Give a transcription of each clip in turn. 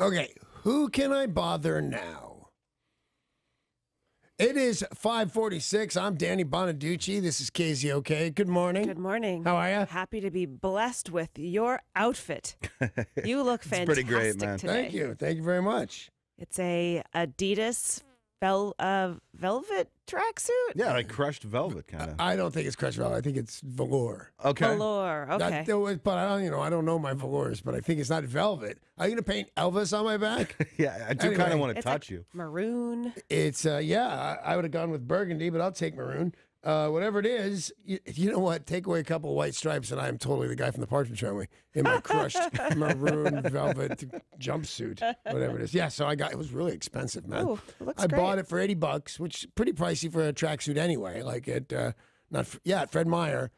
Okay, who can I bother now? It is 5:46. I'm Danny Bonaduce. This is KZOK. Good morning. Good morning. How are you? Happy to be blessed with your outfit. You look fantastic pretty great, man. today. Thank you. Thank you very much. It's a Adidas velvet tracksuit. Yeah, like crushed velvet kind of. I don't think it's crushed velvet. I think it's velour. Okay. Velour. Okay. But I don't, I don't know my velours, but I think it's not velvet. Are you gonna paint Elvis on my back? Yeah, I do Anyway, kind of want to It's touch like you. maroon. It's I would have gone with burgundy, but I'll take maroon. Whatever it is, you know what? Take away a couple of white stripes, and I'm totally the guy from the Partridge Family in my crushed maroon velvet jumpsuit, whatever it is. Yeah, so it was really expensive, man. Oh, it looks I great. bought it for $80, which is pretty pricey for a tracksuit anyway. Like at at Fred Meyer,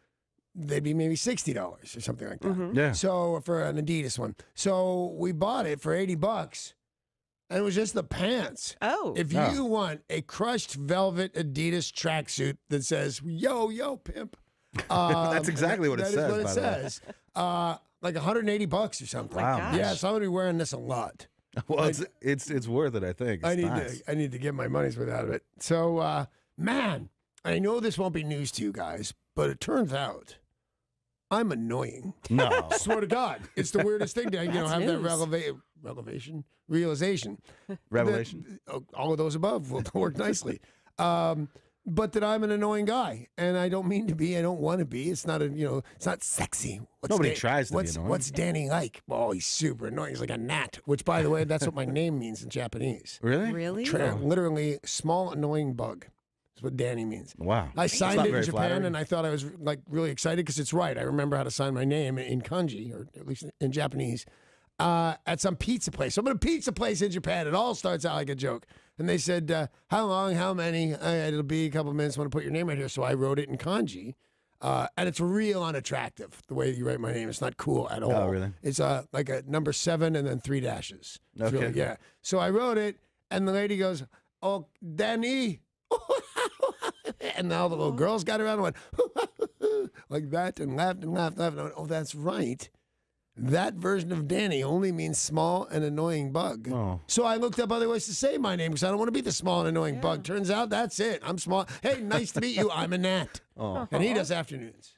they'd be maybe $60 or something like that. Yeah. So for an Adidas one, so we bought it for $80. And it was just the pants. Oh. If you want a crushed velvet Adidas tracksuit that says "Yo, yo, pimp," That's exactly what it that says. is what it by the way. says. Like $180 or something. Oh my gosh. Yeah, so I'm gonna be wearing this a lot. Well, it's worth it, I think. It's nice. I need to get my money's worth out of it. So, man, I know this won't be news to you guys, but it turns out I'm annoying. No. Swear to God, it's the weirdest thing to have That's that news. realization. Revelation. All of those above will work nicely. But that I'm an annoying guy, and I don't mean to be. I don't want to be. It's not it's not sexy. Nobody tries to be annoying. What's Danny like? Oh, he's super annoying. He's like a gnat. Which, by the way, that's what my name means in Japanese. Really? Really? Literally, small annoying bug. That's what Danny means. Wow. I signed not it in very Japan, flattering. and I thought I was like really excited because it's right. I remember how to sign my name in kanji, or at least in Japanese, at some pizza place. So I'm at a pizza place in Japan. It all starts out like a joke. And they said, how long, how many? It'll be a couple of minutes. Want to put your name right here. So I wrote it in kanji. And it's real unattractive, the way you write my name. It's not cool at all. Oh, really? It's like a number 7 and then 3 dashes. It's Okay. really, yeah. So I wrote it, and the lady goes, "Oh, Danny." And all the little girls got around and went like that and laughed and laughed and laughed. And I went, oh, that's right. That version of Danny only means small and annoying bug. Oh. So I looked up other ways to say my name because I don't want to be the small and annoying bug. Turns out that's it. I'm small. Hey, nice to meet you. I'm a gnat. Oh. And he does afternoons.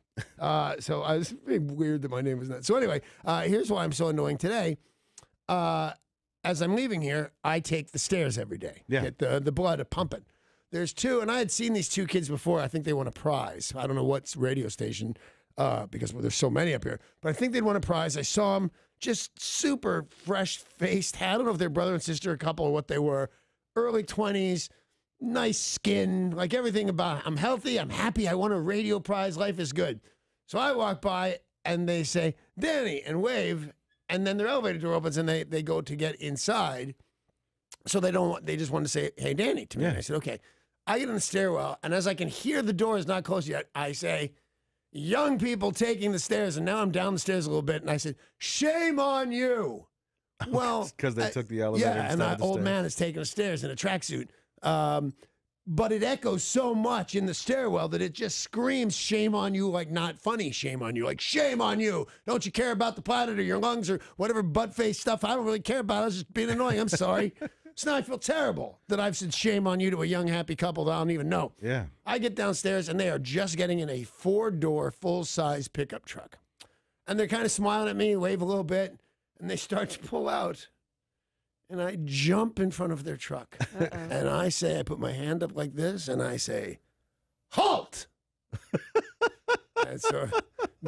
So I was being weird that my name was Gnat. So anyway, here's why I'm so annoying today. As I'm leaving here, I take the stairs every day. Yeah. Get the blood pumping. There's 2, and I had seen these 2 kids before. I think they won a prize. I don't know what radio station, because there's so many up here. But I think they'd won a prize. I saw them just super fresh-faced. I don't know if they're brother and sister, a couple, or what they were. Early 20s, nice skin, like everything about it. I'm healthy, I'm happy, I won a radio prize, life is good. So I walk by, and they say, Danny, and wave, and then their elevator door opens, and they go to get inside. So they just want to say, hey, Danny, to me. Yeah. And I said, okay. I get in the stairwell, and as I can hear the door is not closed yet, I say, young people taking the stairs. And now I'm down the stairs a little bit, and I said, shame on you. Well, Because they took the elevator. yeah, and instead an of the old stairs. man is taking the stairs in a tracksuit. But it echoes so much in the stairwell that it just screams shame on you, like not funny shame on you, like shame on you. Don't you care about the planet or your lungs or whatever butt-face stuff? I don't really care about it. I was just being annoying. I'm sorry. So now I feel terrible that I've said shame on you to a young, happy couple that I don't even know. Yeah. I get downstairs, and they are just getting in a 4-door, full-size pickup truck. And they're kind of smiling at me, wave a little bit, and they start to pull out. And I jump in front of their truck. And I put my hand up like this, and I say, halt! And so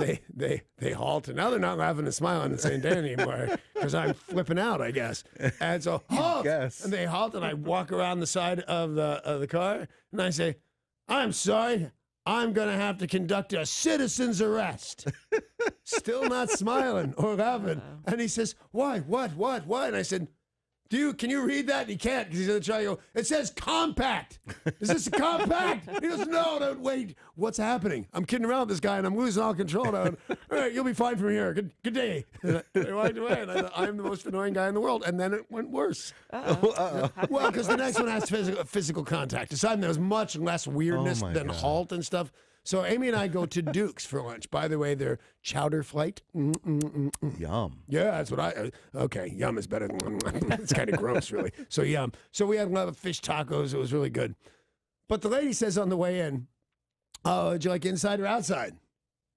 they halt, and now they're not laughing and smiling and saying Danny anymore because I'm flipping out, I guess. And so halt, guess. and they halt, and I walk around the side of the car, and I say, I'm sorry, I'm gonna have to conduct a citizen's arrest. Still not smiling or laughing, and he says, why, what? And I said, can you read that? And he can't because he's going to try to go, it says compact. Is this a compact? He goes, no, wait. What's happening? I'm kidding around with this guy, and I'm losing all control now. And, all right, you'll be fine from here. Good day. And I walked away, and I thought, I'm the most annoying guy in the world. And then it went worse. Well, because the next one has physical contact. Deciding there was much less weirdness Oh, my than God. halt and stuff. So Amy and I go to Duke's for lunch. By the way, their chowder flight. Yum. Yeah, that's what okay, yum is better than it's kind of gross, really. So yum. So we had a lot of fish tacos. It was really good. But the lady says on the way in, "Oh, would you like inside or outside?"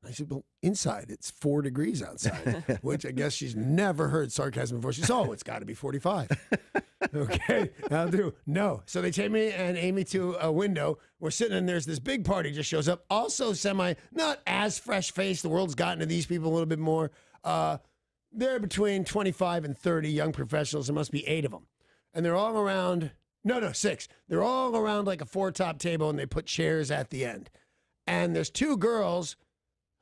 I said, "Well, inside. It's 4 degrees outside," which I guess she's never heard sarcasm before. She says, "Oh, it's got to be 45." Okay, I'll do. No. So they take me and Amy to a window. We're sitting and there's this big party just shows up. Also not as fresh-faced. The world's gotten to these people a little bit more. They're between 25 and 30 young professionals. There must be 8 of them. And they're all around, no, 6. They're all around like a 4-top table and they put chairs at the end. And there's 2 girls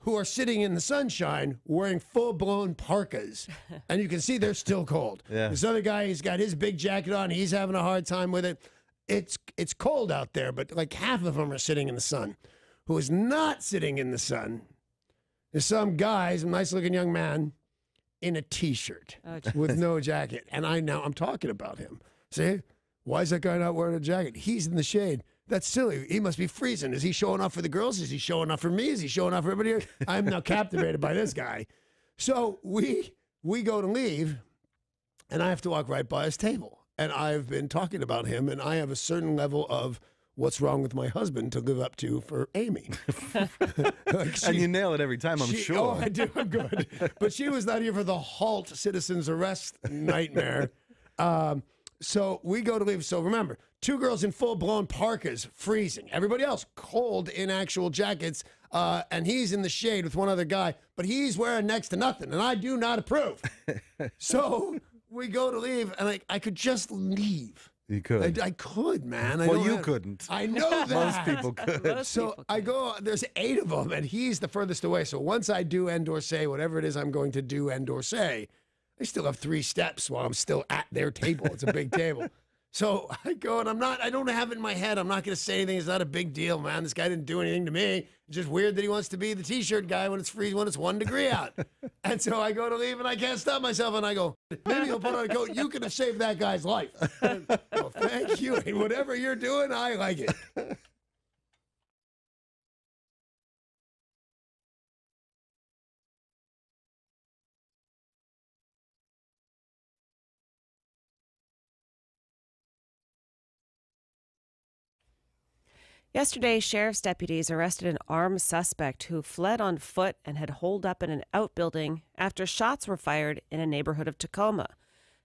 who are sitting in the sunshine wearing full-blown parkas. And you can see they're still cold. Yeah. This other guy, he's got his big jacket on. He's having a hard time with it. It's cold out there, but like half of them are sitting in the sun. Who is not sitting in the sun is some guy, some nice-looking young man, in a T-shirt with no jacket. And I'm talking about him. See? Why is that guy not wearing a jacket? He's in the shade. That's silly. He must be freezing. Is he showing off for the girls? Is he showing off for me? Is he showing off for everybody here? I'm now captivated by this guy. So we go to leave, and I have to walk right by his table. And I've been talking about him, and I have a certain level of what's wrong with my husband to live up to for Amy. And you nail it every time, I'm sure. Oh, I do. I'm good. But she was not here for the halt citizens arrest nightmare. So we go to leave. So remember, 2 girls in full-blown parkas, freezing. Everybody else cold in actual jackets, and he's in the shade with one other guy, but he's wearing next to nothing, and I do not approve. So we go to leave, and I could just leave. You could. I could, man. Well, you couldn't. I know that. Most people could. So I go, there's 8 of them, and he's the furthest away. So once I do and or say whatever it is I'm going to do and or say, I still have 3 steps while I'm still at their table. It's a big table. So I go, and I don't have it in my head. I'm not going to say anything. It's not a big deal, man. This guy didn't do anything to me. It's just weird that he wants to be the T-shirt guy when it's freezing, when it's 1 degree out. And so I go to leave, and I can't stop myself, and I go, maybe he'll put on a coat. You could have saved that guy's life. Well, thank you. And whatever you're doing, I like it. Yesterday, sheriff's deputies arrested an armed suspect who fled on foot and had holed up in an outbuilding after shots were fired in a neighborhood of Tacoma.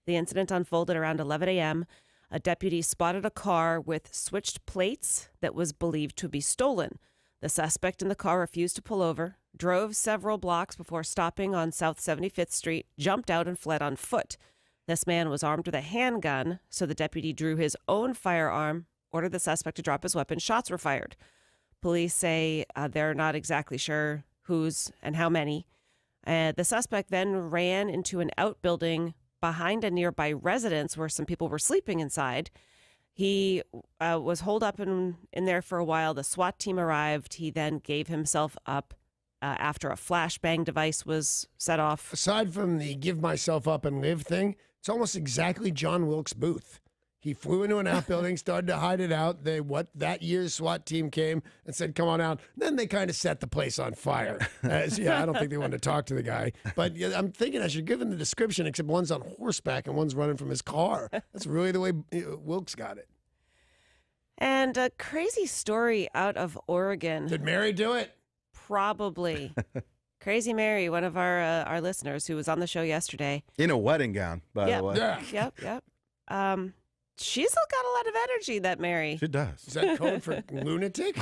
The incident unfolded around 11 a.m. A deputy spotted a car with switched plates that was believed to be stolen. The suspect in the car refused to pull over, drove several blocks before stopping on South 75th Street, jumped out, and fled on foot. This man was armed with a handgun, so the deputy drew his own firearm, ordered the suspect to drop his weapon. Shots were fired. Police say they're not exactly sure whose and how many. The suspect then ran into an outbuilding behind a nearby residence where some people were sleeping inside. He was holed up in there for a while. The SWAT team arrived. He then gave himself up after a flashbang device was set off. Aside from the give myself up and live thing, it's almost exactly John Wilkes Booth. He flew into an outbuilding, started to hide it out. That year's SWAT team came and said, "Come on out." Then they kind of set the place on fire. I don't think they wanted to talk to the guy. But I'm thinking I should give him the description, except one's on horseback and one's running from his car. That's really the way Wilkes got it. And a crazy story out of Oregon. Did Mary do it? Probably. Crazy Mary, one of our listeners who was on the show yesterday. In a wedding gown, by the way. Yeah. Yep. She's still got a lot of energy, that Mary. She does. Is that code for lunatic?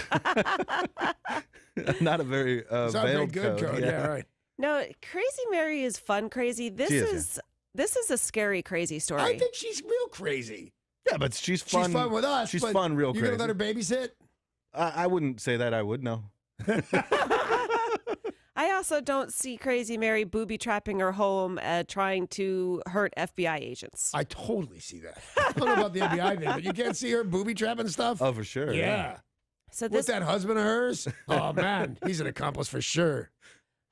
Not a very it's not a very good code. Yeah, right. No, Crazy Mary is fun crazy. This is a scary crazy story. I think she's real crazy. Yeah, but she's fun. She's fun with us. She's fun, real crazy. You gonna let her babysit? I wouldn't say that. I would, no. I also don't see Crazy Mary booby-trapping her home trying to hurt FBI agents. I totally see that. I don't know about the FBI thing, but you can't see her booby-trapping stuff? Oh, for sure. Yeah. So with that husband of hers? Oh, man, he's an accomplice for sure.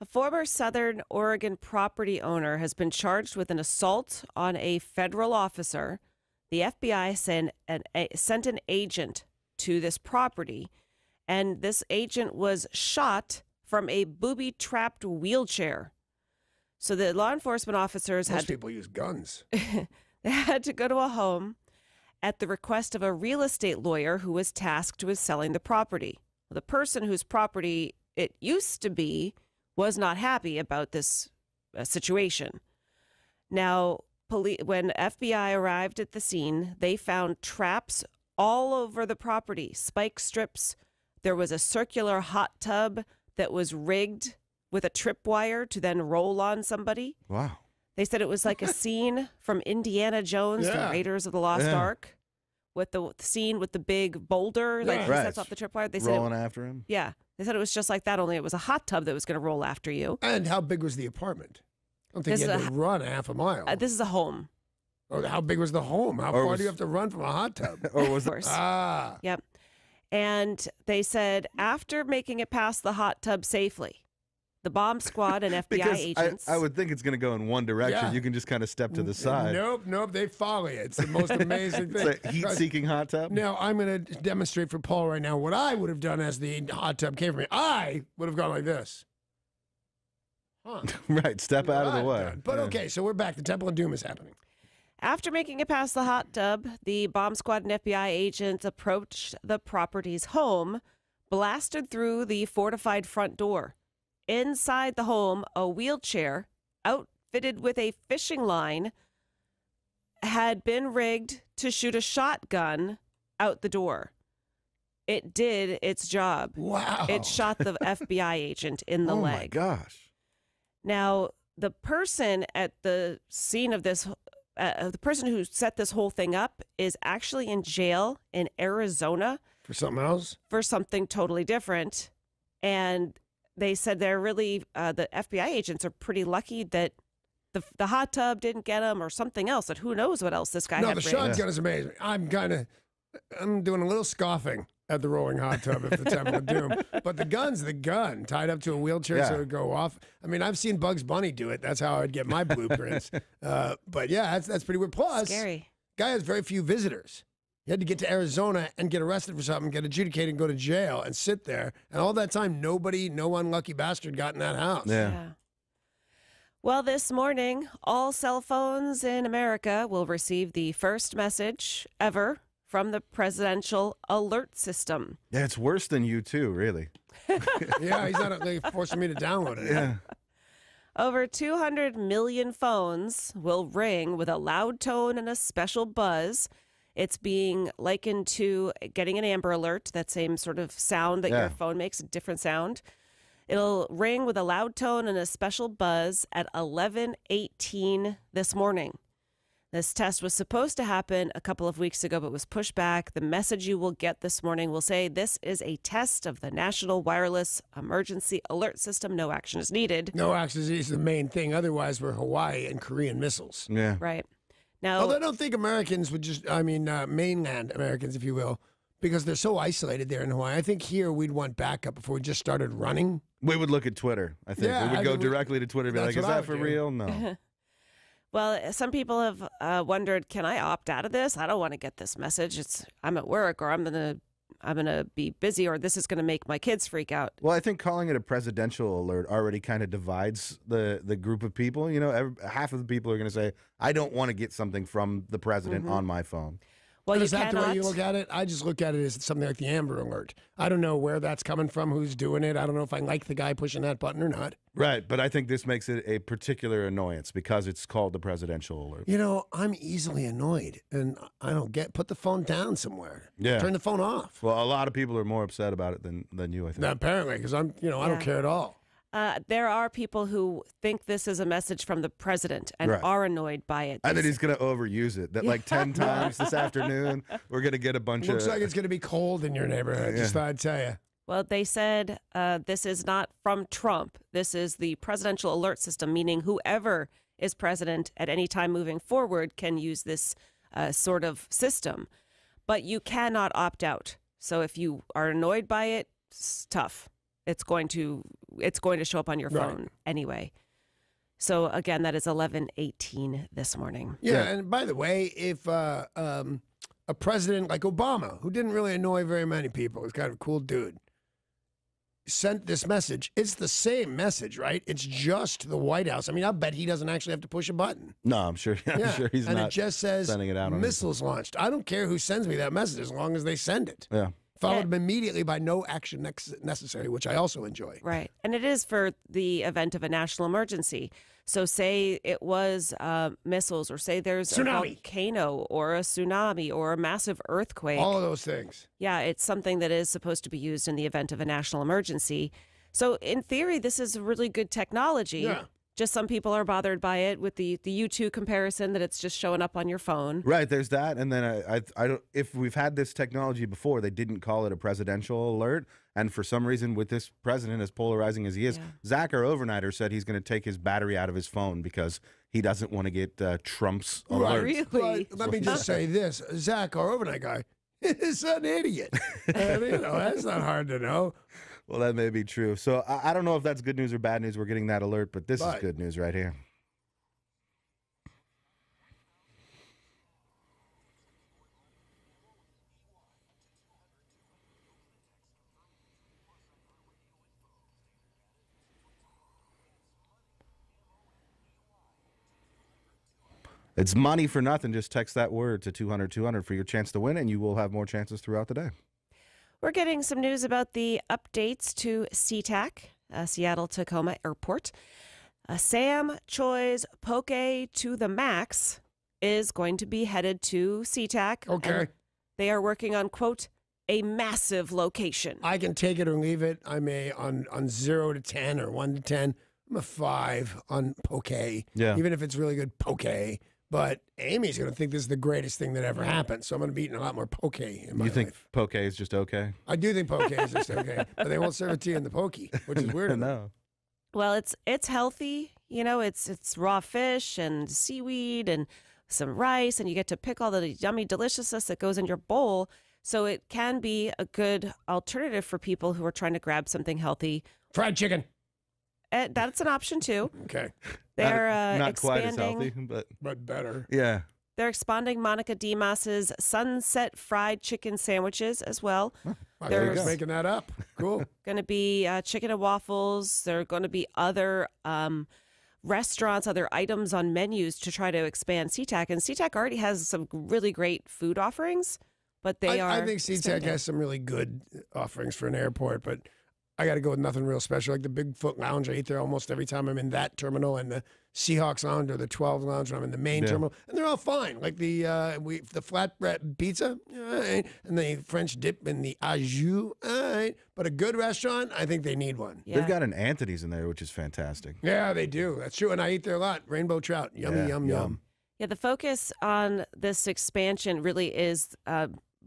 A former Southern Oregon property owner has been charged with an assault on a federal officer. The FBI sent an agent to this property, and this agent was shot from a booby-trapped wheelchair. So the law enforcement officers Most people use guns. they had to go to a home at the request of a real estate lawyer who was tasked with selling the property. The person whose property it used to be was not happy about this situation. Now, when FBI arrived at the scene, they found traps all over the property, spike strips. There was a circular hot tub that was rigged with a tripwire to then roll on somebody. Wow. They said it was like a scene from Indiana Jones, the Raiders of the Lost Ark, with the scene with the big boulder, like he sets off the tripwire. They said rolling after him. Yeah. They said it was just like that, only it was a hot tub that was going to roll after you. And how big was the apartment? I don't think you had to run half a mile. This is a home. Oh, how big was the home? How far do you have to run from a hot tub? Or was it? Yep. And they said after making it past the hot tub safely, the bomb squad and FBI agents. I would think it's going to go in one direction. Yeah. You can just kind of step to the side. Nope. They follow you. It's the most amazing thing. It's a heat-seeking hot tub. Now, I'm going to demonstrate for Paul right now what I would have done as the hot tub came for me. I would have gone like this. Huh. Right, step out of the way. But okay, so we're back. The Temple of Doom is happening. After making it past the hot tub, the bomb squad and FBI agents approached the property's home, blasted through the fortified front door. Inside the home, a wheelchair outfitted with a fishing line had been rigged to shoot a shotgun out the door. It did its job. Wow. It shot the FBI agent in the leg. Oh, my gosh. Now, the person at the scene of this, the person who set this whole thing up is actually in jail in Arizona. For something else? For something totally different. And they said they're really, the FBI agents are pretty lucky that the hot tub didn't get him or something else, that who knows what else this guy had. No, the shotgun is amazing. I'm doing a little scoffing at the rolling hot tub at the Temple of Doom. But the gun's the gun, tied up to a wheelchair so it would go off. I mean, I've seen Bugs Bunny do it. That's how I'd get my blueprints. But yeah, that's pretty weird. Plus, scary. Guy has very few visitors. You had to get to Arizona and get arrested for something, get adjudicated, and go to jail and sit there. And all that time, no unlucky bastard got in that house. Yeah. Well, this morning, all cell phones in America will receive the first message ever from the presidential alert system. Yeah, it's worse than you too, really. Yeah, he's not forcing me to download it. Yeah. Over 200 million phones will ring with a loud tone and a special buzz. It's being likened to getting an Amber Alert, that same sort of sound that your phone makes, a different sound. It'll ring with a loud tone and a special buzz at 11:18 this morning. This test was supposed to happen a couple of weeks ago, but was pushed back. The message you will get this morning will say, this is a test of the National Wireless Emergency Alert System. No action is needed. No action is the main thing. Otherwise, we're Hawaii and Korean missiles. Yeah. Right. Now, although I don't think Americans would mainland Americans, if you will, because they're so isolated there in Hawaii. I think here we'd want backup before we just started running. We would look at Twitter, I think. Yeah, we would go directly to Twitter and be like, is that for real? No. Well, some people have wondered, can I opt out of this? I don't want to get this message. I'm at work, or I'm gonna be busy, or this is gonna make my kids freak out. Well, I think calling it a presidential alert already kind of divides the group of people. You know, half of the people are going to say, I don't want to get something from the president on my phone. Well, is that the way you look at it? I just look at it as something like the Amber Alert. I don't know where that's coming from, who's doing it. I don't know if I like the guy pushing that button or not. Right, but I think this makes it a particular annoyance because it's called the presidential alert. You know, I'm easily annoyed, and I don't put the phone down somewhere. Yeah. Turn the phone off. Well, a lot of people are more upset about it than you, I think. Apparently, because I don't care at all. There are people who think this is a message from the president and are annoyed by it. And that he's going to overuse it. That like 10 times this afternoon, we're going to get a bunch Looks like it's going to be cold in your neighborhood, just thought I'd tell you. Well, they said this is not from Trump. This is the presidential alert system, meaning whoever is president at any time moving forward can use this sort of system. But you cannot opt out. So if you are annoyed by it, it's tough. It's going to show up on your phone anyway. So again, that is 11:18 this morning. Yeah, and by the way, if a president like Obama, who didn't really annoy very many people, was kind of a cool dude, sent this message, it's the same message, right? It's just the White House. I mean, I bet he doesn't actually have to push a button. No, I'm sure. I'm sure he's and not. it just says sending it out on missiles launched. I don't care who sends me that message as long as they send it. Yeah. Followed immediately by no action necessary, which I also enjoy. Right. And it is for the event of a national emergency. So say it was missiles, or say there's a volcano or a tsunami or a massive earthquake. All of those things. Yeah, it's something that is supposed to be used in the event of a national emergency. So in theory, this is really good technology. Yeah. Just some people are bothered by it with the U2 comparison that it's just showing up on your phone. Right, there's that, and then I don't. If we've had this technology before, they didn't call it a presidential alert, and for some reason, with this president as polarizing as he is, Zach, our overnighter, said he's going to take his battery out of his phone because he doesn't want to get Trump's alerts. Right. Really? But let me just say this: Zach, our overnight guy, is an idiot. And, that's not hard to know. Well, that may be true. So I don't know if that's good news or bad news. We're getting that alert, but this is good news right here. It's money for nothing. Just text that word to 200-200 for your chance to win, and you will have more chances throughout the day. We're getting some news about the updates to SeaTac, Seattle-Tacoma Airport. Sam Choi's Poke to the Max is going to be headed to SeaTac. Okay. They are working on, quote, a massive location. I can take it or leave it. I'm on 0 to 10 or 1 to 10. I'm a 5 on Poke. Yeah. Even if it's really good Poke. But Amy's going to think this is the greatest thing that ever happened. So I'm going to be eating a lot more Poke in my life. You think Poke is just okay? I do think Poke is just okay. But they won't serve it to you in the Poke, which is weird. No. Well, it's healthy. You know, it's raw fish and seaweed and some rice, and you get to pick all the yummy deliciousness that goes in your bowl. So it can be a good alternative for people who are trying to grab something healthy. Fried chicken. That's an option too. Okay. They're not expanding, quite as healthy, but better. Yeah. They're expanding Monica Dimas's Sunset Fried Chicken sandwiches as well. They're making that up. Cool. Going to be chicken and waffles. There are going to be other restaurants, other items on menus to try to expand SeaTac. And SeaTac already has some really great food offerings, but I think SeaTac has some really good offerings for an airport, but I got to go with nothing real special. Like the Bigfoot Lounge, I eat there almost every time I'm in that terminal, and the Seahawks Lounge or the 12 Lounge when I'm in the main terminal, and they're all fine. Like the flatbread pizza, and the French dip in the au jus, but a good restaurant, I think they need one. Yeah. They've got an Anthony's in there, which is fantastic. Yeah, they do. That's true, and I eat there a lot. Rainbow trout, yum. Yeah, the focus on this expansion really is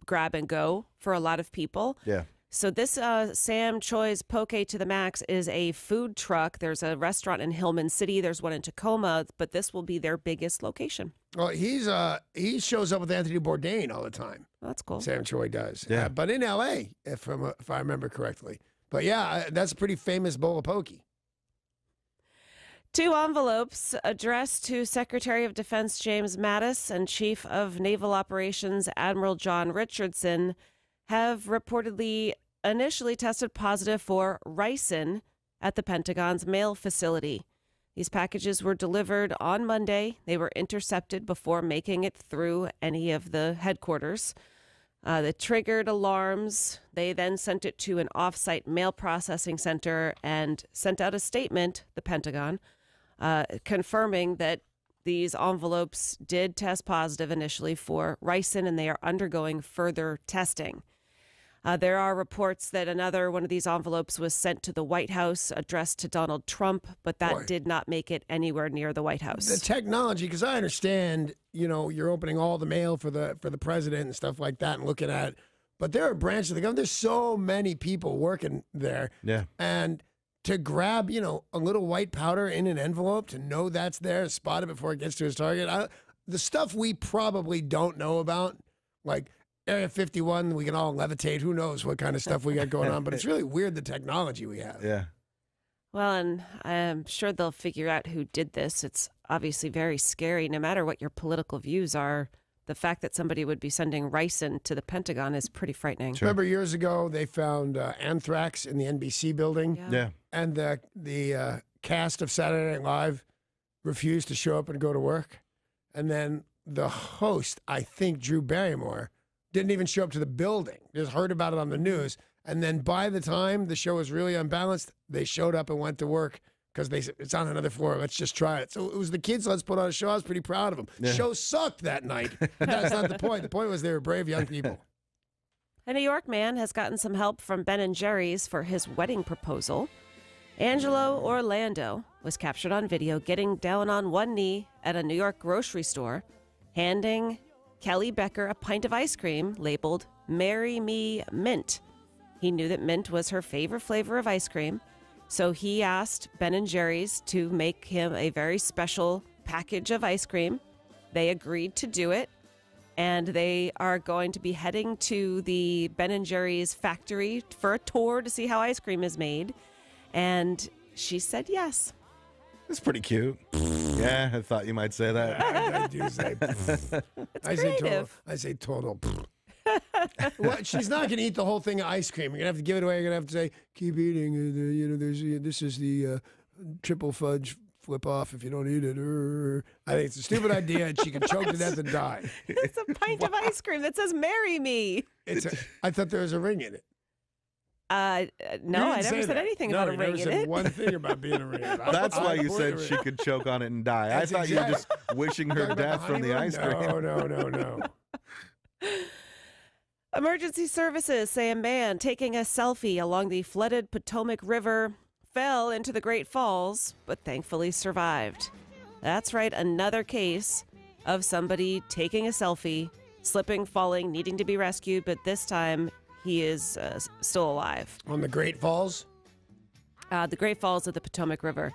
grab and go for a lot of people. Yeah. So this Sam Choi's Poke to the Max is a food truck. There's a restaurant in Hillman City. There's one in Tacoma, but this will be their biggest location. Well, he shows up with Anthony Bourdain all the time. Oh, that's cool. Sam Choi does. Yeah. But in L.A., if I remember correctly. But yeah, that's a pretty famous bowl of poke. 2 envelopes addressed to Secretary of Defense James Mattis and Chief of Naval Operations Admiral John Richardson have reportedly initially tested positive for ricin at the Pentagon's mail facility. These packages were delivered on Monday. They were intercepted before making it through any of the headquarters. They triggered alarms. They then sent it to an off-site mail processing center and sent out a statement, the Pentagon, confirming that these envelopes did test positive initially for ricin, and they are undergoing further testing. There are reports that another one of these envelopes was sent to the White House addressed to Donald Trump, but that did not make it anywhere near the White House. The technology, because I understand, you're opening all the mail for the president and stuff like that and looking at it, but there are branches of the government. There's so many people working there. Yeah. And to grab, a little white powder in an envelope, to know that's there, spot it before it gets to its target. The stuff we probably don't know about, like Area 51, we can all levitate. Who knows what kind of stuff we got going on, but it's really weird the technology we have. Yeah. Well, and I'm sure they'll figure out who did this. It's obviously very scary. No matter what your political views are, the fact that somebody would be sending ricin to the Pentagon is pretty frightening. Remember years ago they found anthrax in the NBC building, Yeah. and the cast of Saturday Night Live refused to show up and go to work, and then the host, I think Drew Barrymore, didn't even show up to the building. Just heard about it on the news, and then by the time the show was really unbalanced, they showed up and went to work. Because they said, it's on another floor, let's just try it. So it was the kids, let's put on a show. I was pretty proud of them. Yeah. Show sucked that night. That's not the point. The point was they were brave young people. A New York man has gotten some help from Ben & Jerry's for his wedding proposal. Angelo Orlando was captured on video getting down on one knee at a New York grocery store, handing Kelly Becker a pint of ice cream labeled Marry Me Mint. He knew that mint was her favorite flavor of ice cream, so he asked Ben & Jerry's to make him a very special package of ice cream. They agreed to do it, and they are going to be heading to the Ben & Jerry's factory for a tour to see how ice cream is made. And she said yes. It's pretty cute. Yeah, I thought you might say that. I do say. I say total. Well, she's not going to eat the whole thing of ice cream. You're going to have to give it away. You're going to have to say, keep eating. This is the triple fudge flip off if you don't eat it. I think it's a stupid idea, and she can choke to death and die. It's a pint of ice cream that says "Marry Me." I thought there was a ring in it. No, I never said anything about a ring in it. One thing about being a ring. That's why you said she could choke on it and die. That's I thought you were just wishing her death from the ice cream. No. Emergency services say a man taking a selfie along the flooded Potomac River fell into the Great Falls, but thankfully survived. That's right, another case of somebody taking a selfie, slipping, falling, needing to be rescued, but this time he is still alive. On the Great Falls? The Great Falls of the Potomac River.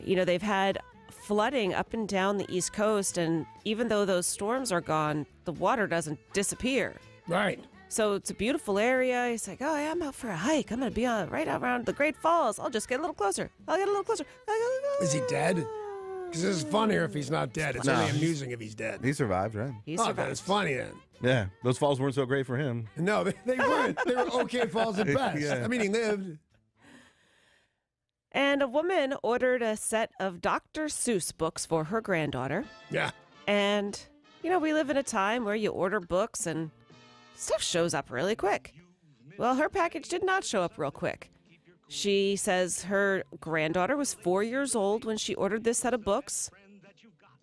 You know, they've had flooding up and down the East Coast, and even though those storms are gone, the water doesn't disappear. Right. So it's a beautiful area. He's like, oh, yeah, I'm out for a hike. I'm going to be right around the Great Falls. I'll just get a little closer. I'll get a little closer. Is he dead? Because this is funnier if he's not dead. It's only amusing if he's dead. He survived, right? He Oh, survived. then it's funny then. Yeah, those falls weren't so great for him. No, they weren't. They were okay falls at best. Yeah. I mean, he lived. And a woman ordered a set of Dr. Seuss books for her granddaughter. Yeah. And, you know, we live in a time where you order books and stuff shows up really quick. Well, her package did not show up real quick. She says her granddaughter was 4 years old when she ordered this set of books.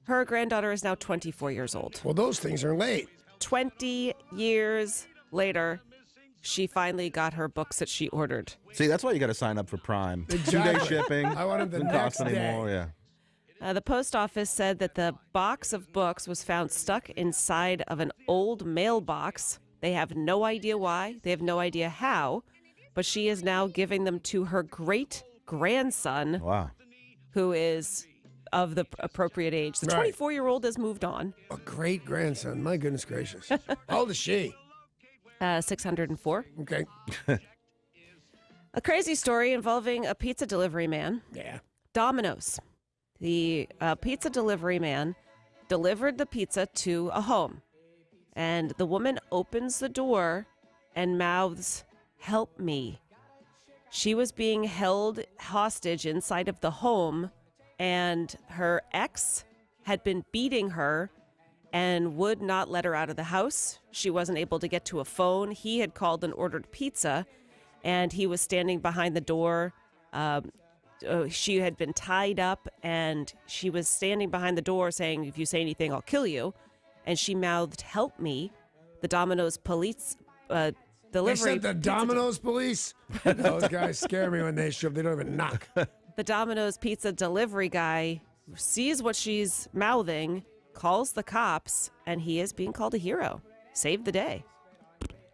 Her granddaughter is now 24 years old. Well, those things are late. 20 years later, she finally got her books that she ordered. See, that's why you got to sign up for Prime. Exactly. 2-day shipping. I want them the Doesn't next cost day. anymore. Yeah. The post office said that the box of books was found stuck inside of an old mailbox. They have no idea why. They have no idea how. But she is now giving them to her great-grandson, Wow. who is of the appropriate age. The Right. 24-year-old has moved on. A great grandson. My goodness gracious. How old is she? 604. Okay. A crazy story involving a pizza delivery man. Yeah. Domino's. The pizza delivery man delivered the pizza to a home. And the woman opens the door and mouths, "Help me." She was being held hostage inside of the home, and her ex had been beating her and would not let her out of the house. She wasn't able to get to a phone. He had called and ordered pizza, and he was standing behind the door. She had been tied up, and she was standing behind the door saying, "If you say anything, I'll kill you." And she mouthed, "Help me." The Domino's police delivery. They sent the Domino's police? Those guys scare me when they show up. They don't even knock. The Domino's pizza delivery guy sees what she's mouthing, calls the cops, and he is being called a hero. Saved the day.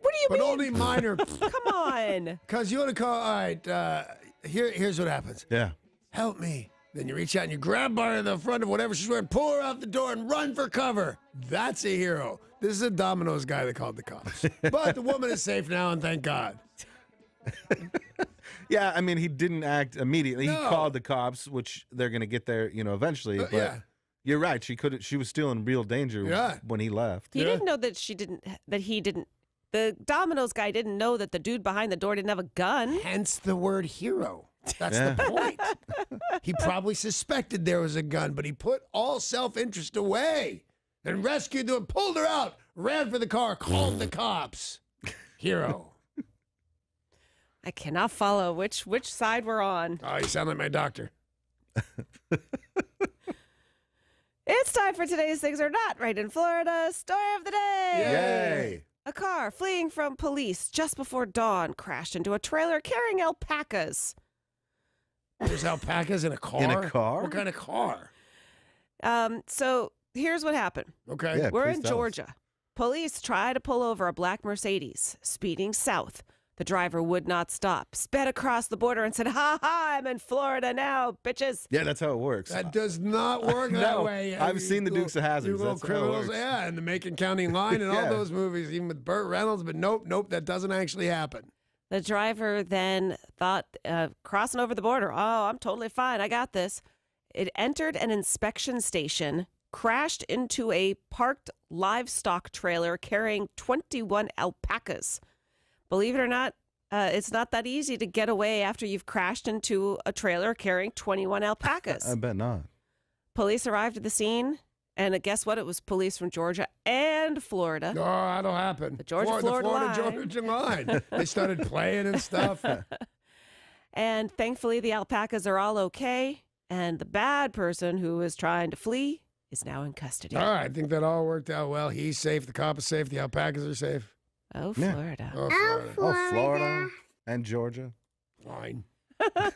What do you But mean? only minor. Come on. Because you want to call, all right, here's what happens. Yeah. Help me. Then you reach out and you grab her in the front of whatever she's wearing, pull her out the door, and run for cover. That's a hero. This is a Domino's guy that called the cops. But the woman is safe now, and thank God. Yeah, I mean, he didn't act immediately. No. He called the cops, which they're going to get there, eventually. But Yeah. You're right. She couldn't. She was still in real danger when he left. He didn't know that he didn't. The Domino's guy didn't know that the dude behind the door didn't have a gun. Hence the word hero. That's the point. He probably suspected there was a gun, but he put all self-interest away and rescued her, pulled her out, ran for the car, called the cops. Hero. I cannot follow which side we're on. Oh, you sound like my doctor. It's time for today's Things Are Not Right in Florida story of the day. Yay! A car fleeing from police just before dawn crashed into a trailer carrying alpacas. There's alpacas in a car? In a car? What kind of car? So here's what happened. Okay. Yeah, We're please in tell us. Georgia. Police try to pull over a black Mercedes speeding south. The driver would not stop, sped across the border and said, "Ha ha, I'm in Florida now, bitches." Yeah, that's how it works. That does not work that No, way. I've seen the Dukes of Hazzard. You little That's how it criminals, works. yeah, and the Macon County Line and all Yeah. those movies, even with Burt Reynolds, but nope, that doesn't actually happen. The driver then thought, crossing over the border, "Oh, I'm totally fine. I got this." It entered an inspection station, crashed into a parked livestock trailer carrying 21 alpacas. Believe it or not, it's not that easy to get away after you've crashed into a trailer carrying 21 alpacas. I bet not. Police arrived at the scene, and guess what? It was police from Georgia and Florida. No, that'll happen. The Georgia-Florida line. Georgia line. They started playing and stuff. And thankfully, the alpacas are all okay. And the bad person who was trying to flee is now in custody. All right, I think that all worked out well. He's safe. The cop is safe. The alpacas are safe. Oh, Yeah. Florida. Oh, Florida. Oh, Florida and Georgia. Fine. I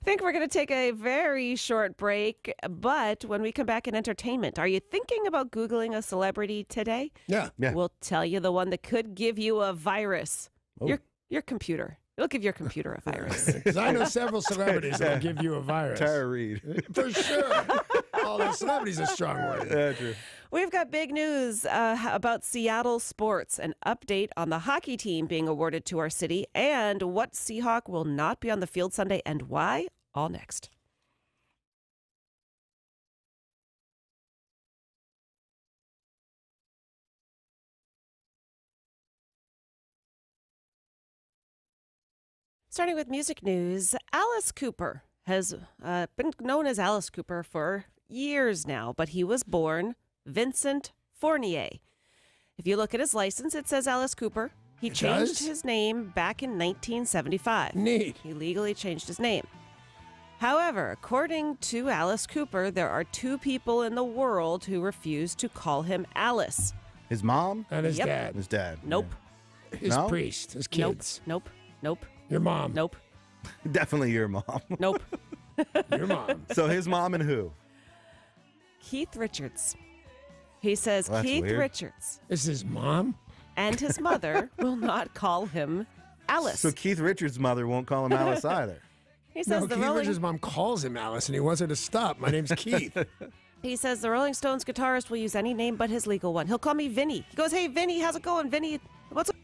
think we're going to take a very short break, but when we come back in entertainment, are you thinking about Googling a celebrity today? Yeah. Yeah. We'll tell you the one that could give you a virus. Oh. Your computer. It'll give your computer a virus. Because I know several celebrities that will give you a virus. Tara Reid. For sure. Although celebrity's a strong word. Yeah, true. We've got big news about Seattle sports, an update on the hockey team being awarded to our city, and what Seahawk will not be on the field Sunday and why. All next. Starting with music news, Alice Cooper has been known as Alice Cooper for years now, but he was born Vincent Fournier. If you look at his license, it says Alice Cooper. He changed his name back in 1975. Neat. He legally changed his name. However, according to Alice Cooper, there are two people in the world who refuse to call him Alice. His mom? And his Yep. dad. His dad. Nope. His No? priest. His kids. Nope. Nope. Your mom. Nope. Yeah. Definitely your mom. Nope. Your mom. So his mom and who? Keith Richards. He says Well, that's Keith weird. Richards Is his mom? and his mother will not call him Alice. So Keith Richards' mother won't call him Alice either. He says No, the Keith Rolling Richards' mom calls him Alice, and he wants her to stop. My name's Keith. He says the Rolling Stones guitarist will use any name but his legal one. He'll call me Vinny. He goes, "Hey, Vinny, how's it going, Vinny? What's up?"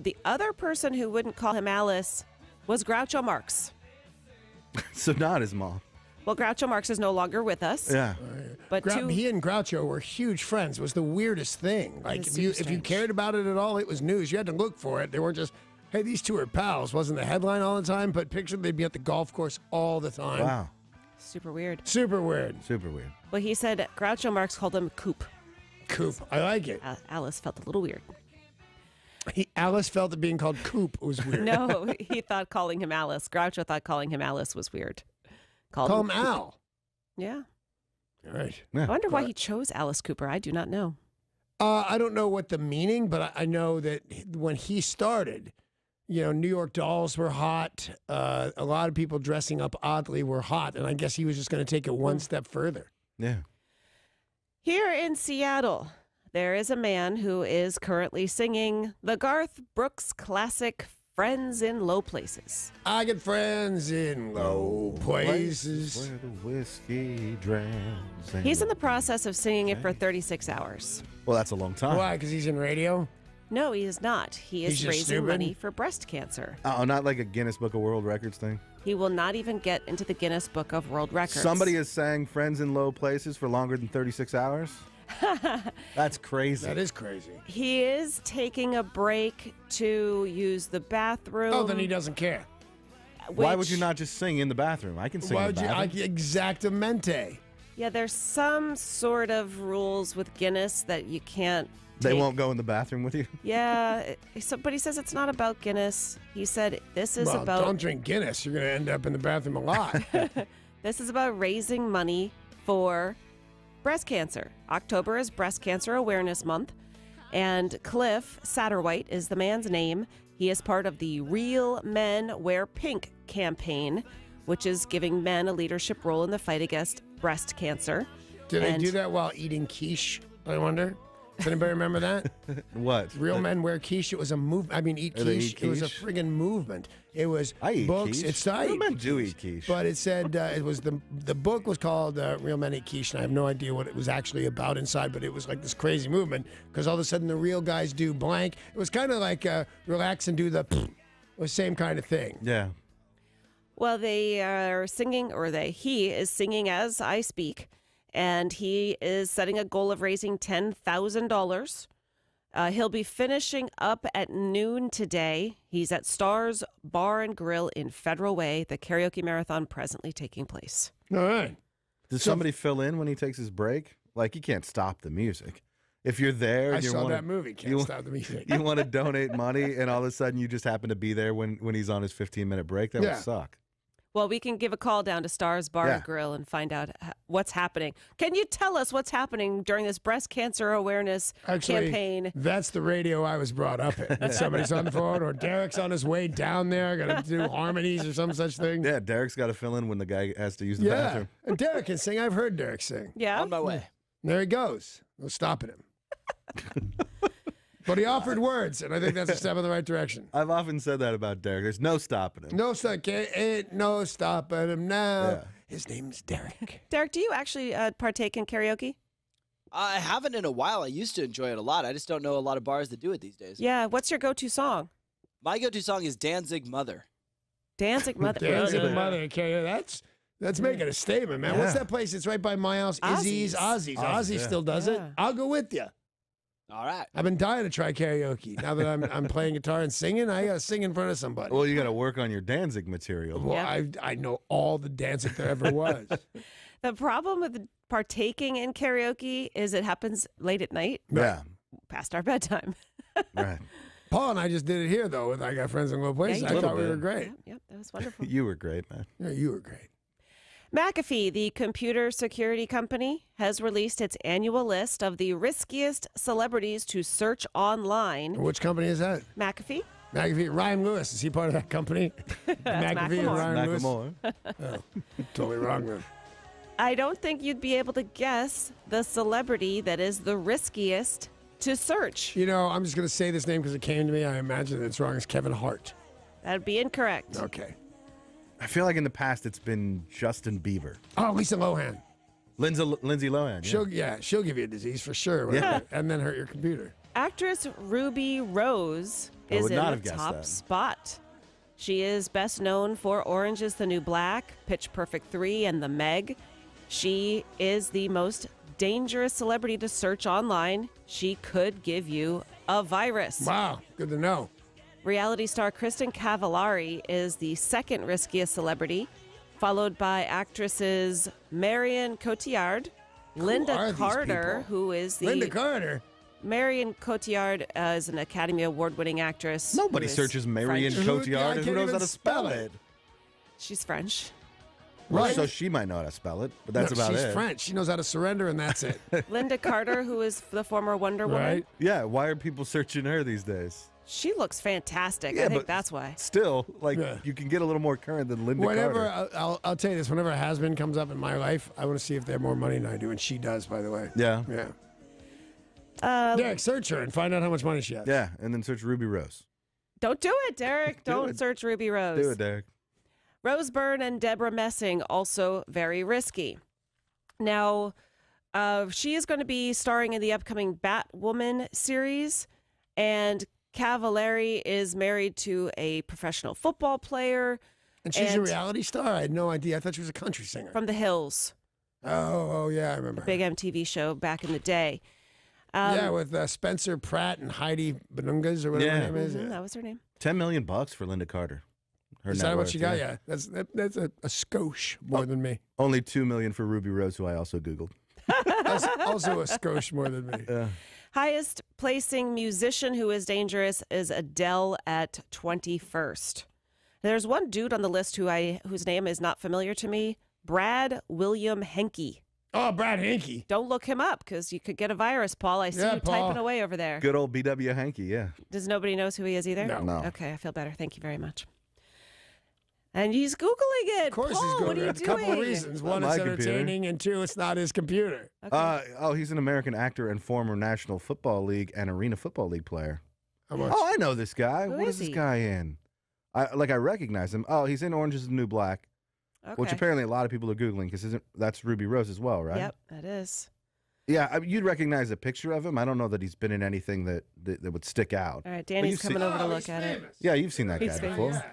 The other person who wouldn't call him Alice was Groucho Marx. So not his mom. Well, Groucho Marx is no longer with us. Yeah. But He and Groucho were huge friends. It was the weirdest thing. Like, is if you strange. cared about it at all, it was news. You had to look for it. They weren't just, hey, these two are pals. Wasn't the headline all the time, but picture they'd be at the golf course all the time. Wow. super weird. Super weird. Super weird. Well, he said Groucho Marx called him Coop. Coop. I like it. Alice felt a little weird. Alice felt that being called Coop was weird. No, he thought calling him Alice. Groucho thought calling him Alice was weird. Called Call him Al. Yeah. All right. Yeah. I wonder why he chose Alice Cooper. I do not know. I don't know what the meaning, but I know that when he started, New York Dolls were hot. A lot of people dressing up oddly were hot, and I guess he was just going to take it one step further. Yeah. Here in Seattle, there is a man who is currently singing the Garth Brooks classic Friends in Low Places. I get friends in low places. Where the whiskey drowns. He's in the process of singing it for 36 hours. Well, that's a long time. Why? Because he's in radio? No, he is not. He He's is just raising stupid? money for breast cancer. Oh, not like a Guinness Book of World Records thing? He will not even get into the Guinness Book of World Records. Somebody has sang Friends in Low Places for longer than 36 hours? That's crazy. That is crazy. He is taking a break to use the bathroom. Oh, then he doesn't care. Why would you not just sing in the bathroom? I can sing Why in the would bathroom. you? Exactamente. Yeah, there's some sort of rules with Guinness that you can't. They take. won't go in the bathroom with you? Yeah, but he says it's not about Guinness. He said this is Well, about. don't drink Guinness. You're going to end up in the bathroom a lot. This is about raising money for breast cancer. October is Breast Cancer Awareness Month, and Cliff Satterwhite is the man's name. He is part of the Real Men Wear Pink campaign, which is giving men a leadership role in the fight against breast cancer. Did they do that while eating quiche? I wonder. Does anybody remember that? What? Real Men Wear Quiche. It was a move. I mean, eat Oh, they quiche. eat It was a quiche? friggin' movement. It was I eat books. quiche. I Real eat men do eat quiche. But it said it was the book was called Real Men Eat Quiche, and I have no idea what it was actually about inside. But it was like this crazy movement because all of a sudden the real guys do blank. It was kind of like relax and do the. It was same kind of thing. Yeah. Well, they are singing, or he is singing as I speak, and he is setting a goal of raising $10,000. He'll be finishing up at noon today. He's at Stars Bar and Grill in Federal Way, the karaoke marathon presently taking place. All right. Does somebody fill in when he takes his break? Like, you can't stop the music. If you're there, I and you saw wanna, that movie. Can't you- stop the music. you want to donate money, and all of a sudden you just happen to be there when he's on his 15-minute break, that Yeah. would suck. Well, we can give a call down to Stars Bar and Yeah. Grill and find out what's happening. Can you tell us what's happening during this breast cancer awareness campaign? That's the radio I was brought up in. That somebody's on the phone, or Derek's on his way down there, got to do harmonies or some such thing. Yeah, Derek's got to fill in when the guy has to use the Yeah. bathroom. And Derek can sing. I've heard Derek sing. Yeah. On my way. There he goes. No stopping him. But he offered words, and I think that's a step in the right direction. I've often said that about Derek. There's no stopping him. No ain't no stopping him now. Yeah. His name's Derek. Derek, do you actually partake in karaoke? I haven't in a while. I used to enjoy it a lot. I just don't know a lot of bars that do it these days. Yeah. What's your go-to song? My go-to song is Danzig Mother. Danzig Mother. Dancing the mother. Okay, that's making a statement, man. What's Yeah. that place? It's right by my house. Izzy's. Ozzy's. Ozzy yeah. still does it. Yeah. I'll go with you. All right. I've been dying to try karaoke. Now that I'm playing guitar and singing, I gotta sing in front of somebody. Well, you got to work on your Danzig material. Well, Yeah. I know all the dancing there ever was. The problem with partaking in karaoke is it happens late at night, Yeah, past our bedtime. right. Paul and I just did it here though. With I got friends in low places. you I did. thought we Little were bit. great. Yep, that was wonderful. You were great, man. Yeah, you were great. McAfee, the computer security company, has released its annual list of the riskiest celebrities to search online. And which company is that? McAfee? McAfee. Ryan Lewis. Is he part of that company? McAfee and Macklemore. Ryan Lewis. Macklemore. Totally wrong then. I don't think you'd be able to guess the celebrity that is the riskiest to search. You know, I'm just gonna say this name because it came to me. I imagine that it's wrong. It's Kevin Hart. That'd be incorrect. Okay. I feel like in the past it's been Justin Bieber. Oh, Lisa Lohan. Lindsay Lohan. Yeah. She'll give you a disease for sure. Yeah. And then hurt your computer. Actress Ruby Rose I is would in not the have guessed top that. spot. She is best known for Orange is the New Black, Pitch Perfect 3, and The Meg. She is the most dangerous celebrity to search online. She could give you a virus. Wow. Good to know. Reality star Kristen Cavallari is the second riskiest celebrity, followed by actresses Marion Cotillard, are Linda these Carter, people? who is the Linda Carter. Marion Cotillard is an Academy Award-winning actress. Nobody who is searches Marion French. Who- I Cotillard. can't Who knows even how to spell spell it? it. She's French. Right. So she might know how to spell it, but that's No, about she's it. French. She knows how to surrender, and that's it. Linda Carter, who is the former Wonder Woman. Right? Yeah, why are people searching her these days? She looks fantastic. Yeah, I think but that's why. Still, like, Yeah. you can get a little more current than Linda Whenever Carter. I'll tell you this, whenever a has-been comes up in my life, I want to see if they have more money than I do, and she does, by the way. Yeah. Yeah. Derek, search her and find out how much money she has. Yeah, and then search Ruby Rose. Don't do it, Derek. Don't it. search Ruby Rose. Do it, Derek. Rose Byrne and Deborah Messing, also very risky. Now, she is going to be starring in the upcoming Batwoman series, And Cavallari is married to a professional football player. And she's a reality star? I had no idea. I thought she was a country singer. From the Hills. Oh, yeah, I remember. Big MTV show back in the day. Yeah, with Spencer Pratt and Heidi Benungas or whatever her name is. That was her name. $10 million for Linda Carter. Is that what she got? Yeah, that's a skosh more than me. Only $2 million for Ruby Rose, who I also Googled. That's also a skosh more than me. Highest placing musician who is dangerous is Adele at 21st. There's one dude on the list whose name is not familiar to me, Brad William Henke. Oh, Brad Henke. Don't look him up because you could get a virus, Paul. I see you Paul. typing away over there. Good old BW Henke, yeah. Does nobody knows who he is either? No. Okay, I feel better. Thank you very much. And he's Googling it. Of course Paul, he's what are Googling you it. A couple of doing? reasons. One, Not it's my computer. entertaining, and two, it's not his computer. Okay. He's an American actor and former National Football League and Arena Football League player. How much? Oh, I know this guy. Who What is is this he? guy in? I recognize him. Oh, he's in Orange is the New Black, which Okay. apparently a lot of people are Googling because that's Ruby Rose as well, right? Yep, that is. Yeah, you'd recognize a picture of him. I don't know that he's been in anything that would stick out. All right, Danny's you've coming seen- over to Oh, look he's at it. famous. Yeah, you've seen that He's guy famous. before.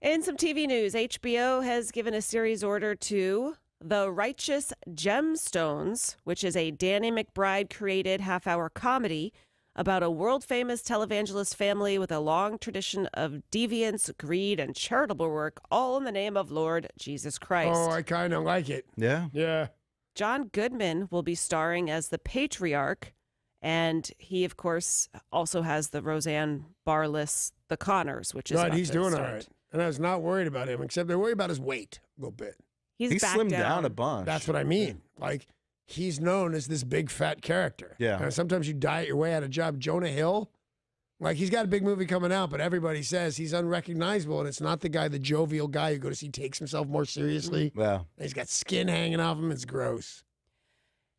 In some TV news, HBO has given a series order to The Righteous Gemstones, which is a Danny McBride created half-hour comedy about a world-famous televangelist family with a long tradition of deviance, greed, and charitable work, all in the name of Lord Jesus Christ. Oh, I kind of like it. Yeah. Yeah. John Goodman will be starring as the patriarch, and he, of course, also has the Roseanne Barless The Connors, which is Right, about he's to doing all start. right. And I was not worried about him, except they're worried about his weight a little bit. He's He back slimmed down. down a bunch. That's what I mean. Like, he's known as this big fat character. Yeah. And sometimes you diet your way out of job. Jonah Hill, like, he's got a big movie coming out, but everybody says he's unrecognizable, and it's not the guy, the jovial guy you go to see takes himself more seriously. Well, He's got skin hanging off him. It's gross.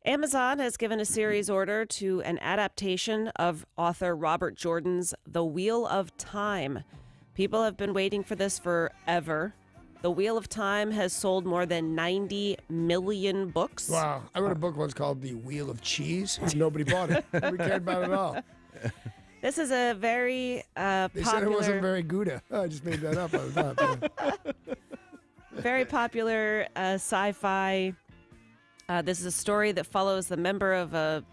Amazon has given a series order to an adaptation of author Robert Jordan's The Wheel of Time. People have been waiting for this forever. The Wheel of Time has sold more than 90 million books. Wow. I wrote a book once called The Wheel of Cheese. Nobody bought it. Nobody cared about it at all. This is a very They said it popular, wasn't very Gouda. I just made that up on the top. very popular sci-fi. This is a story that follows the member of a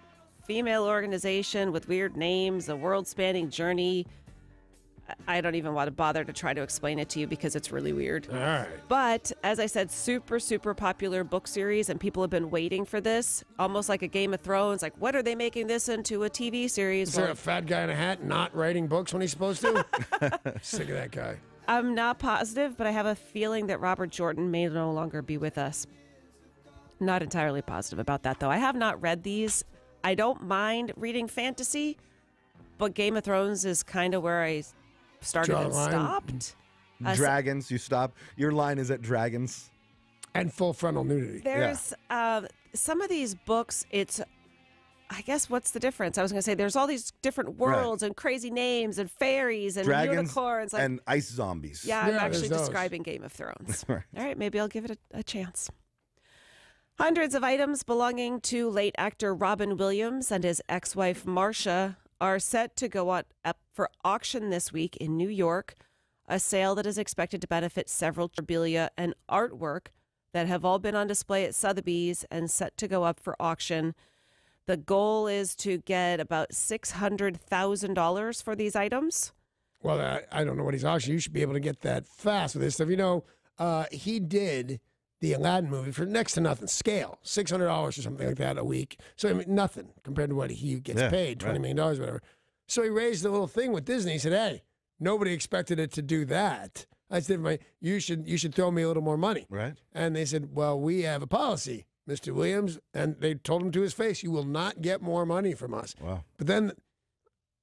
female organization with weird names, a world-spanning journey. I don't even want to bother to try to explain it to you because it's really weird. All right. But as I said, super, super popular book series, and people have been waiting for this, almost like a Game of Thrones. Like, when are they making this into a TV series? Is there a fat guy in a hat not writing books when he's supposed to? Sick of that guy. I'm not positive, but I have a feeling that Robert Jordan may no longer be with us. Not entirely positive about that, though. I have not read these. I don't mind reading fantasy, but Game of Thrones is kind of where I started Draw and the line. stopped. dragons, you stop. Your line is at dragons. And full frontal nudity. There's some of these books, it's, I guess, what's the difference? I was going to say there's all these different worlds and crazy names and fairies and Dragons unicorns. Like, and ice zombies. yeah, I'm Yeah, actually there's those. describing Game of Thrones. Right. All right, maybe I'll give it a chance. Hundreds of items belonging to late actor Robin Williams and his ex-wife Marcia are set to go up for auction this week in New York, a sale that is expected to benefit several memorabilia and artwork that have all been on display at Sotheby's and set to go up for auction. The goal is to get about $600,000 for these items. Well, I don't know what he's auctioning. You should be able to get that fast with this stuff. You know, he did the Aladdin movie for next to nothing scale, $600 or something like that a week. So I mean, nothing compared to what he gets paid, $20 million, whatever. So he raised a little thing with Disney. He said, "Hey, nobody expected it to do that." I said, "You should throw me a little more money." Right. And they said, "Well, we have a policy, Mr. Williams," and they told him to his face, "You will not get more money from us." Wow. But then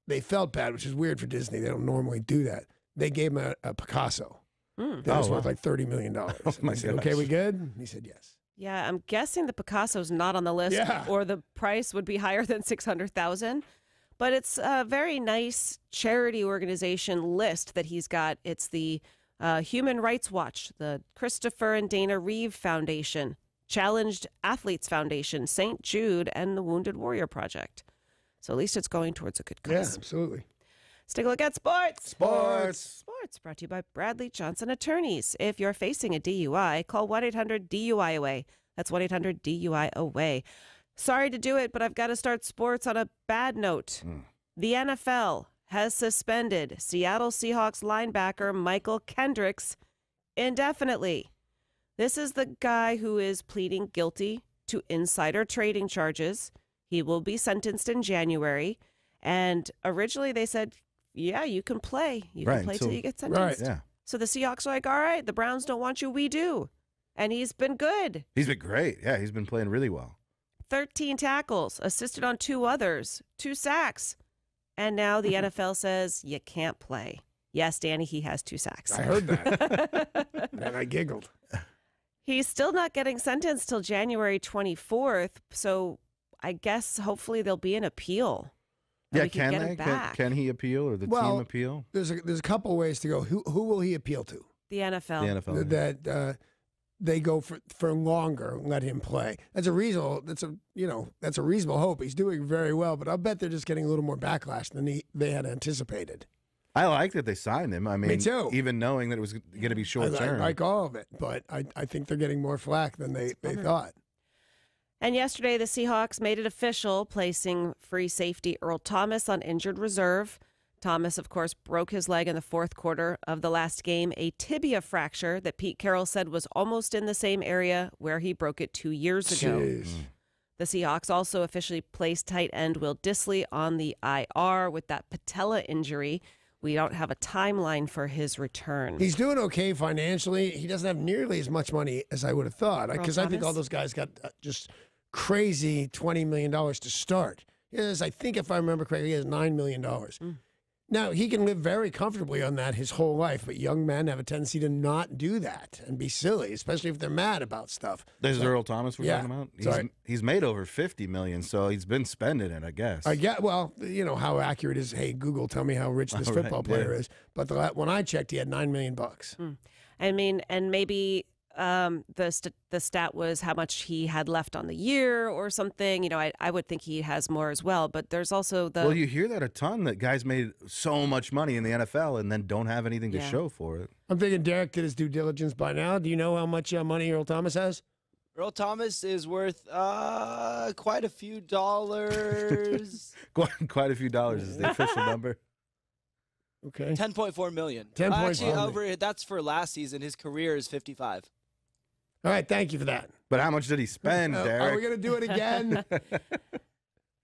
they felt bad, which is weird for Disney. They don't normally do that. They gave him a Picasso. That was worth like $30 million. my I said, gosh. "Okay, we good?" And he said, "Yes." Yeah, I'm guessing the Picasso's not on the list, Yeah. or the price would be higher than $600,000. But it's a very nice charity organization list that he's got. It's the Human Rights Watch, the Christopher and Dana Reeve Foundation, Challenged Athletes Foundation, St. Jude, and the Wounded Warrior Project. So at least it's going towards a good Yeah, cause. absolutely. Let's take a look at sports. Sports. Sports brought to you by Bradley Johnson Attorneys. If you're facing a DUI, call 1-800-DUI-AWAY. That's 1-800-DUI-AWAY. Sorry to do it, but I've got to start sports on a bad note. The NFL has suspended Seattle Seahawks linebacker Michael Kendricks indefinitely. This is the guy who is pleading guilty to insider trading charges. He will be sentenced in January. And originally they said, yeah, you can play. You can play till you get sentenced. Yeah. So the Seahawks are like, all right, the Browns don't want you, we do. And he's been good. He's been great. Yeah, he's been playing really well. 13 tackles, assisted on 2 others, 2 sacks. And now the NFL says you can't play. Yes, Danny, he has 2 sacks. I heard that. And I giggled. He's still not getting sentenced till January 24th. So I guess hopefully there'll be an appeal. and Yeah, we can get they? him back. Can he appeal or the Well, team appeal? There's a couple ways to go. Who will he appeal to? The NFL. The NFL. yeah. That they go for longer, let him play. That's a reasonable. That's a reasonable hope. He's doing very well, but I'll bet they're just getting a little more backlash than they had anticipated. I like that they signed him. I mean, Me too. even knowing that it was going to be short I term. like all of it, but I think they're getting more flack than they thought. And yesterday, the Seahawks made it official, placing free safety Earl Thomas on injured reserve. Thomas, of course, broke his leg in the fourth quarter of the last game, a tibia fracture that Pete Carroll said was almost in the same area where he broke it 2 years ago. Jeez. The Seahawks also officially placed tight end Will Dissly on the IR with that patella injury. We don't have a timeline for his return. He's doing okay financially. He doesn't have nearly as much money as I would have thought, because I think Thomas? all those guys got just crazy $20 million to start. Yes, I think if I remember correctly, he has $9 million. Now, he can live very comfortably on that his whole life, but young men have a tendency to not do that and be silly, especially if they're mad about stuff. This is Earl Thomas we're Yeah. talking about? Sorry. He's made over $50 million, so he's been spending it, I guess. I get, well, you know, how accurate is, hey, Google, tell me how rich this Oh, right, football player yeah. is. But when I checked, he had $9 million. I mean, and maybe the stat was how much he had left on the year or something. You know, I would think he has more as well. But there's also the Well, you hear that a ton, that guys made so much money in the NFL and then don't have anything to Yeah. show for it. I'm thinking Derek did his due diligence by now. Do you know how much money Earl Thomas has? Earl Thomas is worth quite a few dollars. Quite a few dollars is the official number. Okay. 10.4 million. 10.4 Actually, million. that's for last season. His career is 55. All right, thank you for that. But how much did he spend, Are we Derek? going to do it again?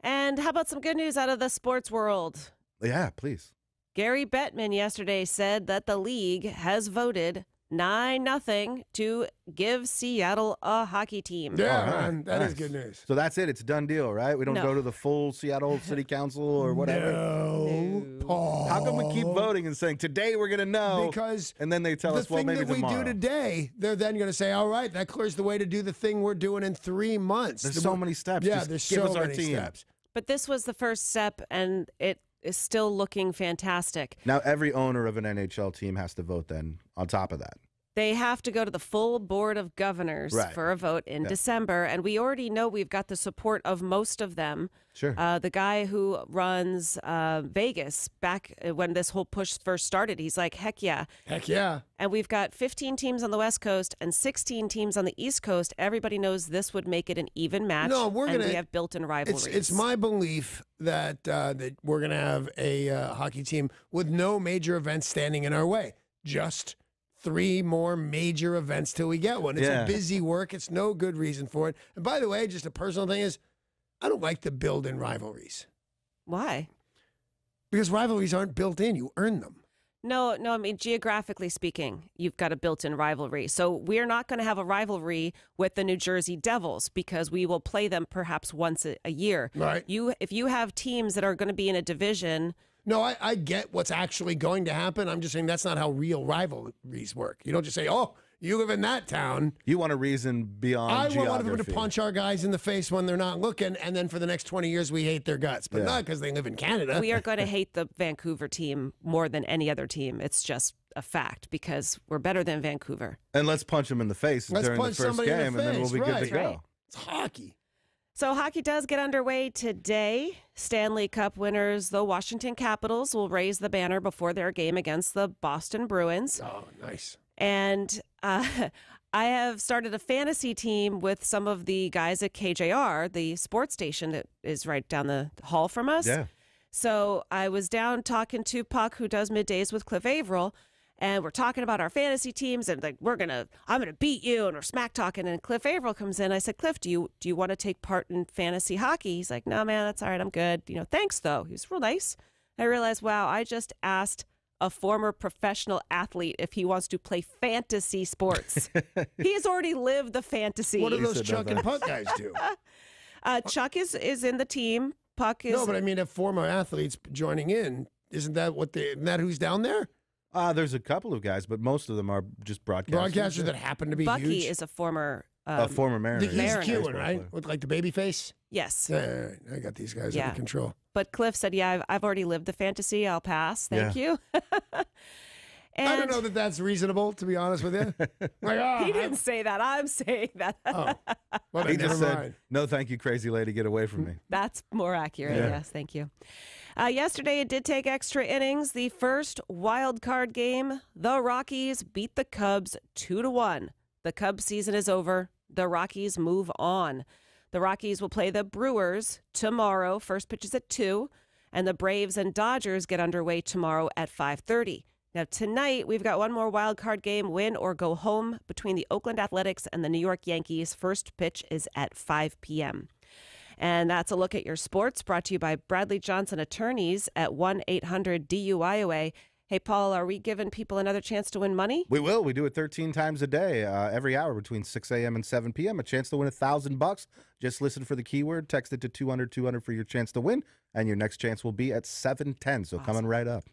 And how about some good news out of the sports world? Yeah, please. Gary Bettman yesterday said that the league has voted 9-0 to give Seattle a hockey team. Yeah, All right, man, that is nice. good news. So that's it. It's a done deal, right? We don't No. go to the full Seattle City Council or whatever. No, Paul. How come we keep voting and saying, today we're going to know? Because and then they tell the us, well, thing maybe that we tomorrow. do today, they're then going to say, all right, that clears the way to do the thing we're doing in 3 months. There's so many steps. Yeah, Just there's give so us our many team. steps. But this was the first step, and it is still looking fantastic. Now, every owner of an NHL team has to vote then on top of that. They have to go to the full board of governors Right. for a vote in December. And we already know we've got the support of most of them. Sure. The guy who runs Vegas, back when this whole push first started, he's like, heck yeah. Heck yeah. And we've got 15 teams on the West Coast and 16 teams on the East Coast. Everybody knows this would make it an even match. No, we're and gonna- we have built-in rivalries. It's my belief that that we're going to have a hockey team with no major events standing in our way. Just 3 more major events till we get one. It's Yeah. a busy work. It's no good reason for it. And by the way, just a personal thing is, I don't like to build in rivalries Why? because rivalries aren't built in. You earn them. No, I mean, geographically speaking, you've got a built-in rivalry. So we're not going to have a rivalry with the New Jersey Devils because we will play them perhaps once a year. Right. If you have teams that are going to be in a division, No, I get what's actually going to happen. I'm just saying that's not how real rivalries work. You don't just say, oh, you live in that town. You want a reason beyond I geography. want one of them to punch our guys in the face when they're not looking, and then for the next 20 years we hate their guts. But Yeah. not because they live in Canada. we are going to hate the Vancouver team more than any other team. It's just a fact because we're better than Vancouver. And let's punch them in the face Let's during the punch first somebody in the game, and then we'll face, be good right. to go. Right. It's hockey. So hockey does get underway today. Stanley Cup winners, the Washington Capitals, will raise the banner before their game against the Boston Bruins. Oh, nice. And I have started a fantasy team with some of the guys at KJR, the sports station that is right down the hall from us. Yeah. So I was down talking to Puck, who does middays with Cliff Averill, and we're talking about our fantasy teams and like I'm gonna beat you, and we're smack talking. And Cliff Averill comes in. I said, Cliff, do you want to take part in fantasy hockey? He's like, no, man, that's all right. I'm good. Thanks though. He was real nice. I realized, wow, I just asked a former professional athlete if he wants to play fantasy sports. He has already lived the fantasy. What do those Chuck and Puck guys do? Chuck is in the team. Puck is No, but I mean, if former athletes joining in, isn't that who's down there? There's a couple of guys, but most of them are just broadcasters. Broadcasters that happen to be Bucky huge. is a former former Mariner. He's the cute one, Baseball right? player. With like the baby face? Yes. Yeah, I got these guys under control. But Cliff said, yeah, I've already lived the fantasy. I'll pass. Thank you. And I don't know that that's reasonable, to be honest with you. he didn't say that. I'm saying that. Oh, well, He then just never said, mind. "No, thank you, crazy lady. Get away from me." That's more accurate. Yeah. Yes, thank you. Yesterday, it did take extra innings. The first wild card game, the Rockies beat the Cubs 2-1. The Cubs season is over. The Rockies move on. The Rockies will play the Brewers tomorrow. First pitch is at 2. And the Braves and Dodgers get underway tomorrow at 5:30. Now, tonight, we've got one more wild card game, win or go home, between the Oakland Athletics and the New York Yankees. First pitch is at 5 p.m. And that's a look at your sports, brought to you by Bradley Johnson Attorneys at 1-800-DUIOA. Hey, Paul, are we giving people another chance to win money? We will. We do it 13 times a day, every hour between 6 a.m. and 7 p.m. A chance to win $1,000. Just listen for the keyword, text it to 200-200 for your chance to win, and your next chance will be at 7:10. So coming right up.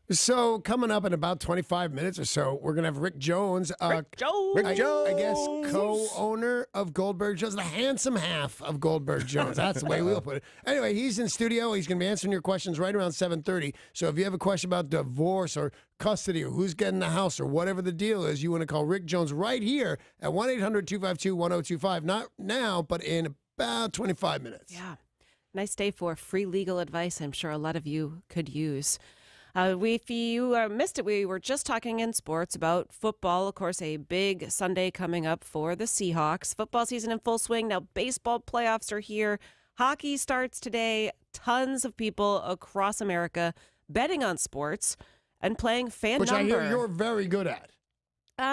So coming up in about 25 minutes or so, we're going to have Rick Jones. Rick Jones. Rick I Jones. guess co-owner of Goldberg Jones, the handsome half of Goldberg Jones. That's the way we'll put it. Anyway, he's in studio. He's going to be answering your questions right around 7:30. So if you have a question about divorce or custody or who's getting the house or whatever the deal is, you want to call Rick Jones right here at 1-800-252-1025. Not now, but in about 25 minutes. Yeah. Nice day for free legal advice I'm sure a lot of you could use. If you missed it, we were just talking in sports about football. Of course, a big Sunday coming up for the Seahawks. Football season in full swing. Now, baseball playoffs are here. Hockey starts today. Tons of people across America betting on sports and playing fan Which number. I hear you're very good at.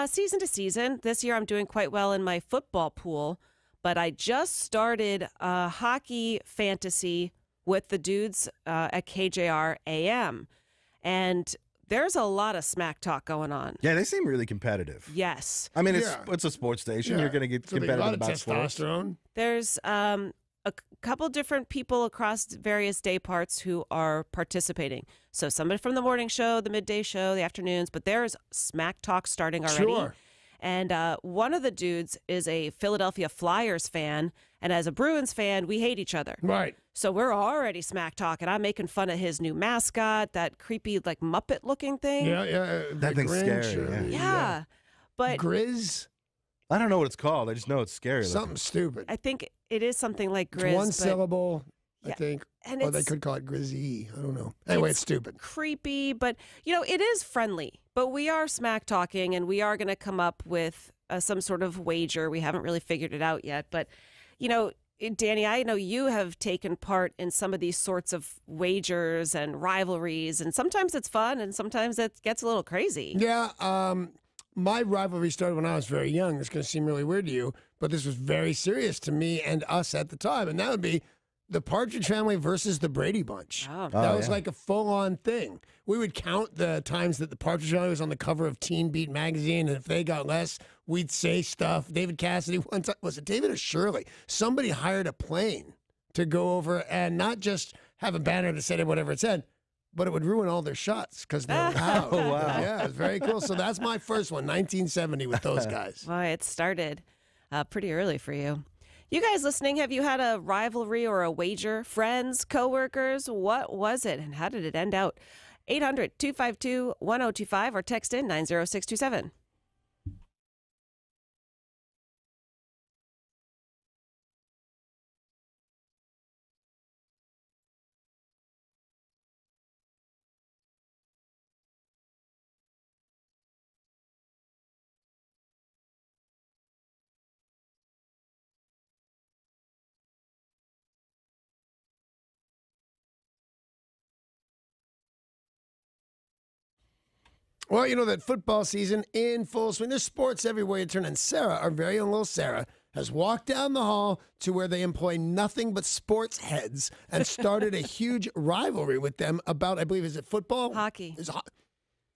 Season to season. This year I'm doing quite well in my football pool, but I just started hockey fantasy with the dudes at KJR AM. And there's a lot of smack talk going on. Yeah, they seem really competitive. Yes. I mean, Yeah. it's a sports station. Yeah. You're going to get So they competitive got about sports. testosterone. There's a couple different people across various day parts who are participating. So somebody from the morning show, the midday show, the afternoons, but there's smack talk starting already. Sure. And one of the dudes is a Philadelphia Flyers fan. And as a Bruins fan, we hate each other. Right. So we're already smack talking. I'm making fun of his new mascot, that creepy, like Muppet looking thing. Yeah, yeah. That the thing's Grinch scary, or the, Yeah. But Grizz. I don't know what it's called. I just know it's scary. looking. Something stupid. I think it is something like It's Grizz. one but syllable, I Yeah. think. And Or they it's could call it Grizzy. I don't know. Anyway, it's stupid. creepy, but it is friendly. But we are smack talking, and we are going to come up with some sort of wager. We haven't really figured it out yet, but Danny, I know you have taken part in some of these sorts of wagers and rivalries, and sometimes it's fun, and sometimes it gets a little crazy. Yeah, my rivalry started when I was very young. It's going to seem really weird to you, but this was very serious to me and us at the time, and that would be the Partridge Family versus the Brady Bunch. Oh. That was yeah. like a full-on thing. We would count the times that the Partridge Family was on the cover of Teen Beat magazine, and if they got less, we'd say stuff. David Cassidy, one time, was it David or Shirley? Somebody hired a plane to go over and not just have a banner that said whatever it said, but it would ruin all their shots because they're loud. Oh, wow. Yeah, it's very cool. So that's my first one, 1970 with those guys. Well, it started pretty early for you. You guys listening, have you had a rivalry or a wager? Friends, coworkers? What was it, and how did it end out? 800-252-1025 or text in 90627. Well, you know that football season in full swing. There's sports everywhere you turn. And Sarah, our very own little Sarah, has walked down the hall to where they employ nothing but sports heads and started a huge rivalry with them about, I believe, is it football? Hockey.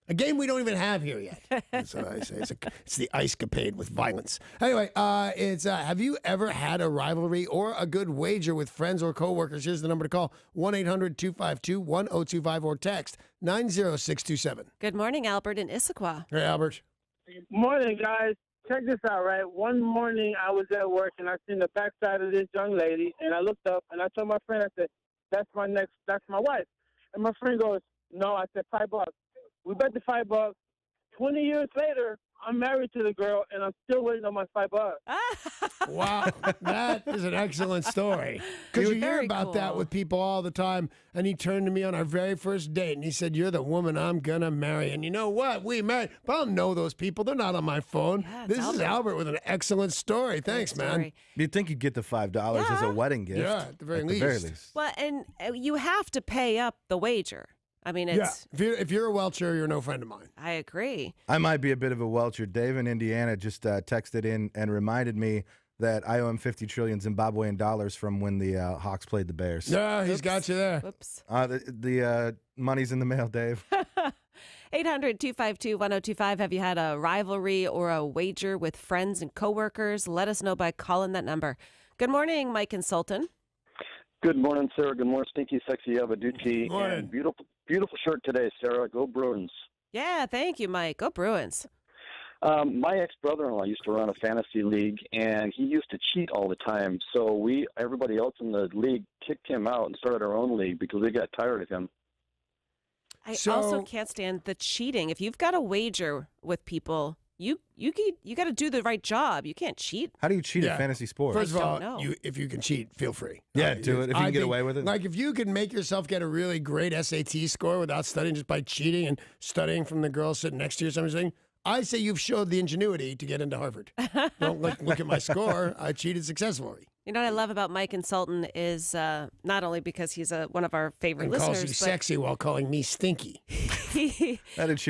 A game we don't even have here yet. That's what I say. It's the ice-capade with violence. Anyway, have you ever had a rivalry or a good wager with friends or coworkers? Here's the number to call, 1-800-252-1025 or text 90627. Good morning, Albert in Issaquah. Hey, Albert. Morning, guys. Check this out, right? One morning I was at work and I seen the backside of this young lady, and I looked up and I told my friend, I said, that's my wife. And my friend goes, no. I said, $5. We bet the $5. 20 years later, I'm married to the girl, and I'm still waiting on my $5. Wow, that is an excellent story. Because you hear about that with people all the time. And he turned to me on our very first date, and he said, "You're the woman I'm gonna marry." And you know what? We married, but I don't know those people. They're not on my phone. Yeah, this is Albert with an excellent story. Thanks, man. You'd think you'd get the $5 as a wedding gift. Yeah, at the very least. Well, and you have to pay up the wager. I mean, it's... Yeah, if you're a Welcher, you're no friend of mine. I agree. I might be a bit of a Welcher. Dave in Indiana just texted in and reminded me that I owe him 50 trillion Zimbabwean dollars from when the Hawks played the Bears. Yeah, he's got you there. Whoops. The money's in the mail, Dave. 800-252-1025. Have you had a rivalry or a wager with friends and coworkers? Let us know by calling that number. Good morning, Mike and Sultan. Good morning, Sarah. Good morning, Stinky, Sexy, Bonaduce. Morning. And beautiful shirt today, Sarah. Go Bruins. Yeah, thank you, Mike. Go Bruins. My ex-brother-in-law used to run a fantasy league, and he used to cheat all the time. So everybody else in the league kicked him out and started our own league because we got tired of him. I also can't stand the cheating. If you've got a wager with people, you got to do the right job. You can't cheat. How do you cheat at fantasy sports? First of all, know. if you can cheat, feel free. Yeah, do it if you can get away with it. Like if you can make yourself get a really great SAT score without studying, just by cheating and studying from the girl sitting next to you or something, I say you've showed the ingenuity to get into Harvard. Don't look at my score. I cheated successfully. You know what I love about Mike and Sultan is not only because he's one of our favorite And listeners, calls you sexy while calling me stinky. She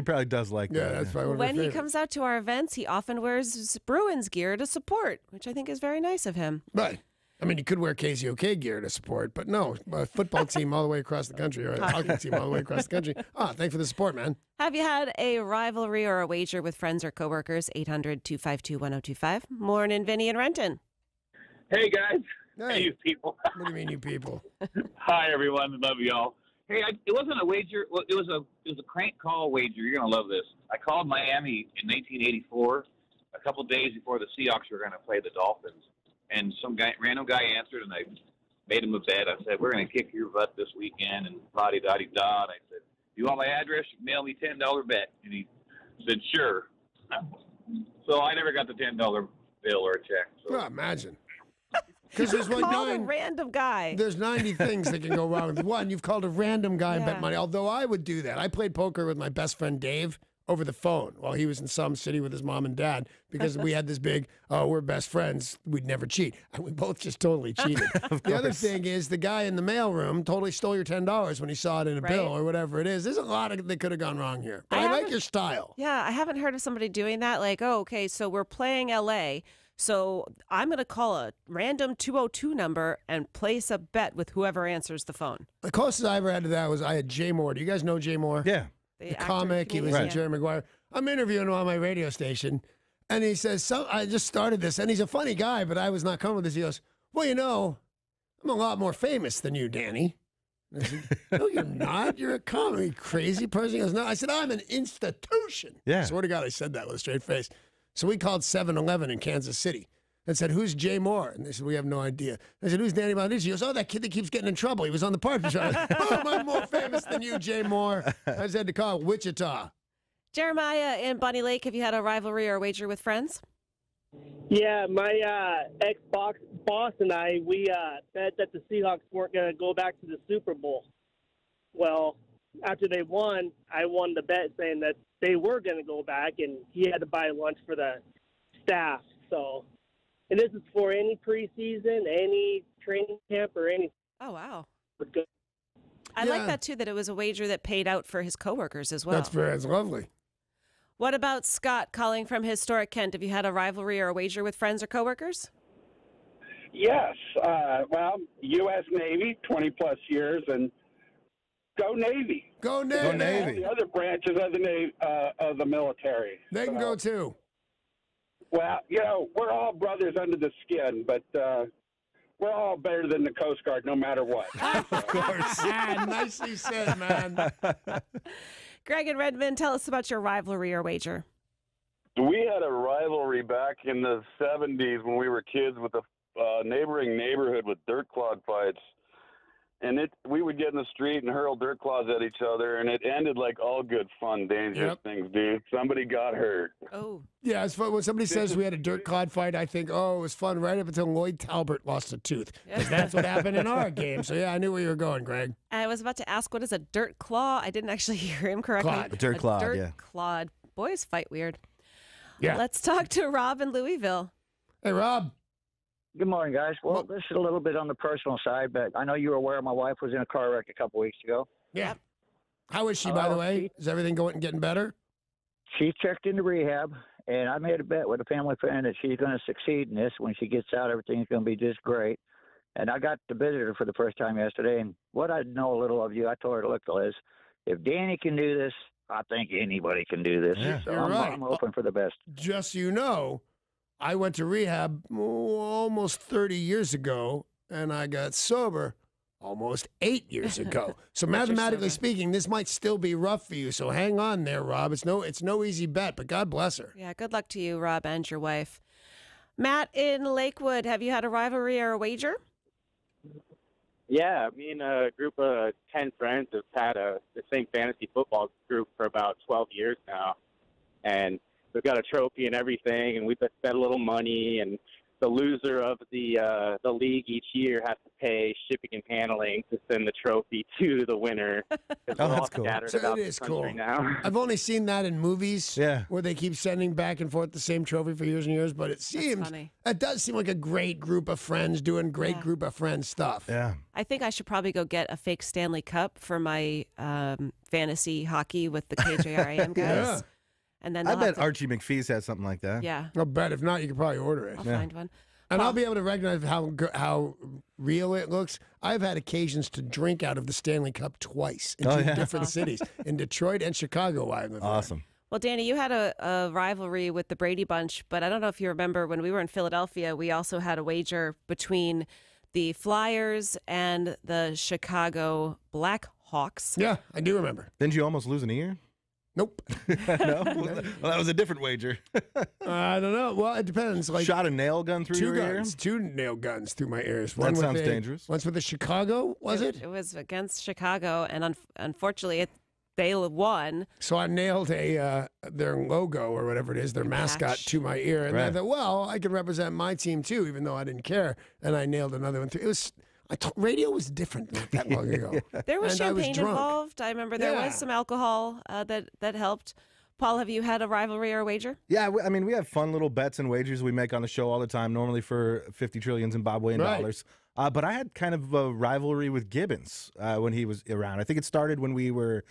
probably does like that. Yeah, that's probably one of when her he favorites. comes out to our events, he often wears Bruins gear to support, which I think is very nice of him. Right. I mean, you could wear KZOK gear to support, but no, a football team all the way across the country, or a hockey team all the way across the country. Thanks for the support, man. Have you had a rivalry or a wager with friends or coworkers? 800-252-1025. Morning, Vinny and Renton. Hey, guys. Hey, you people. What do you mean, you people? Hi, everyone. Love y'all. Hey, it wasn't a wager. Well, it was a crank call wager. You're gonna love this. I called Miami in 1984, a couple days before the Seahawks were gonna play the Dolphins, and some random guy answered, and I made him a bet. I said, "We're gonna kick your butt this weekend," and la-di-da-di-da. And I said, "You want my address? You mail me $10 bet." And he said, "Sure." So I never got the $10 bill or a check. So. Well, imagine. Because there's like Call a random guy. There's 90 things that can go wrong. One, you've called a random guy and bet money. Although I would do that. I played poker with my best friend Dave over the phone while he was in some city with his mom and dad because we had this big, we're best friends. We'd never cheat. And we both just totally cheated. The other thing is the guy in the mailroom totally stole your $10 when he saw it in a bill or whatever it is. There's a lot that could have gone wrong here. But I like your style. Yeah, I haven't heard of somebody doing that. Like, oh, okay, so we're playing LA. So I'm going to call a random 202 number and place a bet with whoever answers the phone. The closest I ever had to that was I had Jay Moore. Do you guys know Jay Moore? Yeah. The comic. He was in Jerry Maguire. I'm interviewing him on my radio station, and he says, I just started this, and he's a funny guy, but I was not comfortable with this. He goes, well, you know, I'm a lot more famous than you, Danny. And I said, no, you're not. You're a comic, crazy person. He goes, no. I said, I'm an institution. Yeah. I swear to God, I said that with a straight face. So we called 7-Eleven in Kansas City and said, who's Jay Moore? And they said, we have no idea. I said, who's Danny Bonaduce? He goes, oh, that kid that keeps getting in trouble. He was on the Party Show. Oh, I'm more famous than you, Jay Moore. I just had to call Wichita. Jeremiah in Bunny Lake, have you had a rivalry or a wager with friends? Yeah, my ex-boss and I, we bet that the Seahawks weren't going to go back to the Super Bowl. Well, after they won, I won the bet saying that they were going to go back, and he had to buy lunch for the staff. So, and this is for any preseason, any training camp, or anything. Oh, wow. Yeah. I like that, too, that it was a wager that paid out for his coworkers as well. That's lovely. What about Scott calling from historic Kent? Have you had a rivalry or a wager with friends or coworkers? Yes. Well, U.S. Navy, 20-plus years, and go Navy. Go Navy. Go All Navy. the other branches of the military. They can go too. Well, we're all brothers under the skin, but we're all better than the Coast Guard no matter what. Of course. Nicely said, man. Greg and Redmond, tell us about your rivalry or wager. We had a rivalry back in the 70s when we were kids with a neighboring neighborhood with dirt clod fights. And we would get in the street and hurl dirt clods at each other, and it ended like all good, fun, dangerous things, dude. Somebody got hurt. Oh. Yeah, it's fun. When somebody says we had a dirt clod fight, I think, oh, it was fun right up until Lloyd Talbot lost a tooth. 'Cause that's what happened in our game. So, yeah, I knew where you were going, Greg. I was about to ask, what is a dirt claw? I didn't actually hear him correctly. Clod. A dirt clod, dirt yeah. clod. Boys fight weird. Yeah. Let's talk to Rob in Louisville. Hey, Rob. Good morning, guys. Well, this is a little bit on the personal side, but I know you were aware my wife was in a car wreck a couple weeks ago. Yeah. How is she, by the way? Is everything getting better? She checked into rehab, and I made a bet with a family friend that she's going to succeed in this. When she gets out, everything's going to be just great. And I got to visit her for the first time yesterday, and what I know a little of you, I told her to look, Liz, if Danny can do this, I think anybody can do this. Yeah. So You're right. I'm hoping for the best. Just so you know, I went to rehab almost 30 years ago, and I got sober almost 8 years ago. So mathematically speaking, this might still be rough for you. So hang on there, Rob. It's no easy bet, but God bless her. Yeah, good luck to you, Rob, and your wife. Matt in Lakewood, have you had a rivalry or a wager? Yeah, me and a group of 10 friends have had the same fantasy football group for about 12 years now. And we've got a trophy and everything, and we bet a little money, and the loser of the league each year has to pay shipping and handling to send the trophy to the winner. Oh, that's cool. So it is cool. Now. I've only seen that in movies Yeah. where they keep sending back and forth the same trophy for years and years, but it does seem like a great group of friends doing great group of friends stuff. Yeah. I think I should probably go get a fake Stanley Cup for my fantasy hockey with the KJRAM guys. Yeah. And then I they'll bet have to- Archie McPhee's has something like that. Yeah, I'll bet. If not, you could probably order it. I'll find one. And I'll be able to recognize how real it looks. I've had occasions to drink out of the Stanley Cup twice in two different cities, in Detroit and Chicago. While I lived there. Awesome. Well, Danny, you had a rivalry with the Brady Bunch, but I don't know if you remember when we were in Philadelphia, we also had a wager between the Flyers and the Chicago Blackhawks. Yeah, I do remember. Didn't you almost lose an ear? Nope. No? Well, that was a different wager. I don't know. Well, it depends. Like Shot a nail gun through your ear? two nail guns through my ears. That sounds dangerous. Once with the Chicago, was it? It was against Chicago, and unfortunately, they won. So I nailed their logo or whatever it is, their mascot, to my ear, and I thought, well, I could represent my team too, even though I didn't care. And I nailed another one too. It was. Radio was different not that long ago. There was And champagne drunk. involved. I remember there was some alcohol that helped. Paul, have you had a rivalry or a wager? Yeah, I mean, we have fun little bets and wagers we make on the show all the time, normally for 50 trillion Zimbabwean dollars. But I had kind of a rivalry with Gibbons when he was around. I think it started when we were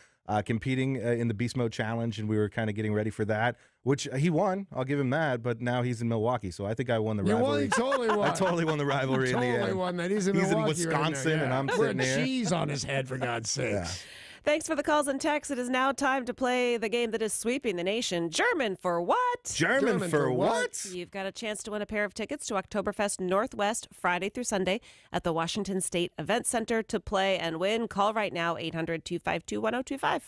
competing in the Beast Mode Challenge, and we were kind of getting ready for that, which he won. I'll give him that, but now he's in Milwaukee, so I think I won the rivalry. You totally won. I totally won the rivalry in the end. Totally won that. He's in Milwaukee Wisconsin, right now, and I'm Putting sitting here. cheese on his head, for God's sakes. Thanks for the calls and texts. It is now time to play the game that is sweeping the nation. German for what? German for what? You've got a chance to win a pair of tickets to Oktoberfest Northwest Friday through Sunday at the Washington State Event Center. To play and win, call right now, 800-252-1025.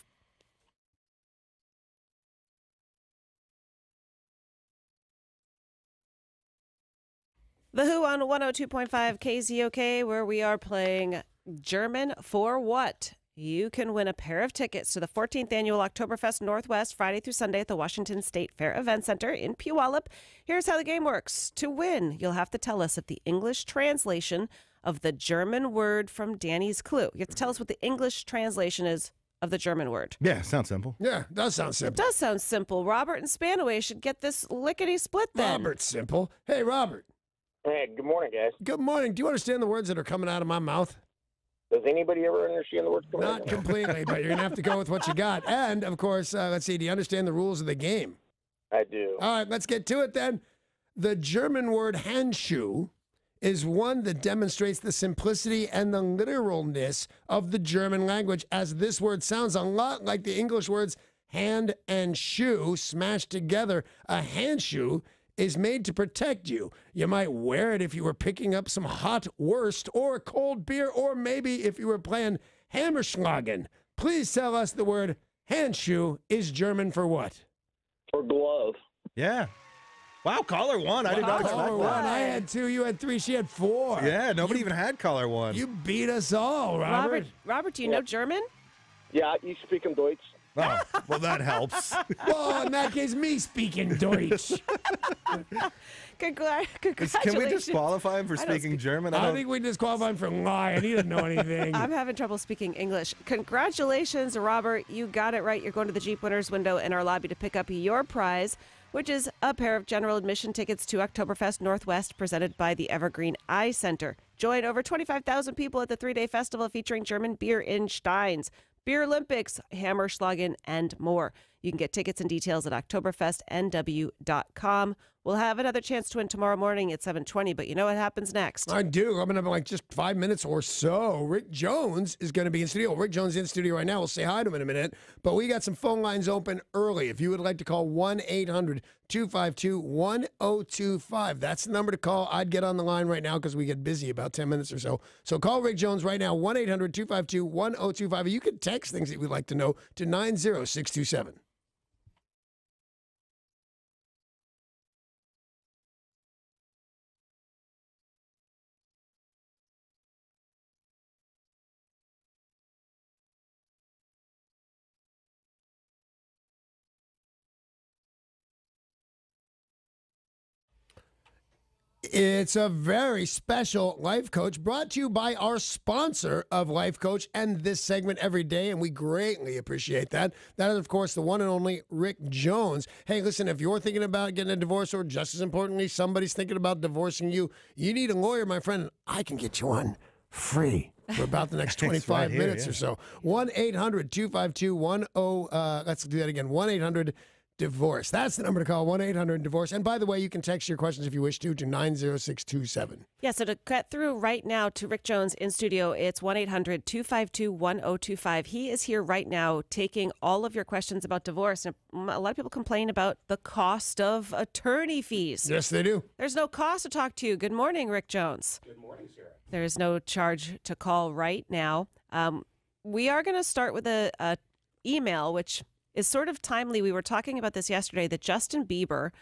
The Who on 102.5 KZOK, where we are playing German for what? You can win a pair of tickets to the 14th annual Oktoberfest Northwest Friday through Sunday at the Washington State Fair Event Center in Puyallup. Here's how the game works. To win, you'll have to tell us if the English translation of the German word from Danny's clue. You have to tell us what the English translation is of the German word. Yeah, sounds simple. Yeah, it does sound It simple. does sound simple. Robert and Spanaway should get this lickety-split then. Robert's simple. Hey, Robert. Hey, good morning, guys. Good morning. Do you understand the words that are coming out of my mouth? Does anybody ever understand the word Not completely, but you're going to have to go with what you got. And, of course, let's see, do you understand the rules of the game? I do. All right, let's get to it then. The German word Handschuh is one that demonstrates the simplicity and the literalness of the German language, as this word sounds a lot like the English words hand and shoe smashed together. A handschuh is made to protect you. You might wear it if you were picking up some hot wurst or cold beer, or maybe if you were playing Hammerschlagen. Please tell us the word handschuh is German for what? For glove. Yeah. Wow, caller one. I did not expect Caller that. one. I had 2, you had 3, she had 4. Yeah, nobody even had caller one. You beat us all, Robert. Robert, do you know German? Yeah, you speak in Deutsch. Oh, well, that helps. Well, in that case, me speaking Deutsch. Congratulations. Can we disqualify him for speaking German? I think we disqualify him for lying. He didn't know anything. I'm having trouble speaking English. Congratulations, Robert. You got it right. You're going to the Jeep Winners window in our lobby to pick up your prize, which is a pair of general admission tickets to Oktoberfest Northwest presented by the Evergreen Eye Center. Join over 25,000 people at the 3-day festival featuring German beer in Steins, Beer Olympics, Hammerschlagen, and more. You can get tickets and details at oktoberfestnw.com. We'll have another chance to win tomorrow morning at 7:20, but you know what happens next? I do. I'm going to have like just 5 minutes or so. Rick Jones is going to be in studio. Rick Jones is in studio right now. We'll say hi to him in a minute. But we got some phone lines open early. If you would like to call 1-800-252-1025. That's the number to call. I'd get on the line right now because we get busy about 10 minutes or so. So call Rick Jones right now, 1-800-252-1025. You can text things that you'd like to know to 90627. It's a very special Life Coach brought to you by our sponsor of Life Coach and this segment every day, and we greatly appreciate that. That is, of course, the one and only Rick Jones. Hey, listen, if you're thinking about getting a divorce, or just as importantly, somebody's thinking about divorcing you, you need a lawyer, my friend, and I can get you one free for about the next 25 minutes or so. 1-800-252-10, let's do that again, 1-800-DIVORCE. That's the number to call, 1-800-DIVORCE. And by the way, you can text your questions if you wish to 90627. Yeah, so to cut through right now to Rick Jones in studio, it's 1-800-252-1025. He is here right now taking all of your questions about divorce. And a lot of people complain about the cost of attorney fees. Yes, they do. There's no cost to talk to you. Good morning, Rick Jones. Good morning, Sarah. There is no charge to call right now. We are going to start with a email, which is sort of timely. We were talking about this yesterday, that Justin Bieber,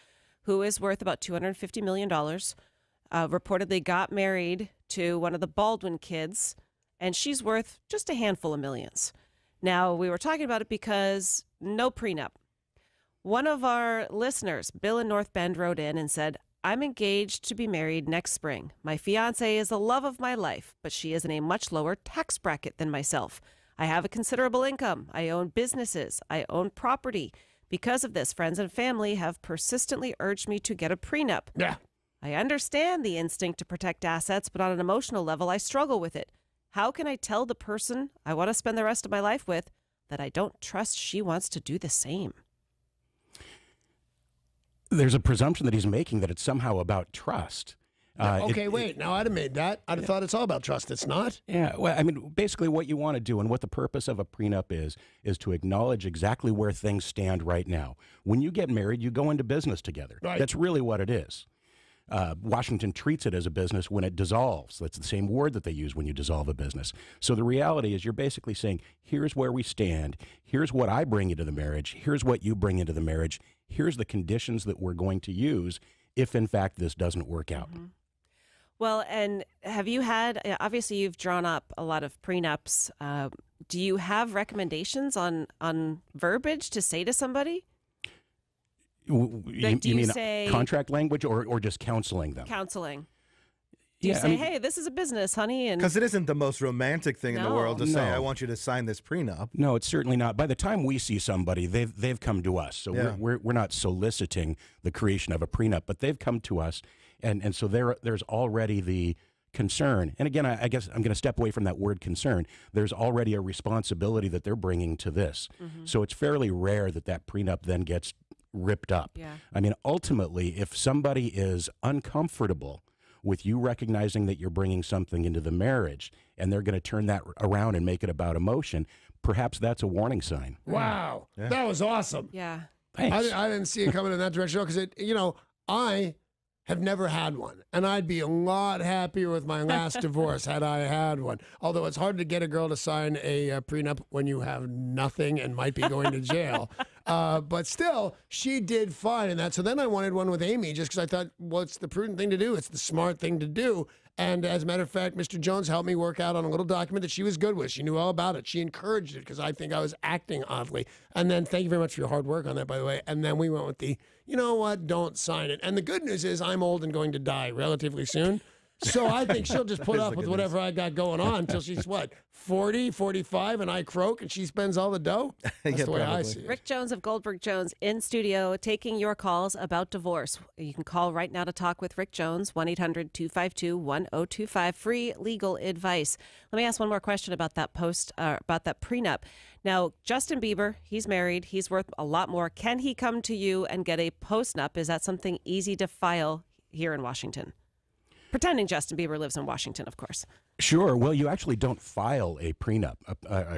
who is worth about $250 million, reportedly got married to one of the Baldwin kids, and she's worth just a handful of millions. Now, we were talking about it because no prenup. One of our listeners, Bill in North Bend, wrote in and said, I'm engaged to be married next spring. My fiance is the love of my life, but she is in a much lower tax bracket than myself. I have a considerable income. I own businesses. I own property. Because of this, friends and family have persistently urged me to get a prenup. Yeah. I understand the instinct to protect assets, but on an emotional level, I struggle with it. How can I tell the person I want to spend the rest of my life with that I don't trust she wants to do the same? There's a presumption that he's making that it's somehow about trust. Okay, wait. Now, I'd have made that. I'd have thought it's all about trust. It's not. Yeah, well, I mean, basically what you want to do and what the purpose of a prenup is to acknowledge exactly where things stand right now. When you get married, you go into business together. Right. That's really what it is. Washington treats it as a business when it dissolves. That's the same word that they use when you dissolve a business. So the reality is you're basically saying, here's where we stand. Here's what I bring into the marriage. Here's what you bring into the marriage. Here's the conditions that we're going to use if, in fact, this doesn't work out. Mm-hmm. Well, and have you had, obviously you've drawn up a lot of prenups. Do you have recommendations on verbiage to say to somebody? You mean say, contract language or just counseling them? Counseling. Do you say, hey, this is a business, honey? And because it isn't the most romantic thing in the world to say, No. I want you to sign this prenup. No, it's certainly not. By the time we see somebody, they've come to us. So Yeah. we're not soliciting the creation of a prenup, but they've come to us. And so there's already the concern, and again, I guess I'm going to step away from that word concern, there's already a responsibility that they're bringing to this. So it's fairly rare that that prenup then gets ripped up. Yeah. I mean, ultimately, if somebody is uncomfortable with you recognizing that you're bringing something into the marriage and they're going to turn that around and make it about emotion, perhaps that's a warning sign. Wow. That was awesome. Yeah. Thanks. I didn't see it coming in that direction because I have never had one, and I'd be a lot happier with my last divorce had I had one. Although it's hard to get a girl to sign a prenup when you have nothing and might be going to jail. But still, she did fine in that. So then I wanted one with Amy just because I thought, well, it's the prudent thing to do. It's the smart thing to do. And as a matter of fact, Mr. Jones helped me work out on a little document that she was good with. She knew all about it. She encouraged it because I think I was acting oddly. And then thank you very much for your hard work on that, by the way. And then we went with the, you know what, don't sign it. And the good news is I'm old and going to die relatively soon. So I think she'll just put up with whatever I got going on until she's, 40, 45, and I croak and she spends all the dough? That's the way I see it. Rick Jones of Goldberg Jones in studio taking your calls about divorce. You can call right now to talk with Rick Jones, 1-800-252-1025, free legal advice. Let me ask one more question about that about that prenup. Now, Justin Bieber, he's married. He's worth a lot more. Can he come to you and get a postnup? Is that something easy to file here in Washington? Pretending Justin Bieber lives in Washington, of course. Sure. Well, you actually don't file a prenup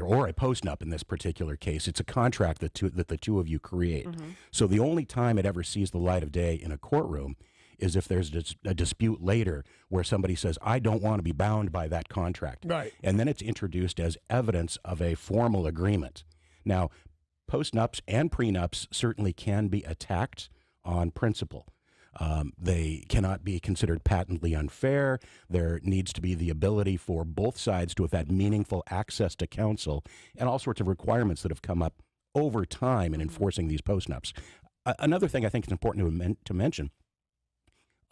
or a postnup in this particular case. It's a contract that the two of you create. So the only time it ever sees the light of day in a courtroom is if there's a dispute later where somebody says, I don't want to be bound by that contract. Right. And then it's introduced as evidence of a formal agreement. Now, postnups and prenups certainly can be attacked on principle. They cannot be considered patently unfair. There needs to be the ability for both sides to have had meaningful access to counsel and all sorts of requirements that have come up over time in enforcing these postnups. Another thing I think is important to mention,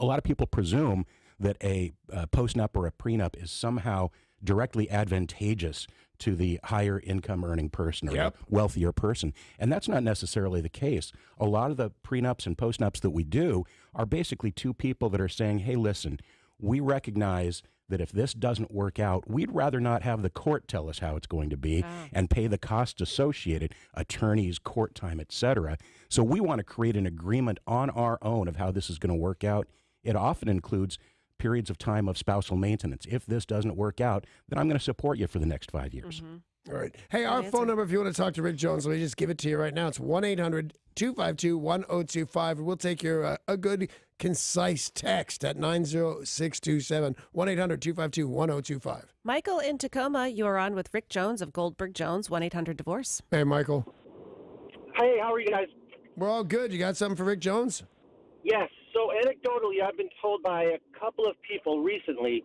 a lot of people presume that a postnup or a prenup is somehow directly advantageous to the higher income earning person or the wealthier person. And that's not necessarily the case. A lot of the prenups and postnups that we do are basically two people that are saying, hey, listen, we recognize that if this doesn't work out, we'd rather not have the court tell us how it's going to be and pay the costs associated, attorneys, court time, etc. So we want to create an agreement on our own of how this is going to work out. It often includes periods of time of spousal maintenance. If this doesn't work out, then I'm going to support you for the next 5 years. All right. Hey, our phone number, if you want to talk to Rick Jones, let me just give it to you right now. It's 1-800-252-1025. We'll take your a good, concise text at 90627. 1-800-252-1025. Michael in Tacoma, you are on with Rick Jones of Goldberg Jones, 1-800-DIVORCE. Hey, Michael. Hey, how are you guys? We're all good. You got something for Rick Jones? Yes. So anecdotally, I've been told by a couple of people recently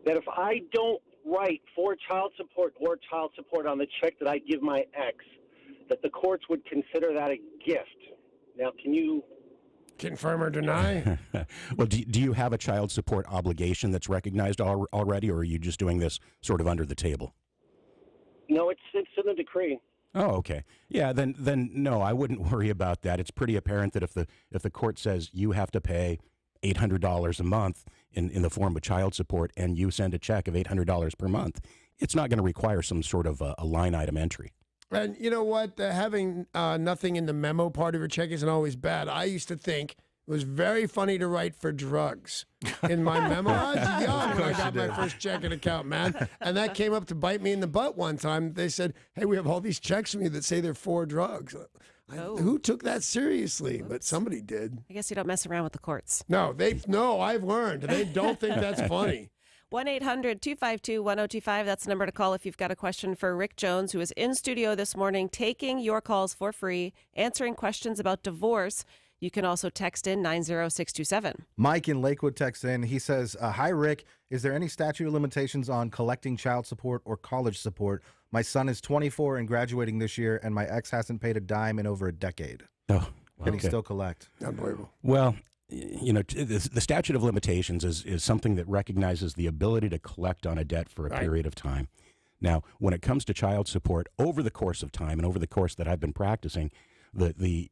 that if I don't write for child support or child support on the check that I give my ex, that the courts would consider that a gift. Now, can you confirm or deny? Well, do you have a child support obligation that's recognized already, or are you just doing this sort of under the table? No, it's in the decree. Oh, okay. Yeah, then no, I wouldn't worry about that. It's pretty apparent that if the court says you have to pay $800 a month in the form of child support and you send a check of $800 per month, it's not going to require some sort of a line item entry. And you know what? Having nothing in the memo part of your check isn't always bad. I used to think it was very funny to write for drugs in my memo. I was young when I got my first checking account, man. And that came up to bite me in the butt one time. They said, hey, we have all these checks from you that say they're for drugs. Who took that seriously? But somebody did. I guess you don't mess around with the courts. No, I've learned. They don't think that's funny. 1-800-252-1025. That's the number to call if you've got a question for Rick Jones, who is in studio this morning taking your calls for free, answering questions about divorce. You can also text in 90627. Mike in Lakewood texts in. He says, hi, Rick. Is there any statute of limitations on collecting child support or college support? My son is 24 and graduating this year, and my ex hasn't paid a dime in over a decade. Oh, Can he still collect? Unbelievable. Well, you know, the statute of limitations is something that recognizes the ability to collect on a debt for a period of time. Now, when it comes to child support over the course of time and over the course that I've been practicing, The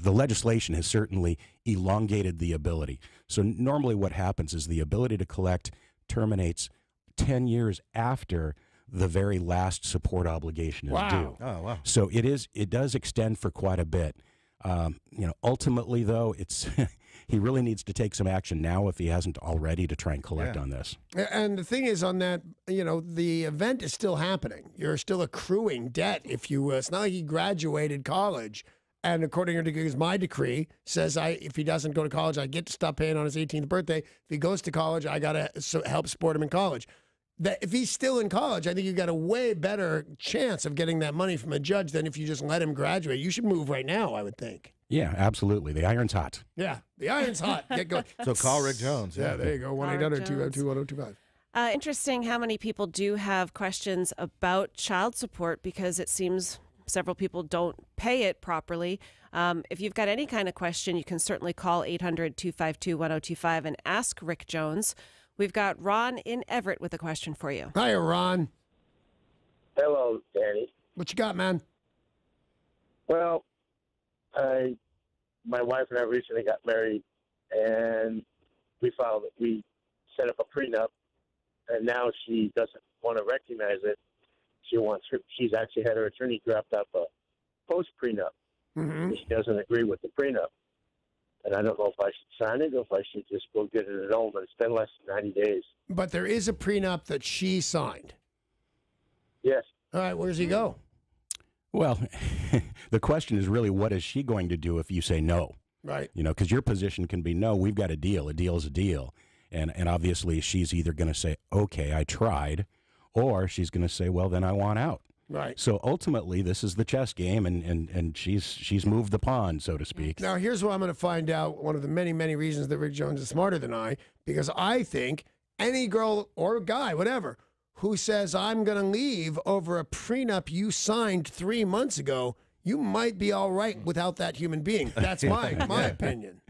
legislation has certainly elongated the ability. So normally what happens is the ability to collect terminates 10 years after the very last support obligation is due. Oh, wow. So it does extend for quite a bit. Ultimately though, it's he really needs to take some action now if he hasn't already to try and collect on this. And the thing is on that, the event is still happening. You're still accruing debt, if you will. It's not like he graduated college. And according to my decree, says if he doesn't go to college, I get to stop paying on his 18th birthday. If he goes to college, I got to help support him in college. That if he's still in college, I think you got a way better chance of getting that money from a judge than if you just let him graduate. You should move right now, I would think. Yeah, absolutely. The iron's hot. Yeah, the iron's hot. Get going. So call Rick Jones. Yeah, there you go. 1-800-202-1025. Interesting how many people do have questions about child support because it seems several people don't pay it properly. If you've got any kind of question, you can certainly call 800-252-1025 and ask Rick Jones. We've got Ron in Everett with a question for you. Hi, Ron. Hello, Danny. What you got, man? Well, my wife and I recently got married, and we set up a prenup, and now she doesn't want to recognize it. She's actually had her attorney draft up a post-prenup. Mm-hmm. She doesn't agree with the prenup. And I don't know if I should sign it or if I should just go get it at home. But it's been less than 90 days. But there is a prenup that she signed. Yes. All right, where does he go? Well, the question is really, what is she going to do if you say no? Right. Because your position can be, no, we've got a deal. A deal is a deal. And obviously she's either going to say, okay, I tried, or she's going to say, well, then I want out. Right. So ultimately, this is the chess game, and she's moved the pawn, so to speak. Now, here's what I'm going to find out. One of the many, many reasons that Rick Jones is smarter than I, because I think any girl or guy, whatever, who says, I'm going to leave over a prenup you signed 3 months ago, you might be all right without that human being. That's my opinion.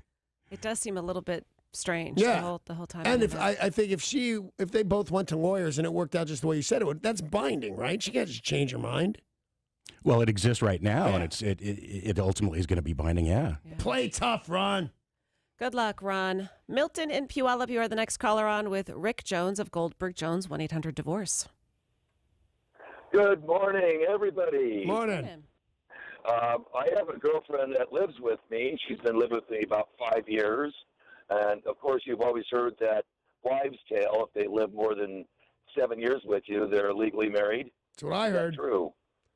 It does seem a little bit strange Yeah. the whole time. And I think if they both went to lawyers and it worked out just the way you said it would, that's binding, right? She can't just change her mind. Well, it exists right now, and it ultimately is going to be binding, yeah. Play tough, Ron. Good luck, Ron. Milton in Puyallup, you are the next caller on with Rick Jones of Goldberg Jones, 1-800-DIVORCE. Good morning, everybody. Morning. I have a girlfriend that lives with me. She's been living with me about 5 years. And, of course, you've always heard that wives' tale. If they live more than 7 years with you, they're legally married. That's what I heard. Is that true?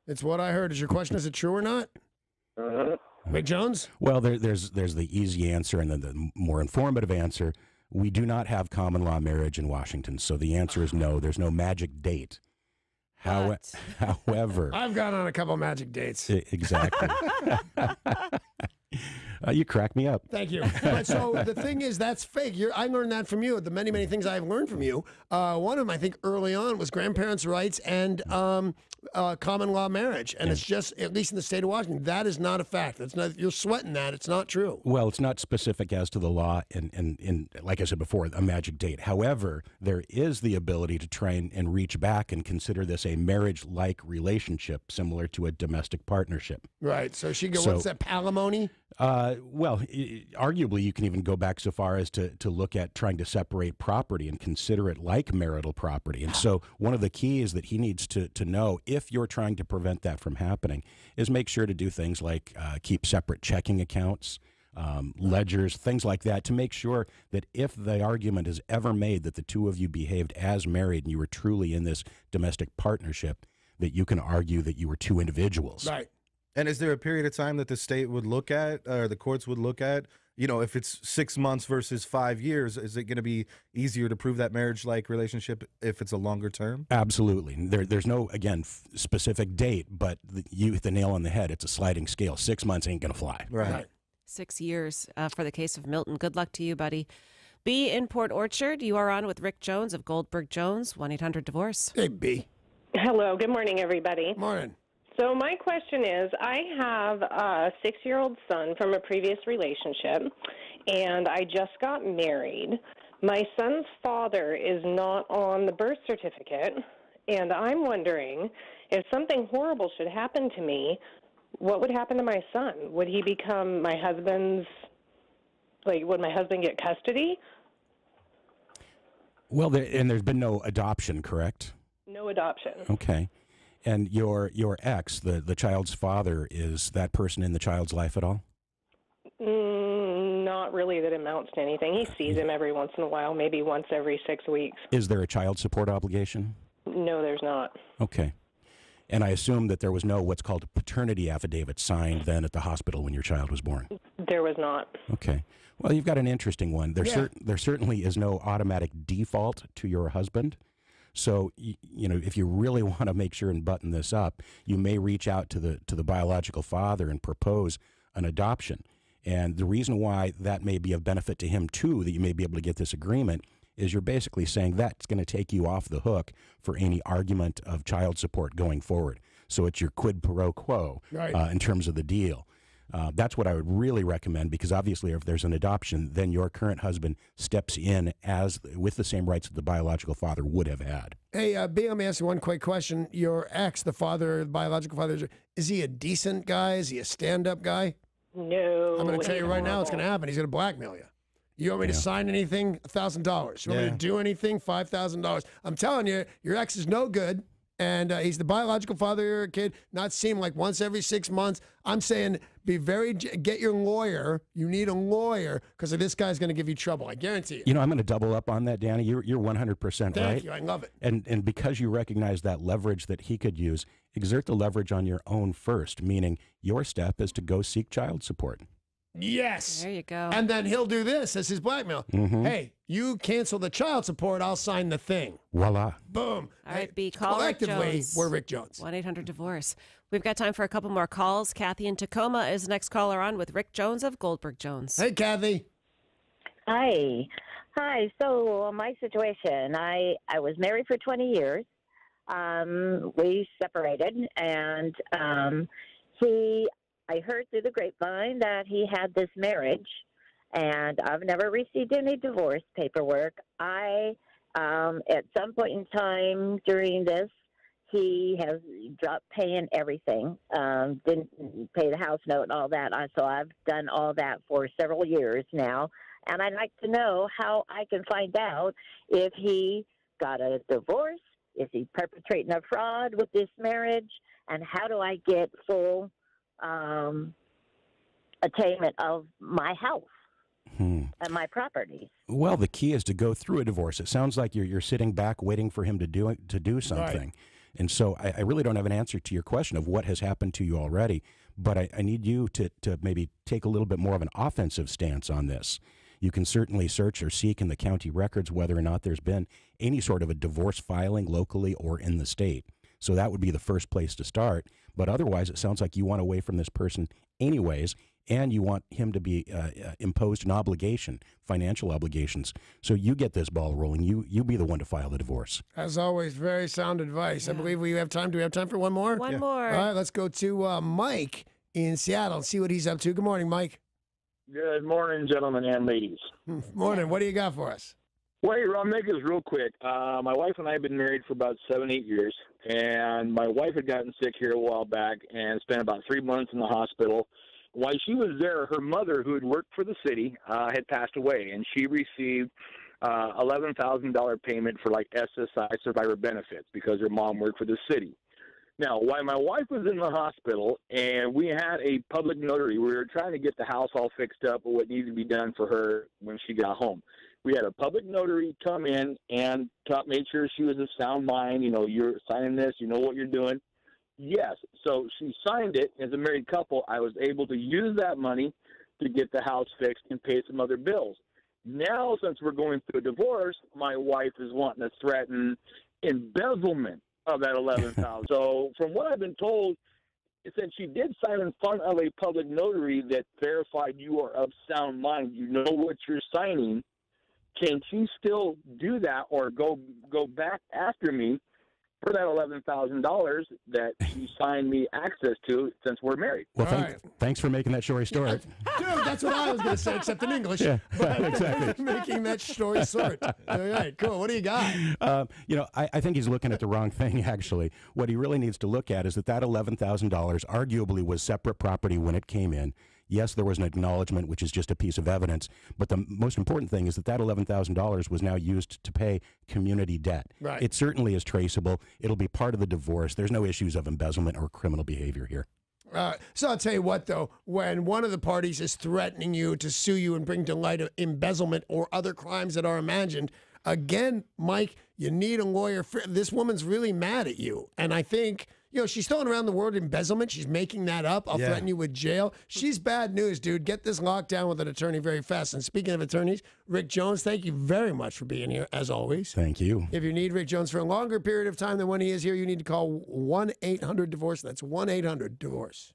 It's what I heard. Is your question, is it true or not? Rick Jones? Well, there's the easy answer and then the more informative answer. We do not have common law marriage in Washington, so the answer is no. There's no magic date. However, I've gone on a couple magic dates. Exactly. You crack me up. Thank you. But so the thing is, that's fake. I learned that from you. The many, many things I've learned from you. One of them, I think, early on was grandparents' rights and common law marriage. And it's just, at least in the state of Washington, that is not a fact. That's not. You're sweating that. It's not true. Well, it's not specific as to the law and like I said before, a magic date. However, there is the ability to try and reach back and consider this a marriage-like relationship similar to a domestic partnership. Right. So she goes, what's that, palimony? Well, arguably, you can even go back so far as to look at trying to separate property and consider it like marital property. And so one of the keys that he needs to know, if you're trying to prevent that from happening, is make sure to do things like keep separate checking accounts, ledgers, things like that, to make sure that if the argument is ever made that the two of you behaved as married and you were truly in this domestic partnership, that you can argue that you were two individuals. Right. And is there a period of time that the state would look at, or the courts would look at? You know, if it's 6 months versus 5 years, is it going to be easier to prove that marriage-like relationship if it's a longer term? Absolutely. There's no, again, specific date, but you hit the nail on the head. It's a sliding scale. 6 months ain't going to fly. Right. 6 years for the case of Milton. Good luck to you, buddy. B in Port Orchard, you are on with Rick Jones of Goldberg Jones, 1-800-DIVORCE. Hey, B. Hello. Good morning, everybody. Morning. So my question is, I have a 6-year-old son from a previous relationship, and I just got married. My son's father is not on the birth certificate, and I'm wondering if something horrible should happen to me, what would happen to my son? Would he become my husband's, would my husband get custody? Well, and there's been no adoption, correct? No adoption. Okay. And your ex, the child's father, is that person in the child's life at all? Not really that amounts to anything. He sees him every once in a while, maybe once every 6 weeks. Is there a child support obligation? No, there's not. Okay. And I assume that there was no what's called a paternity affidavit signed then at the hospital when your child was born. There was not. Okay. Well, you've got an interesting one. There certainly is no automatic default to your husband. So, if you really want to make sure and button this up, you may reach out to the biological father and propose an adoption. And the reason why that may be of benefit to him, too, that you may be able to get this agreement, is you're basically saying that's going to take you off the hook for any argument of child support going forward. So it's your quid pro quo in terms of the deal. That's what I would really recommend, because obviously if there's an adoption, then your current husband steps in with the same rights that the biological father would have had. Hey, B, let me ask you one quick question. Your ex, the biological father, is he a decent guy? Is he a stand-up guy? No. I'm going to tell you right now what's going to happen. He's going to blackmail you. You want me to sign anything? $1,000. You want me to do anything? $5,000. I'm telling you, your ex is no good. And he's the biological father of your kid, not seem like once every 6 months. I'm saying get your lawyer. You need a lawyer, because this guy's going to give you trouble. I guarantee you. I'm going to double up on that, Danny. You're 100% right. Thank you. I love it. And because you recognize that leverage that he could use, exert the leverage on your own first, meaning your step is to go seek child support. Yes. There you go. And then he'll do this as his blackmail. Mm-hmm. Hey, you cancel the child support, I'll sign the thing. Voila. Boom. All right, B, call Rick collectively, Jones. we're Rick Jones. 1-800-DIVORCE. We've got time for a couple more calls. Kathy in Tacoma is the next caller on with Rick Jones of Goldberg Jones. Hey, Kathy. Hi. So my situation, I was married for 20 years. We separated, and I heard through the grapevine that he had this marriage, and I've never received any divorce paperwork. At some point in time during this, he has dropped paying everything, didn't pay the house note and all that. So I've done all that for several years now, and I'd like to know how I can find out if he got a divorce, is he perpetrating a fraud with this marriage, and how do I get full attainment of my house and my properties. Well, the key is to go through a divorce. It sounds like you're sitting back waiting for him to do something. Right. And so I really don't have an answer to your question of what has happened to you already, but I need you to maybe take a little bit more of an offensive stance on this. You can certainly search or seek in the county records whether or not there's been any sort of a divorce filing locally or in the state. So that would be the first place to start. But otherwise, it sounds like you want away from this person anyways, and you want him to be imposed an obligation, financial obligations. So you get this ball rolling. You be the one to file the divorce. As always, very sound advice. I believe we have time. Do we have time for one more? One more. All right, let's go to Mike in Seattle and see what he's up to. Good morning, Mike. Good morning, gentlemen and ladies. Morning. What do you got for us? Wait, I'll make this real quick. My wife and I have been married for about 7-8 years, and my wife had gotten sick here a while back and spent about 3 months in the hospital. While she was there, her mother, who had worked for the city, had passed away, and she received $11,000 payment for like SSI survivor benefits because her mom worked for the city. Now, while my wife was in the hospital and we had a public notary, we were trying to get the house all fixed up with what needed to be done for her when she got home. We had a public notary come in and made sure she was of sound mind. You're signing this, you know what you're doing. Yes. So she signed it. As a married couple, I was able to use that money to get the house fixed and pay some other bills. Now, since we're going through a divorce, my wife is wanting to threaten embezzlement of that $11,000. So from what I've been told, since she did sign in front of a public notary that verified you are of sound mind, you know what you're signing, can she still do that or go back after me for that $11,000 that she signed me access to since we're married. Well, thanks for making that story short. Dude, that's what I was going to say, except in English. Yeah, But exactly. making that story short. All right, cool. What do you got? I think he's looking at the wrong thing, actually. What he really needs to look at is that $11,000 arguably was separate property when it came in. Yes, there was an acknowledgement, which is just a piece of evidence, but the most important thing is that $11,000 was now used to pay community debt. Right. It certainly is traceable. It'll be part of the divorce. There's no issues of embezzlement or criminal behavior here. So I'll tell you what, though, when one of the parties is threatening you to sue you and bring to light embezzlement or other crimes that are imagined, again, Mike, you need a lawyer. This woman's really mad at you. And I think, she's throwing around the word embezzlement. She's making that up. I'll threaten you with jail. She's bad news, dude. Get this locked down with an attorney very fast. And speaking of attorneys, Rick Jones, thank you very much for being here, as always. Thank you. If you need Rick Jones for a longer period of time than when he is here, you need to call 1-800-DIVORCE. That's 1-800-DIVORCE.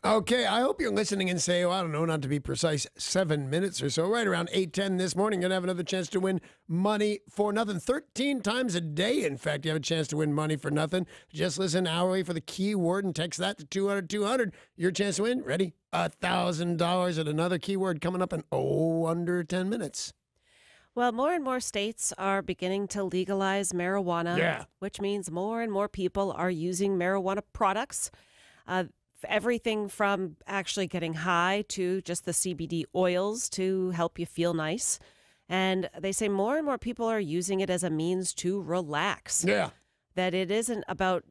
Okay, I hope you're listening and say, I don't know, not to be precise, 7 minutes or so. Right around 8:10 this morning, you're going to have another chance to win money for nothing. 13 times a day, in fact, you have a chance to win money for nothing. Just listen hourly for the keyword and text that to 200-200. Your chance to win, ready? $1,000 at another keyword coming up in, under 10 minutes. Well, more and more states are beginning to legalize marijuana, which means more and more people are using marijuana products. Everything from actually getting high to just the CBD oils to help you feel nice. And they say more and more people are using it as a means to relax. Yeah. That it isn't about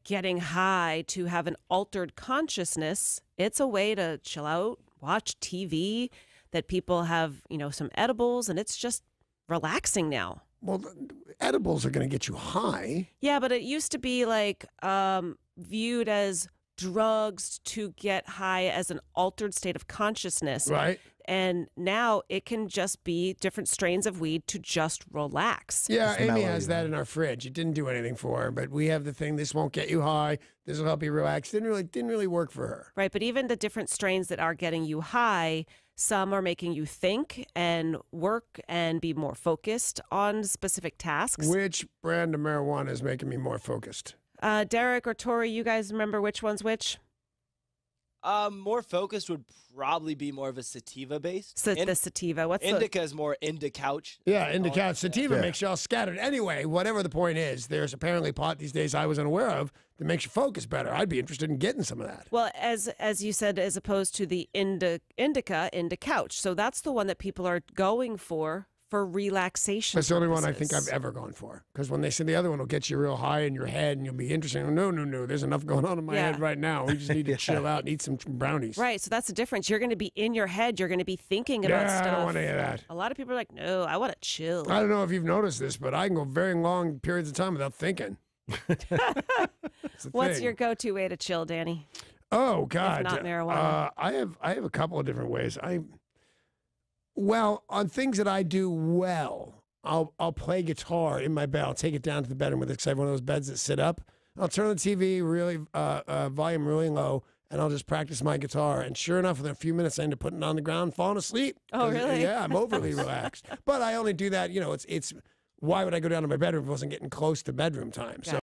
getting high to have an altered consciousness. It's a way to chill out, watch TV, that people have, some edibles, and it's just relaxing now. Well, edibles are going to get you high. Yeah, but it used to be like viewed as drugs to get high as an altered state of consciousness. Right. And now it can just be different strains of weed to just relax. Yeah, Amy has that in our fridge. It didn't do anything for her, but we have the thing, this won't get you high. This will help you relax. Didn't really work for her. Right, but even the different strains that are getting you high, some are making you think and work and be more focused on specific tasks. Which brand of marijuana is making me more focused? Derek or Tori, you guys remember which one's which? More focused would probably be more of a sativa based. The sativa. What's indica is more couch. Yeah, indica. Sativa makes you all scattered. Anyway, whatever the point is, there's apparently pot these days I was unaware of that makes you focus better. I'd be interested in getting some of that. Well, as you said, as opposed to the indica couch. So that's the one that people are going for relaxation. That's the only one I think I've ever gone for. Because when they say the other one will get you real high in your head and you'll be interested. No. There's enough going on in my head right now. We just need to chill out and eat some brownies. Right. So that's the difference. You're going to be in your head. You're going to be thinking about stuff. I don't want to hear that. A lot of people are like, no, I want to chill. I don't know if you've noticed this, but I can go very long periods of time without thinking. What's your go-to way to chill, Danny? Oh, God. If not marijuana. I have a couple of different ways. Well, on things that I do well, I'll play guitar in my bed. I'll take it down to the bedroom with it because I have one of those beds that sit up. I'll turn the TV really volume really low, and I'll just practice my guitar. And sure enough, within a few minutes, I end up putting it on the ground, falling asleep. Oh, really? Yeah, I'm overly relaxed. But I only do that. It's why would I go down to my bedroom if I wasn't getting close to bedroom time? So.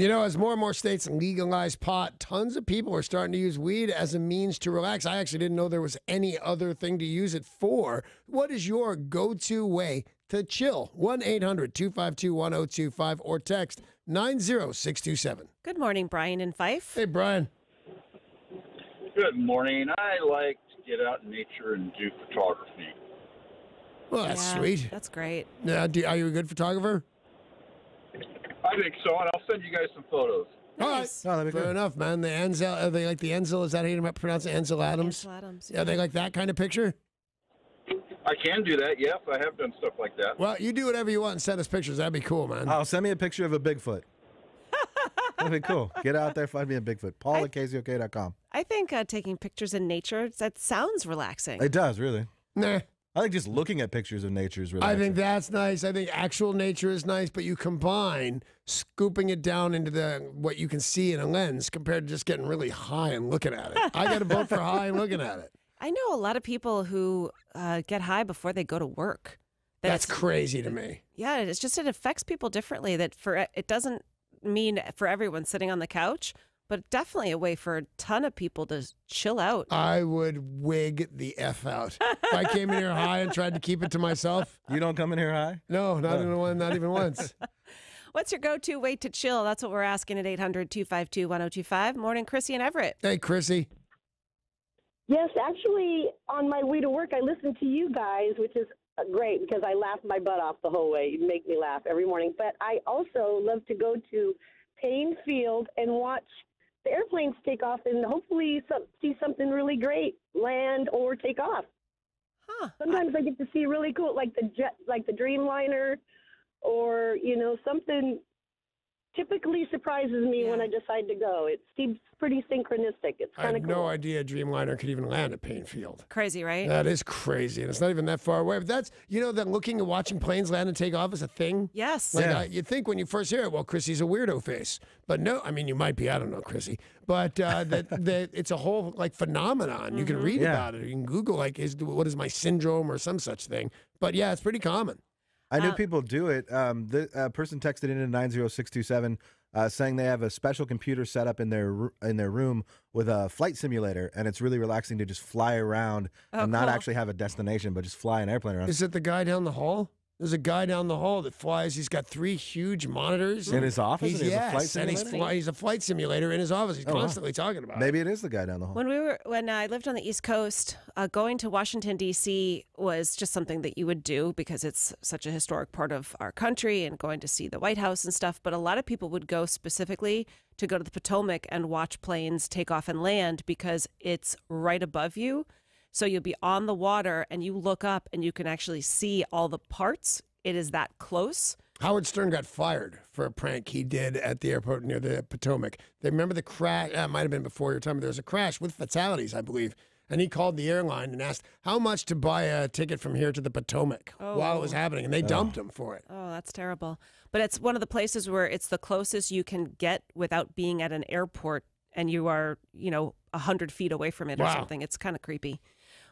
As more and more states legalize pot, tons of people are starting to use weed as a means to relax. I actually didn't know there was any other thing to use it for. What is your go-to way to chill? 1-800-252-1025 or text 90627. Good morning, Brian and Fife. Hey, Brian. Good morning. I like to get out in nature and do photography. Well, that's sweet. That's great. Are you a good photographer? I think so, and I'll send you guys some photos. All right. Fair enough, man. The Ansel, are they like the Ansel? Is that how you pronounce it? Ansel Adams? Ansel Adams. Yeah, they like that kind of picture? I can do that, yes. I have done stuff like that. Well, you do whatever you want and send us pictures. That'd be cool, man. Oh, send me a picture of a Bigfoot. That'd be cool. Get out there, find me a Bigfoot. Paul at KZOK.com. I think taking pictures in nature, that sounds relaxing. It does, really. Nah. I think just looking at pictures of nature is relaxing. I think that's nice. I think actual nature is nice, but you combine scooping it down into what you can see in a lens compared to just getting really high and looking at it. I got to vote for high and looking at it. I know a lot of people who get high before they go to work. That's crazy to me. Yeah, it's just it affects people differently. It doesn't mean for everyone sitting on the couch, but definitely a way for a ton of people to chill out. I would wig the F out. If I came in here high and tried to keep it to myself. You don't come in here high? No, not even once. What's your go-to way to chill? That's what we're asking at 800-252-1025. Morning, Chrissy and Everett. Hey, Chrissy. Yes, actually, on my way to work, I listen to you guys, which is great because I laugh my butt off the whole way. You make me laugh every morning. But I also love to go to Payne Field and watch the airplanes take off and hopefully see something really great land or take off. Huh. Sometimes I get to see really cool, like the Dreamliner, or something. Typically surprises me when I decide to go. It seems pretty synchronistic. It's I kind had of cool. no idea Dreamliner could even land at Payne Field. Crazy, right? That is crazy, and it's not even that far away. But that's, that looking and watching planes land and take off is a thing. Yes. Like, you think when you first hear it, well, Chrissy's a weirdo face. But no, I mean, you might be, I don't know, Chrissy. But that it's a whole, phenomenon. You can read about it. You can Google, what is my syndrome or some such thing. But, yeah, it's pretty common. I knew people do it. The person texted in at 90627 saying they have a special computer set up in their room with a flight simulator, and it's really relaxing to just fly around and not actually have a destination, but just fly an airplane around. Is it the guy down the hall? There's a guy down the hall that flies. He's got 3 huge monitors. In his office? And he has a flight simulator? He's a flight simulator in his office. He's constantly talking about it. Maybe it is the guy down the hall. When I lived on the East Coast, going to Washington, D.C. was just something that you would do because it's such a historic part of our country and going to see the White House and stuff. But a lot of people would go specifically to go to the Potomac and watch planes take off and land because it's right above you. So you'll be on the water and you look up and you can actually see all the parts. It is that close. Howard Stern got fired for a prank he did at the airport near the Potomac. They remember the crash. It might have been before your time. But there was a crash with fatalities, I believe. And he called the airline and asked how much to buy a ticket from here to the Potomac while it was happening. And they dumped him for it. Oh, that's terrible. But it's one of the places where it's the closest you can get without being at an airport and you are, 100 feet away from it or something. It's kind of creepy.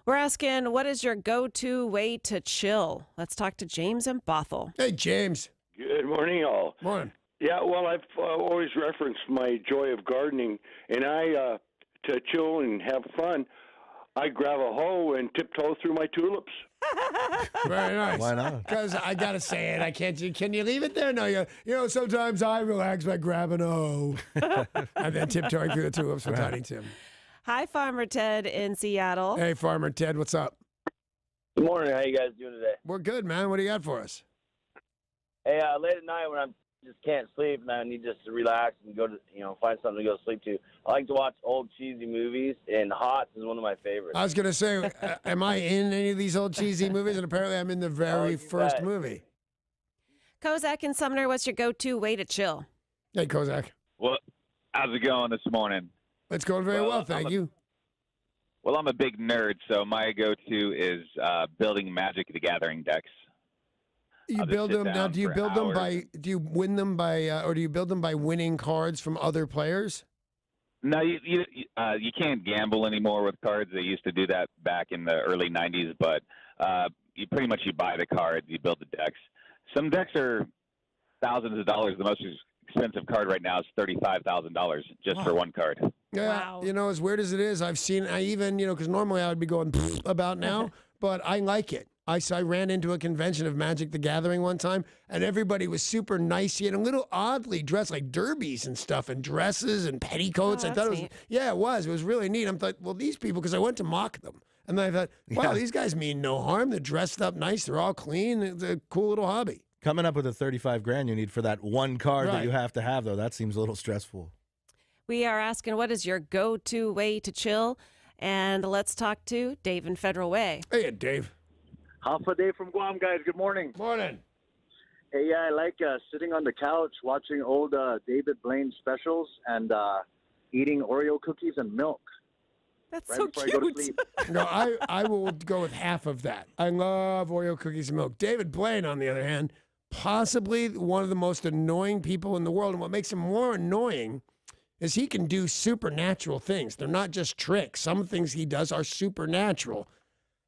We're asking, what is your go-to way to chill? Let's talk to James and Bothell. Hey, James. Good morning, all. Morning. Yeah, well, I've always referenced my joy of gardening, and to chill and have fun, I grab a hoe and tiptoe through my tulips. Very nice. Why not? Because I got to say it. I can't. Can you leave it there? No, sometimes I relax by grabbing a hoe and then tiptoeing through the tulips with Tiny Tim. Hi, Farmer Ted in Seattle. Hey, Farmer Ted, what's up? Good morning. How you guys doing today? We're good, man. What do you got for us? Hey, late at night when I just can't sleep and I need just to relax and go to, find something to go to sleep to, I like to watch old cheesy movies, and Hots is one of my favorites. I was going to say, am I in any of these old cheesy movies? And apparently I'm in the very first movie. KZOK and Sumner, what's your go-to way to chill? Hey, KZOK. Well, how's it going this morning? It's going very well, thank you. Well, I'm a big nerd, so my go-to is building Magic the Gathering decks. You build them now. Do you build them by? Do you win them by, or do you build them by winning cards from other players? No, you can't gamble anymore with cards. They used to do that back in the early '90s, but you buy the cards, you build the decks. Some decks are thousands of dollars. The most expensive card right now is $35,000 just for one card. Yeah, as weird as it is, I even, because normally I would be going about now, but I like it. I ran into a convention of Magic the Gathering one time, and everybody was super nice yet a little oddly dressed, like derbies and stuff, and dresses and petticoats. I thought it was, it was. It was really neat. I'm like, well, these people, because I went to mock them, and then I thought, wow, these guys mean no harm. They're dressed up nice. They're all clean. It's a cool little hobby. Coming up with a 35 grand you need for that one card that Right. you have to have, though, that seems a little stressful. We are asking, what is your go-to way to chill? And let's talk to Dave in Federal Way. Hey, Dave. Half a day from Guam, guys. Good morning. Morning. Hey, yeah, I like sitting on the couch watching old David Blaine specials and eating Oreo cookies and milk. That's right so before I go to cute. sleep. No, I will go with half of that. I love Oreo cookies and milk. David Blaine, on the other hand, possibly one of the most annoying people in the world. And what makes him more annoying is he can do supernatural things. They're not just tricks. Some things he does are supernatural.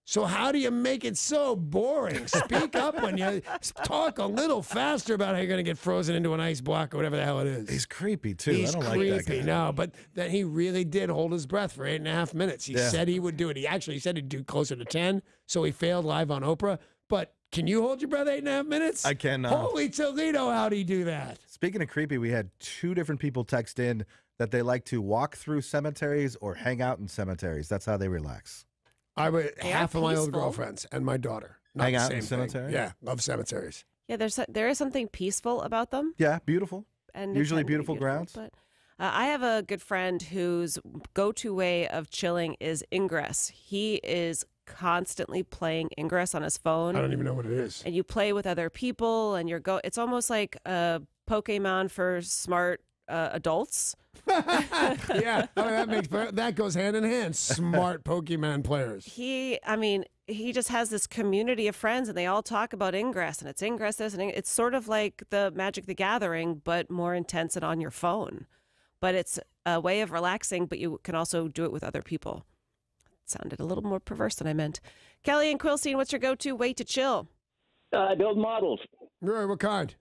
So how do you make it so boring? Speak up when you talk a little faster about how you're going to get frozen into an ice block or whatever the hell it is. He's creepy, too. He's I don't creepy, like that guy. no, but then he really did hold his breath for 8.5 minutes. He Yeah. said he would do it. He actually said he'd do closer to 10, so he failed live on Oprah. But can you hold your breath 8.5 minutes? I cannot. Holy Toledo, how'd he do that? Speaking of creepy, we had 2 different people text in that they like to walk through cemeteries or hang out in cemeteries. That's how they relax. I would They are half of my old peaceful. girlfriends and my daughter. Not Hang the out in same thing. cemetery? Yeah, love cemeteries. Yeah, there is something peaceful about them. Yeah, beautiful. And they Usually can be beautiful grounds. But I have a good friend whose go-to way of chilling is Ingress. He is constantly playing Ingress on his phone. I don't even know what it is. And you play with other people, and it's almost like a Pokemon for smart adults. Yeah, I mean, that goes hand in hand. Smart Pokemon players. He just has this community of friends, and they all talk about Ingress, and it's Ingress this, and it's sort of like the Magic the Gathering, but more intense and on your phone. But it's a way of relaxing, but you can also do it with other people. It sounded a little more perverse than I meant. Kelly and Quilcene, what's your go-to way to chill? I build models. Really, what kind?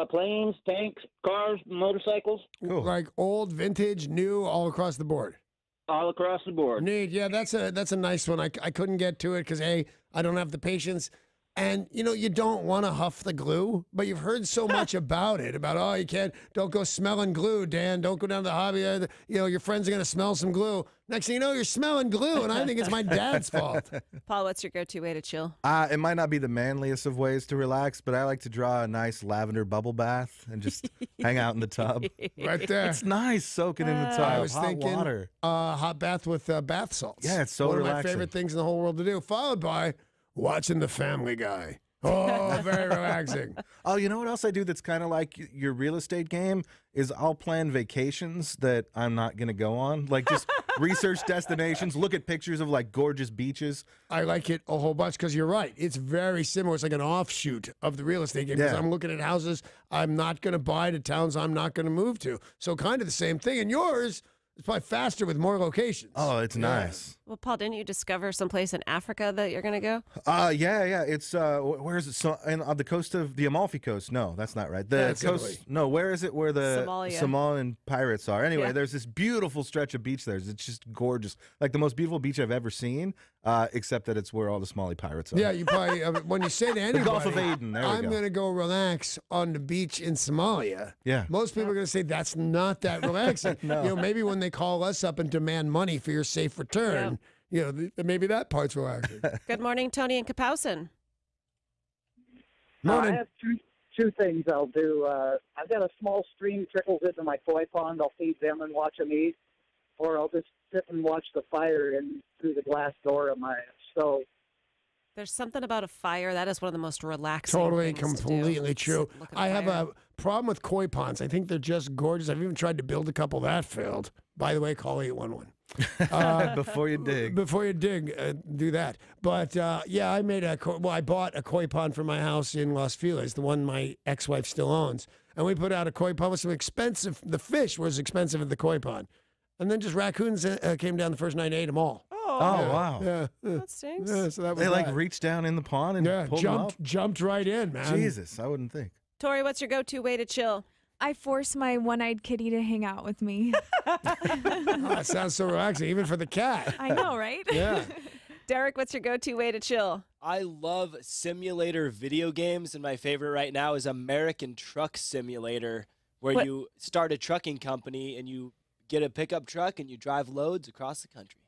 Planes, tanks, cars, motorcycles. Like old, vintage, new, all across the board. All across the board. Neat. Yeah, that's a nice one. I couldn't get to it because A, I don't have the patience. And, you don't want to huff the glue, but you've heard so much about it, about, don't go smelling glue, Dan. Don't go down to the hobby. Your friends are going to smell some glue. Next thing you know, you're smelling glue, and I think it's my dad's fault. Paul, what's your go-to way to chill? It might not be the manliest of ways to relax, but I like to draw a nice lavender bubble bath and just hang out in the tub. Right there. It's nice soaking in the tub. I was hot thinking water. Hot bath with bath salts. Yeah, it's so one relaxing. of my favorite things in the whole world to do, followed by watching The Family Guy. Oh, very relaxing. Oh, you know what else I do that's kind of like your real estate game is I'll plan vacations that I'm not going to go on. Like just research destinations, look at pictures of like gorgeous beaches. I like it a whole bunch because you're right. It's very similar. It's like an offshoot of the real estate game because Yeah. I'm looking at houses I'm not going to buy to towns I'm not going to move to. So kind of the same thing. And yours is probably faster with more locations. Oh, it's nice. Well, Paul, didn't you discover someplace in Africa that you're going to go? Yeah. It's where is it? So, on the coast of the Amalfi Coast? No, that's not right. The That's coast. Italy. No, where is it? Where the Somalia. Somalian pirates are? Anyway, Yeah. there's this beautiful stretch of beach there. It's just gorgeous, like the most beautiful beach I've ever seen. Except that it's where all the Somali pirates are. Yeah, you probably, when you say to anybody, The Gulf of Aden. There we I'm go. going to go relax on the beach in Somalia. Yeah. Most people are going to say that's not that relaxing. No. Maybe when they call us up and demand money for your safe return, maybe that part's relaxing. Good morning, Tony and Kapowsin. Morning. I have two things I'll do. I've got a small stream trickles into my koi pond. I'll feed them and watch them eat, or I'll just sit and watch the fire in through the glass door of my stove. There's something about a fire. That is one of the most relaxing Totally, things to do. completely true. Look at a I have fire. a problem with koi ponds. I think they're just gorgeous. I've even tried to build a couple that failed. By the way, call 811. Before you dig. Before you dig, do that. But I made I bought a koi pond for my house in Los Feliz, the one my ex-wife still owns. And we put out a koi pond with some expensive, the fish was expensive at the koi pond. And then just raccoons came down the first night and ate them all. Oh, wow. Yeah. That stinks. Yeah, so that was They like that. reached down in the pond and pulled them up. jumped right in, man. Jesus, I wouldn't think. Tori, what's your go-to way to chill? I force my one-eyed kitty to hang out with me. Oh, that sounds so relaxing, even for the cat. I know, right? Yeah. Derek, what's your go-to way to chill? I love simulator video games, and my favorite right now is American Truck Simulator, where What? you start a trucking company and you get a pickup truck and you drive loads across the country.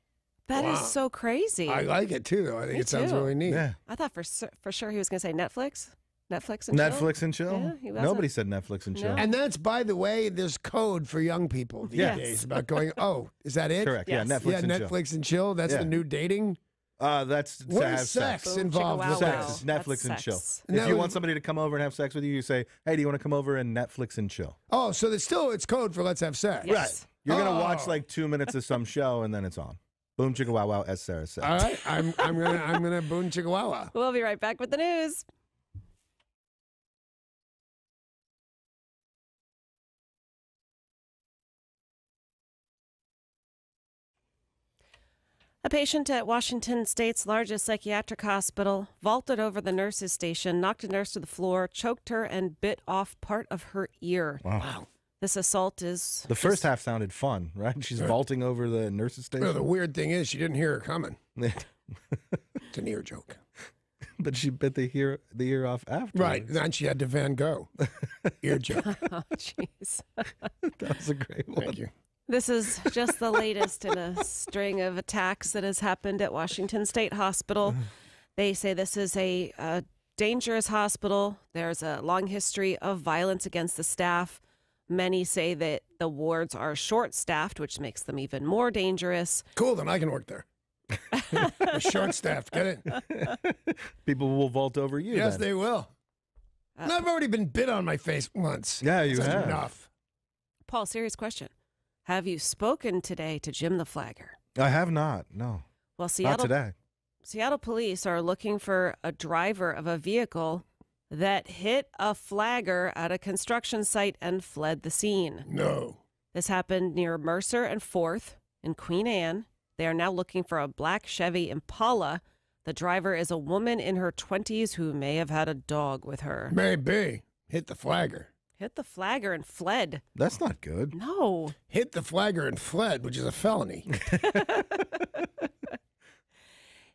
That is Wow. so crazy. I like it too, though. I think Me it sounds too. really neat. Yeah. I thought for sure he was going to say Netflix. Netflix and chill. Netflix and chill? Yeah, he wasn't. Nobody said Netflix and chill. And that's, by the way, there's code for young people these days about going, oh, is that it? Correct. Yeah, Netflix and chill. Netflix and chill. That's the new dating. That's to what have is sex involved with sex this? is Netflix and chill. No, If you want somebody to come over and have sex with you, you say, hey, do you want to come over and Netflix and chill? Oh, so it's code for let's have sex. Right. You're going to watch like 2 minutes of some show and then it's on. Boom chicka wow wow, as Sarah said. All right, I'm gonna boom chicka wow wow. We'll be right back with the news. A patient at Washington State's largest psychiatric hospital vaulted over the nurse's station, knocked a nurse to the floor, choked her, and bit off part of her ear. Wow. This assault is... The first half sounded fun, right? She's vaulting over the nurse's station. Well, the weird thing is she didn't hear her coming. It's an ear joke. But she bit the ear off after. Right. Then she had to Van Gogh. Ear joke. Oh, jeez. That was a great one. Thank you. This is just the latest in a string of attacks that has happened at Washington State Hospital. They say this is a dangerous hospital. There's a long history of violence against the staff. Many say that the wards are short-staffed, which makes them even more dangerous. Cool, then I can work there. Short-staffed, get it? People will vault over you. Yes, then. they will. And I've already been bit on my face once. Yeah, you That's have. enough. Paul, serious question. Have you spoken today to Jim the Flagger? I have not, no. Well, Not today. Seattle police are looking for a driver of a vehicle that hit a flagger at a construction site and fled the scene. No. This happened near Mercer and 4th in Queen Anne. They are now looking for a black Chevy Impala. The driver is a woman in her 20s who may have had a dog with her. Maybe. Hit the flagger. Hit the flagger and fled. That's not good. No. Hit the flagger and fled, which is a felony.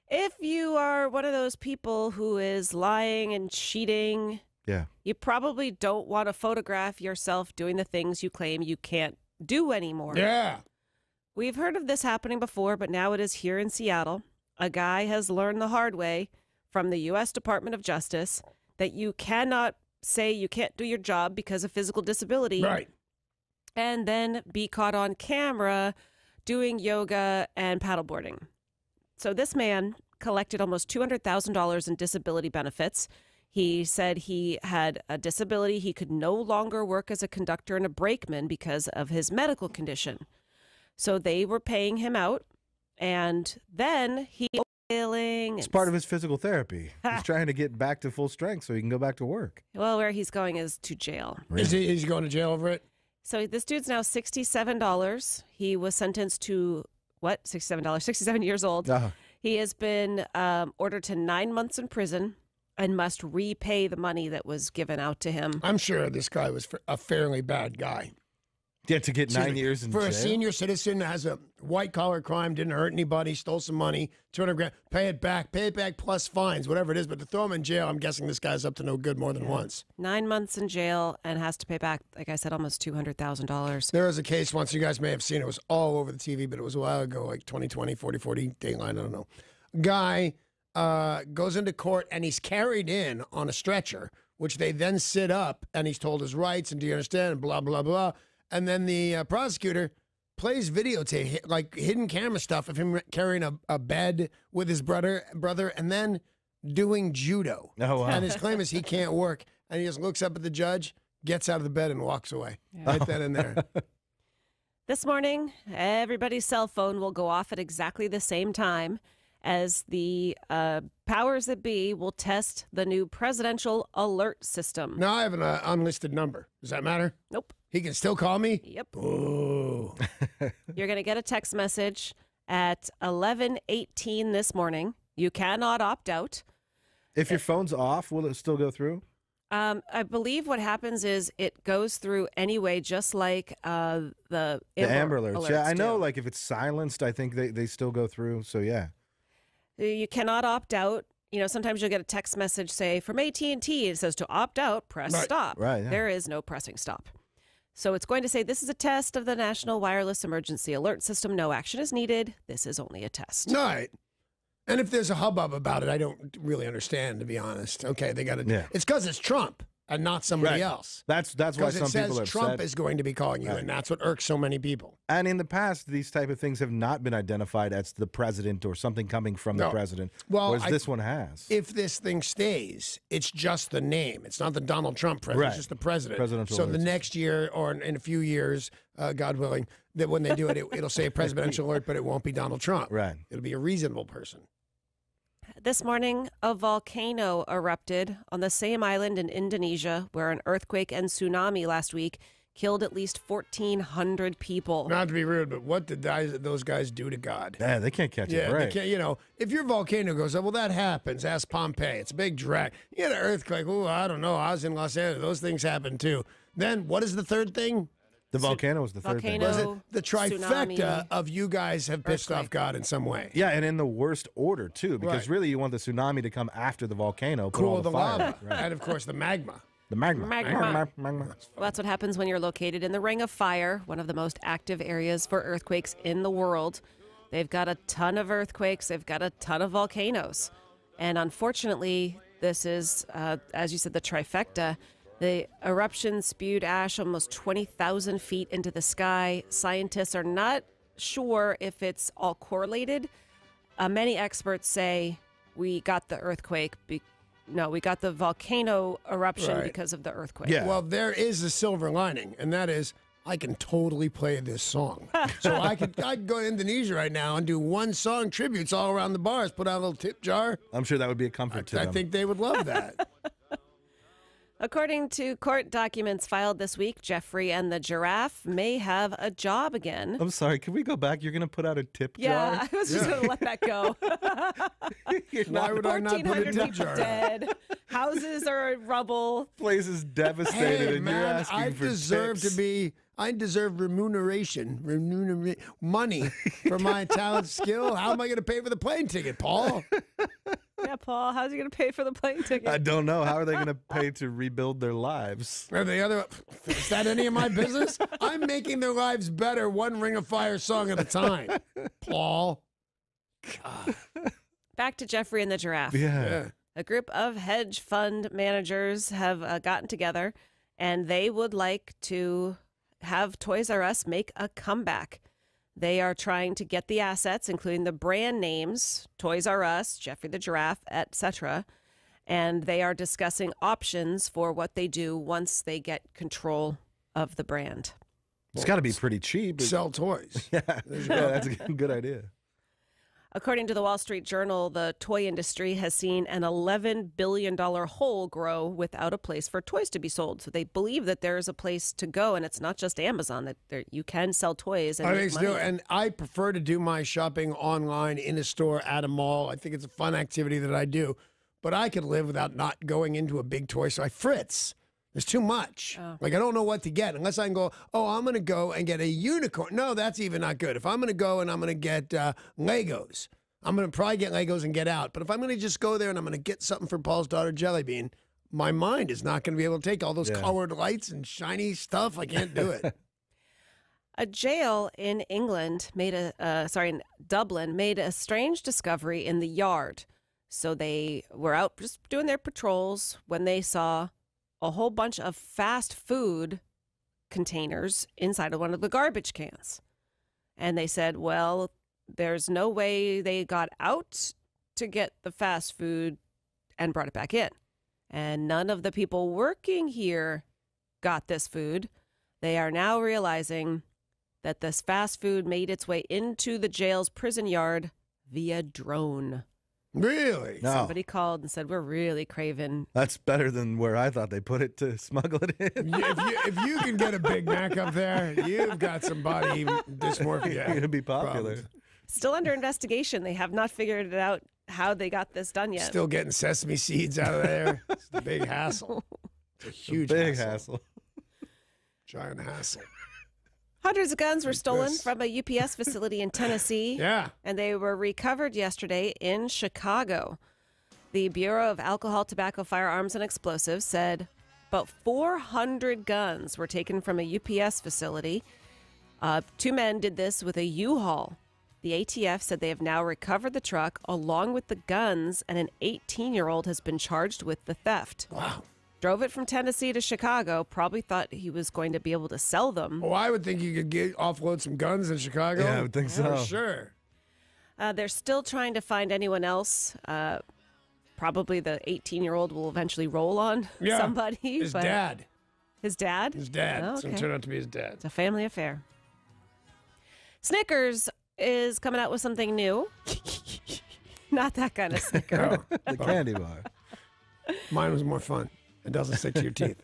If you are one of those people who is lying and cheating, you probably don't want to photograph yourself doing the things you claim you can't do anymore. Yeah. We've heard of this happening before, but now it is here in Seattle. A guy has learned the hard way from the U.S. Department of Justice that you cannot say you can't do your job because of physical disability. Right. And then be caught on camera doing yoga and paddleboarding. So this man collected almost $200,000 in disability benefits. He said he had a disability. He could no longer work as a conductor and a brakeman because of his medical condition. So they were paying him out, and then he was failing. It's part of his physical therapy. He's trying to get back to full strength so he can go back to work. Well, where he's going is to jail. Really? Is he going to jail over it? So this dude's now $67. He was sentenced to, what, $67? 67 years old. Uh-huh. He has been ordered to 9 months in prison and must repay the money that was given out to him. I'm sure this guy was a fairly bad guy. Yeah, to get 9 years in for jail? a senior citizen that has a white-collar crime, didn't hurt anybody, stole some money, 200 grand, pay it back plus fines, whatever it is. But to throw him in jail, I'm guessing this guy's up to no good more than once. 9 months in jail and has to pay back, like I said, almost $200,000. There was a case once, you guys may have seen it, was all over the TV, but it was a while ago, like 2020, 40, Dateline, I don't know. Guy goes into court and he's carried in on a stretcher, which they then sit up and he's told his rights and do you understand, and blah, blah, blah. And then the prosecutor plays videotape, like hidden camera stuff of him carrying a bed with his brother and then doing judo. Oh, wow. And his claim is he can't work. And he just looks up at the judge, gets out of the bed, and walks away. Right then and there. This morning, everybody's cell phone will go off at exactly the same time as the powers that be will test the new presidential alert system. Now I have an unlisted number. Does that matter? Nope. He can still call me? Yep. Oh. You're going to get a text message at 11:18 this morning. You cannot opt out. If your phone's off, will it still go through? I believe what happens is it goes through anyway, just like the Amber Alerts. Yeah, I know, do. like if it's silenced, I think they still go through. So yeah. You cannot opt out. You know, sometimes you'll get a text message, say, from AT&T. It says to opt out, press stop. Right, yeah. There is no pressing stop. So it's going to say, this is a test of the National Wireless Emergency Alert System. No action is needed. This is only a test. Right. And if there's a hubbub about it, I don't really understand, to be honest. Okay, they got to. Yeah. It's because it's Trump and not somebody Right. else. That's why Because some it says people have Trump said, is going to be calling you, Right. and that's what irks so many people. and in the past, these type of things have not been identified as the president or something coming from the No. president. Well, whereas this one has. If this thing stays, it's just the name. It's not the Donald Trump president. Right. It's just the president. Presidential So the alert. next year or in a few years, God willing, that when they do it, it'll say presidential alert, but it won't be Donald Trump. Right. It'll be a reasonable person. This morning, a volcano erupted on the same island in Indonesia where an earthquake and tsunami last week killed at least 1,400 people. Not to be rude, but what did those guys do to God? Yeah, they can't catch Yeah, a break. they can't, if your volcano goes up, well, that happens. Ask Pompeii. It's a big drag. You had an earthquake. Oh, I don't know. I was in Los Angeles. Those things happen too. Then what is the third thing? The volcano was the third thing. Was it the trifecta tsunami, of you guys have pissed off God in some way? Yeah, and in the worst order, too, because Right. really you want the tsunami to come after the volcano. Put all Cool the fire lava. out, right. And, of course, the magma. The magma. Magma. Magma. Well, that's what happens when you're located in the Ring of Fire, one of the most active areas for earthquakes in the world. They've got a ton of earthquakes. They've got a ton of volcanoes. And unfortunately, this is, as you said, the trifecta. The eruption spewed ash almost 20,000 feet into the sky. Scientists are not sure if it's all correlated. Many experts say we got the earthquake. We got the volcano eruption Right. because of the earthquake. Well, there is a silver lining, and that is I can totally play this song. So I could go to Indonesia right now and do one song tributes all around the bars, put out a little tip jar. I'm sure that would be a comfort to I them. think they would love that. According to court documents filed this week, Jeffrey and the giraffe may have a job again. I'm sorry, can we go back? You're going to put out a tip Yeah, jar? I was just going to let that go. Why would I not put a 1,400 tip people jar? dead. Houses are rubble. Place is devastated, Hey, and man, you're asking I for deserve tips. to be. I deserve money for my talent skill. How am I going to pay for the plane ticket, Paul? Yeah, Paul, how's he going to pay for the plane ticket? I don't know. How are they going to pay to rebuild their lives? Or the other, is that any of my business? I'm making their lives better one Ring of Fire song at a time, Paul. Back to Jeffrey and the giraffe. Yeah. A group of hedge fund managers have gotten together, and they would like to have Toys R Us make a comeback. They are trying to get the assets, including the brand names, Toys R Us, Jeffrey the Giraffe, etc., and they are discussing options for what they do once they get control of the brand. It's got to be pretty cheap. Sell toys. Yeah, that's a good idea. According to the Wall Street Journal, the toy industry has seen an $11 billion hole grow without a place for toys to be sold. So they believe that there is a place to go, and it's not just Amazon, that you can sell toys and I make think money. so, and I prefer to do my shopping online, in a store, at a mall. I think it's a fun activity that I do, but I could live without not going into a big toy store. I fritz. There's too much. Like, I don't know what to get unless I can go, I'm going to go and get a unicorn. No, that's even not good. If I'm going to go and I'm going to get Legos, I'm going to probably get Legos and get out. But if I'm going to just go there and I'm going to get something for Paul's daughter, Jelly Bean, my mind is not going to be able to take all those colored lights and shiny stuff. I can't do it. A jail in England in Dublin made a strange discovery in the yard. So they were out just doing their patrols when they saw a whole bunch of fast food containers inside of one of the garbage cans. And they said, well, there's no way they got out to get the fast food and brought it back in. And none of the people working here got this food. They are now realizing that this fast food made its way into the jail's prison yard via drone. Really? No. Somebody called and said, we're really craving. That's better than where I thought they put it to smuggle it in. If you can get a Big Mac up there, you've got some body dysmorphia. You're going to be popular. Problems. Still under investigation. They have not figured it out how they got this done yet. Still getting sesame seeds out of there. It's a big hassle. It's a huge Big hassle. Giant hassle. Hundreds of guns were stolen from a UPS facility in Tennessee. Yeah. And they were recovered yesterday in Chicago. The Bureau of Alcohol, Tobacco, Firearms, and Explosives said about 400 guns were taken from a UPS facility. 2 men did this with a U-Haul. The ATF said they have now recovered the truck along with the guns, and an 18-year-old has been charged with the theft. Wow. Drove it from Tennessee to Chicago, probably thought he was going to be able to sell them. Oh, I would think you could offload some guns in Chicago. Yeah, I would think so. For sure. They're still trying to find anyone else. Probably the 18-year-old will eventually roll on somebody. His dad. His dad? His dad. Oh, It's going to turn out to be his dad. It's a family affair. Snickers is coming out with something new. Not that kind of Snicker. The candy bar. Mine was more fun. It doesn't stick to your teeth.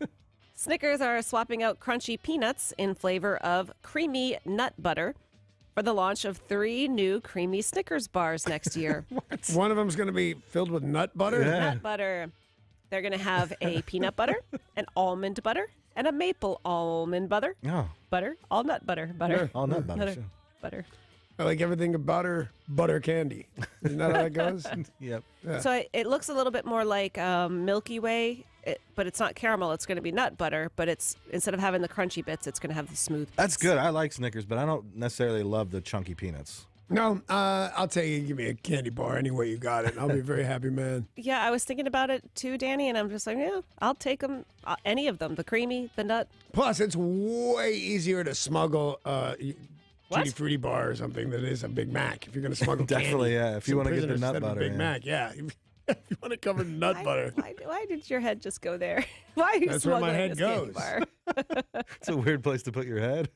Snickers are swapping out crunchy peanuts in flavor of creamy nut butter for the launch of 3 new creamy Snickers bars next year. One of them's going to be filled with nut butter? Nut butter. They're going to have a peanut butter, an almond butter, and a maple almond butter. Oh. Butter. All nut butter. Butter. All nut butter. Sure. Butter. I like everything about butter candy. Isn't that how that goes? Yep. Yeah. So it looks a little bit more like Milky Way, but it's not caramel. It's going to be nut butter, but it's instead of having the crunchy bits, it's going to have the smooth bits. That's good. I like Snickers, but I don't necessarily love the chunky peanuts. No, I'll tell you, give me a candy bar any way you got it. I'll be a very happy man. Yeah, I was thinking about it too, Danny, and I'm just like, yeah, I'll take them, any of them, the creamy, the nut. Plus, it's way easier to smuggle Tutti Frutti bar or something than it is a Big Mac. If you're going to smuggle Definitely, candy, yeah. If you want to get the nut instead of a butter, Big yeah. Mac, yeah. If you want to cover nut butter. Why did your head just go there? Why are you That's where my smuggling head this candy goes. bar? It's a weird place to put your head.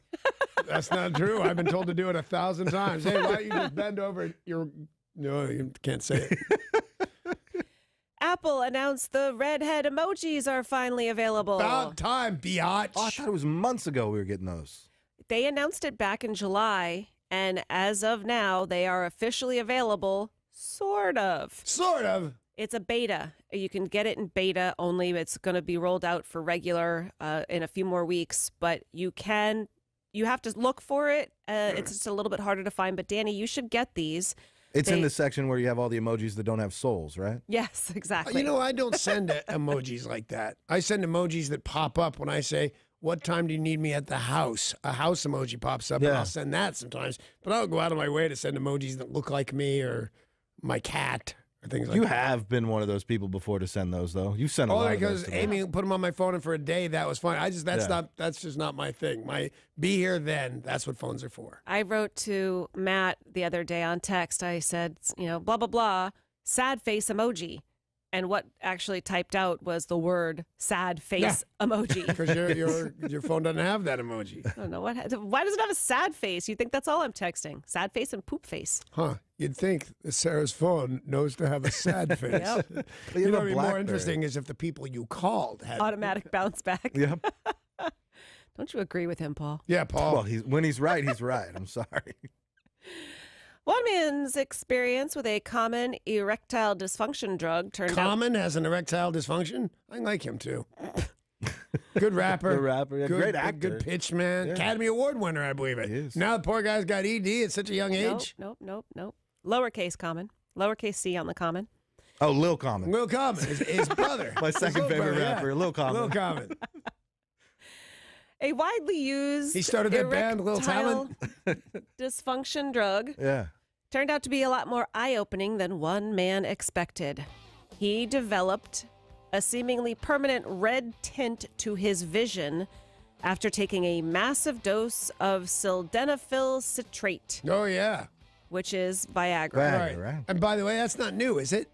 That's not true. I've been told to do it 1,000 times. Hey, why don't you just bend over? No, you can't say it. Apple announced the redhead emojis are finally available. About time, biatch. Oh, I thought it was months ago we were getting those. They announced it back in July, and as of now, they are officially available, sort of. Sort of. It's a beta. You can get it in beta only. It's going to be rolled out for regular in a few more weeks, but you have to look for it. It's just a little bit harder to find, but Danny, you should get these. It's in the section where you have all the emojis that don't have souls, right? Yes, exactly. You know, I don't send emojis like that. I send emojis that pop up when I say, what time do you need me at the house? A house emoji pops up, and I'll send that sometimes. But I don't go out of my way to send emojis that look like me or my cat or things like that. You have been one of those people before to send those, though. You sent a lot of those because to me. Amy put them on my phone, and for a day, that was fine. That's just not my thing. My be here then, that's what phones are for. I wrote to Matt the other day on text. I said, blah, blah, blah, sad face emoji. And what actually typed out was the word sad face emoji. Because your phone doesn't have that emoji. I don't know. Why does it have a sad face? You think that's all I'm texting? Sad face and poop face. Huh. You'd think that Sarah's phone knows to have a sad face. Yep. You know what would be more interesting is if the people you called had Automatic bounce back. Yep. Don't you agree with him, Paul? Yeah, Paul. Well, when he's right, he's right. I'm sorry. One man's experience with a common erectile dysfunction drug turned out... Common has an erectile dysfunction? I like him too. Good rapper. Good rapper. Yeah, great actor. Good pitch man. Yeah. Academy Award winner, I believe it. He is. Now the poor guy's got ED at such a young age. Nope. Lowercase common. Lowercase c on the common. Oh, Lil Common. Lil Common, his brother. My His second little favorite brother, rapper, Lil Common. Lil Common. A widely used He started that band, Lil Talent. dysfunction drug Yeah. turned out to be a lot more eye-opening than one man expected. He developed a seemingly permanent red tint to his vision after taking a massive dose of sildenafil citrate. Oh, yeah. Which is Viagra. Right. And by the way, that's not new, is it?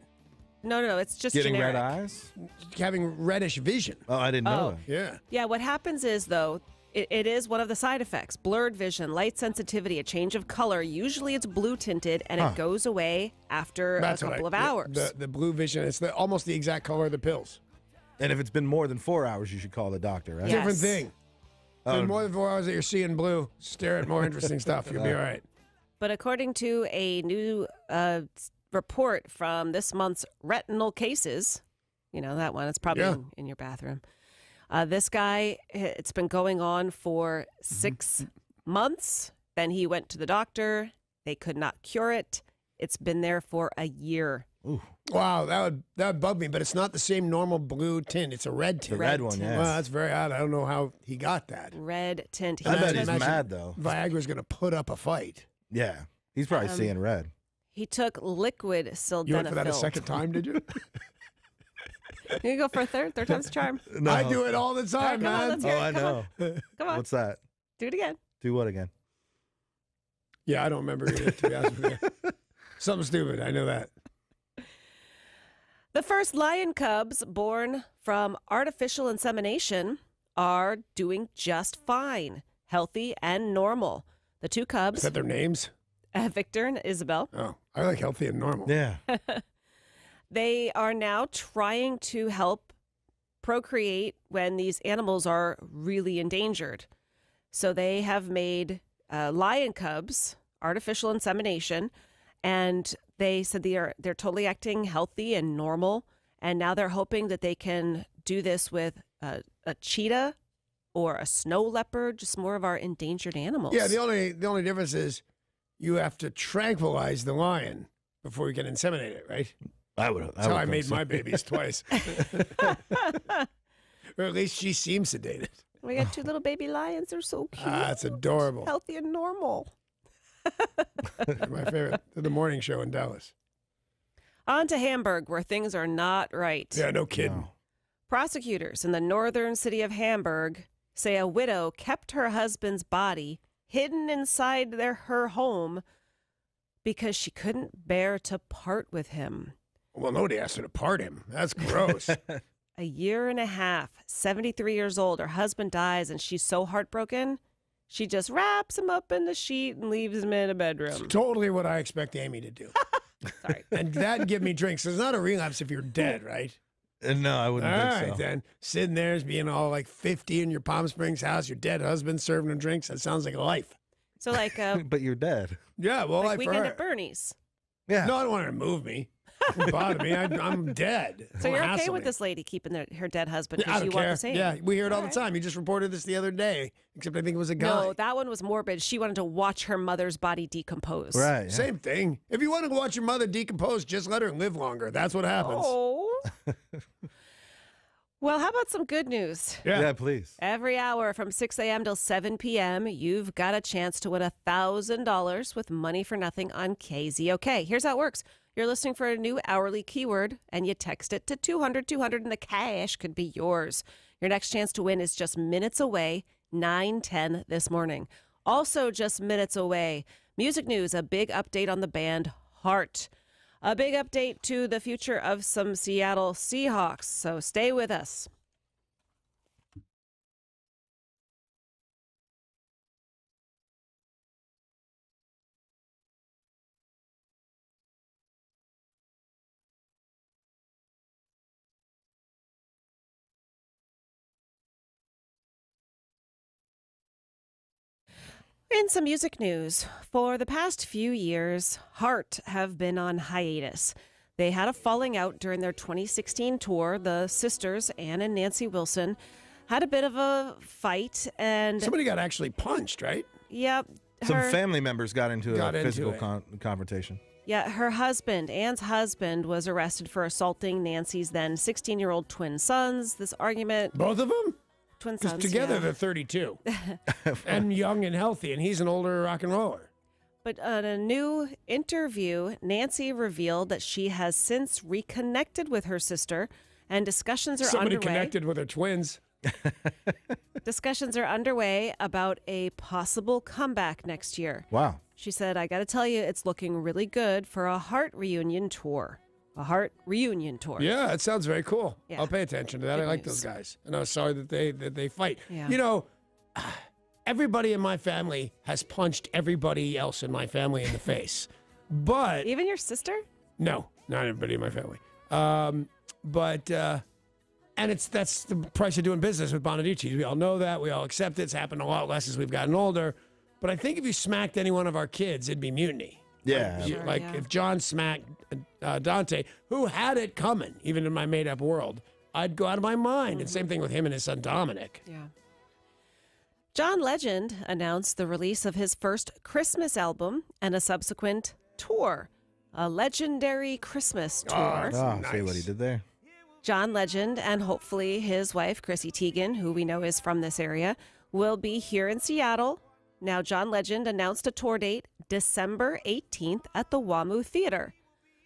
No, it's just Getting generic. red eyes? Having reddish vision. Oh, I didn't know that. Yeah. Yeah, what happens is, though, it is one of the side effects. Blurred vision, light sensitivity, a change of color. Usually it's blue tinted, and it goes away after a couple of hours. The blue vision, it's almost the exact color of the pills. And if it's been more than 4 hours, you should call the doctor, right? Different thing. Been more than 4 hours that you're seeing blue, stare at more interesting stuff. You'll be all right. But according to a new report from this month's retinal cases, you know that one, it's probably in your bathroom. This guy, it's been going on for 6 months. Then he went to the doctor. They could not cure it. It's been there for a year. Ooh. Wow, that would bug me, but it's not the same normal blue tint. It's a red tint. The red one, yes. Well, that's very odd. I don't know how he got that. Red tint. I bet he's mad, though. Viagra's going to put up a fight. Yeah. He's probably seeing red. He took liquid sildenafil. You went for that a second time, did you? You go for a third time's the charm. No. I do it all the time, Come on, man. let's hear it. I Come know. on. Come on. What's that? Do it again. Do what again? Yeah, I don't remember either, to be honest with you. Something stupid. I know that. The first lion cubs born from artificial insemination are doing just fine, healthy and normal. The two cubs. Is that their names? Victor and Isabel. Oh, I like healthy and normal. Yeah. They are now trying to help procreate when these animals are really endangered. So they have made lion cubs, artificial insemination, and they said they're totally acting healthy and normal. And now they're hoping that they can do this with a cheetah or a snow leopard, just more of our endangered animals. Yeah, the only difference is you have to tranquilize the lion before you can inseminate it, right? That's how I made my babies twice. Or at least she seems sedated. We got two little baby lions. They're so cute. That's adorable. Healthy and normal. My favorite. The morning show in Dallas. On to Hamburg, where things are not right. Yeah, no kidding. No. Prosecutors in the northern city of Hamburg say a widow kept her husband's body hidden inside her home because she couldn't bear to part with him. Well, nobody asked her to part him. That's gross. A year and a half, 73 years old, her husband dies, and she's so heartbroken, she just wraps him up in the sheet and leaves him in a bedroom. It's totally what I expect Amy to do. Sorry. And that give me drinks. It's not a relapse if you're dead, right? No, I wouldn't All think right, so. then. Sitting there as being all like 50 in your Palm Springs house, your dead husband serving him drinks. That sounds like a life. So like But you're dead. Yeah, well, like for Weekend her. at Bernie's. Yeah. No, I don't want her to move me. Don't bother me. I'm dead. So Don't you're okay hassle with me. this lady keeping her dead husband I because don't you care. want the same? Yeah, we hear it all the right. time. You just reported this the other day, except I think it was a guy. No, that one was morbid. She wanted to watch her mother's body decompose. Right. Yeah. Same thing. If you want to watch your mother decompose, just let her live longer. That's what happens. Oh. Well, how about some good news? Yeah, please. Every hour from 6 a.m. till 7 p.m., you've got a chance to win $1,000 with money for nothing on KZOK. Here's how it works. You're listening for a new hourly keyword, and you text it to 200-200, and the cash could be yours. Your next chance to win is just minutes away, 9:10 this morning. Also just minutes away, music news, a big update on the band Heart. A big update to the future of some Seattle Seahawks, so stay with us. In some music news, for the past few years, Heart have been on hiatus. They had a falling out during their 2016 tour. The sisters, Ann and Nancy Wilson, had a bit of a fight, and Somebody got actually punched, right? yeah, Some her, family members got into Got a into physical it. confrontation. yeah, her husband, Ann's husband, was arrested for assaulting Nancy's then 16-year-old twin sons. This argument, Both of them? twin Because sons, together yeah. they're 32 and young and healthy, and he's an older rock and roller. But in a new interview, Nancy revealed that she has since reconnected with her sister, and discussions are Somebody underway. connected with her twins. Discussions are underway about a possible comeback next year. Wow. She said, I got to tell you, it's looking really good for a Heart reunion tour. A Heart reunion tour. Yeah, it sounds very cool. Yeah. I'll pay attention to that. Good I like news. those guys. And I was sorry that they fight. Yeah. You know, everybody in my family has punched everybody else in my family in the face. But Even your sister? no, not everybody in my family. And that's the price of doing business with Bonaduce. We all know that. We all accept it. It's happened a lot less as we've gotten older. But I think if you smacked any one of our kids, it'd be mutiny. Yeah. Sure, Like yeah. if John smacked Dante, who had it coming, even in my made-up world, I'd go out of my mind. And same thing with him and his son Dominic. Yeah. John Legend announced the release of his first Christmas album and a subsequent tour, a legendary Christmas tour. See what he did there. John Legend and hopefully his wife, Chrissy Teigen, who we know is from this area, will be here in Seattle. Now, John Legend announced a tour date December 18th at the WAMU Theater.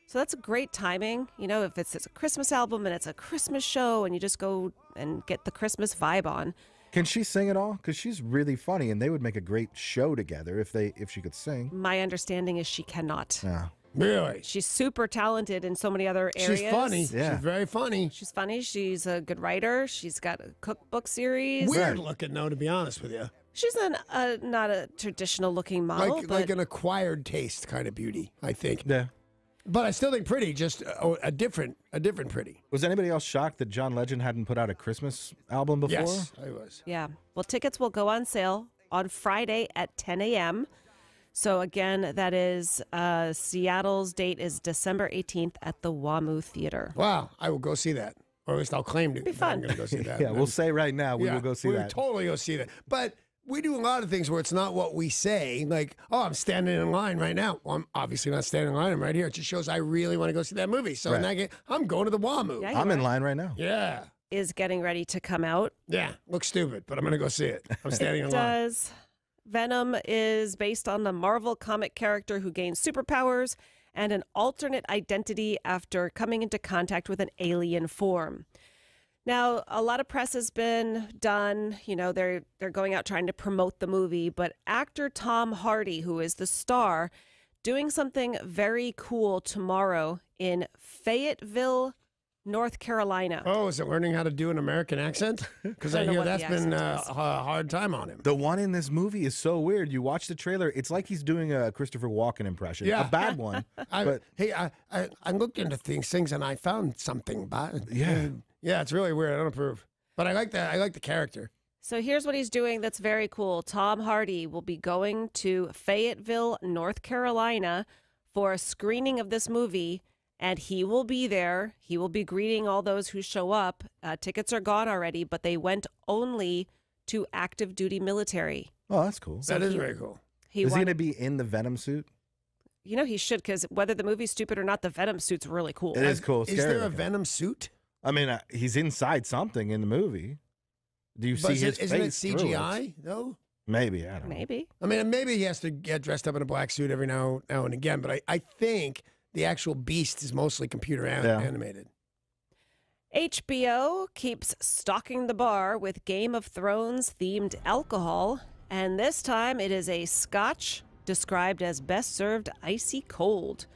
So that's great timing. You know, if it's a Christmas album and it's a Christmas show and you just go and get the Christmas vibe on. Can she sing at all? Because she's really funny, and they would make a great show together if she could sing. My understanding is she cannot. Yeah. Really? She's super talented in so many other areas. She's funny. Yeah. She's very funny. She's funny. She's a good writer. She's got a cookbook series. Weird looking, though, to be honest with you. She's not a traditional looking model. Like an acquired taste kind of beauty, I think. Yeah. But I still think pretty, just a different pretty. Was anybody else shocked that John Legend hadn't put out a Christmas album before? Yes, I was. Yeah. Well, tickets will go on sale on Friday at 10 a.m. So again, that is Seattle's date is December 18th at the WAMU Theater. Wow, I will go see that. Or at least I'll claim to. Be fun. I'm going to go see that. Yeah, we'll say right now we will go see we'll that. Totally go see that. But we do a lot of things where it's not what we say. Like, oh, I'm standing in line right now. Well, I'm obviously not standing in line. I'm right here. It just shows I really want to go see that movie. So in that case, I'm going to the WAMU. Yeah, I'm in line right now. Yeah. Is getting ready to come out. Yeah. Looks stupid, but I'm going to go see it. I'm standing in line. Does. Venom is based on the Marvel comic character who gains superpowers and an alternate identity after coming into contact with an alien form. Now, a lot of press has been done. You know, they're going out trying to promote the movie, but actor Tom Hardy, who is the star, doing something very cool tomorrow in Fayetteville, North Carolina. Oh, is it learning how to do an American accent? Because I hear that's been a hard time on him. The one in this movie is so weird. You watch the trailer, it's like he's doing a Christopher Walken impression. Yeah. A bad one. But I looked into things and I found something bad. Yeah. Yeah, it's really weird. I don't approve. But I like that. I like the character. So here's what he's doing that's very cool. Tom Hardy will be going to Fayetteville, North Carolina for a screening of this movie, and he will be there. He will be greeting all those who show up. Tickets are gone already, but they went only to active duty military. Oh, that's cool. That is very cool. Is he going to be in the Venom suit? You know, he should, because whether the movie's stupid or not, the Venom suit's really cool. It is cool. Is there a Venom suit? I mean, he's inside something in the movie. Do you see his isn't face? Isn't it CGI, though? Maybe. I don't know. Maybe. I mean, maybe he has to get dressed up in a black suit every now and again, but I think the actual beast is mostly computer animated. HBO keeps stocking the bar with Game of Thrones themed alcohol, and this time it is a scotch described as best served icy cold.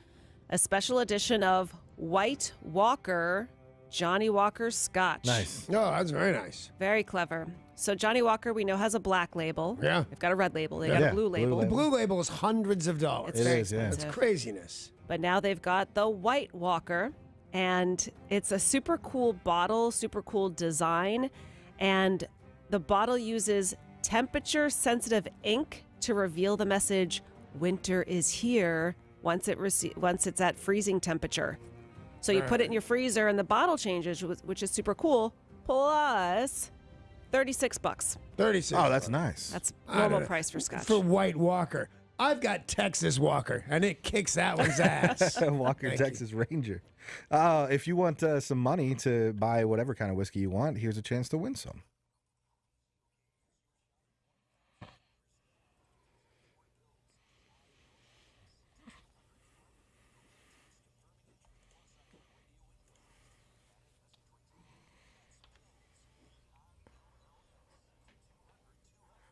A special edition of White Walker, Johnny Walker Scotch. Nice. Oh, that's very nice. Very clever. So Johnny Walker, we know, has a black label. Yeah. They've got a red label. They got a blue label. The blue label is hundreds of dollars. It's very expensive. It's craziness. But now they've got the White Walker, and it's a super cool bottle, super cool design, and the bottle uses temperature-sensitive ink to reveal the message, "Winter is here," once it's at freezing temperature. So you put it in your freezer, and the bottle changes, which is super cool. Plus $36. 36. Oh, that's nice. That's normal price for scotch. For White Walker. I've got Texas Walker, and it kicks that one's ass. Walker Texas Ranger. If you want some money to buy whatever kind of whiskey you want, here's a chance to win some.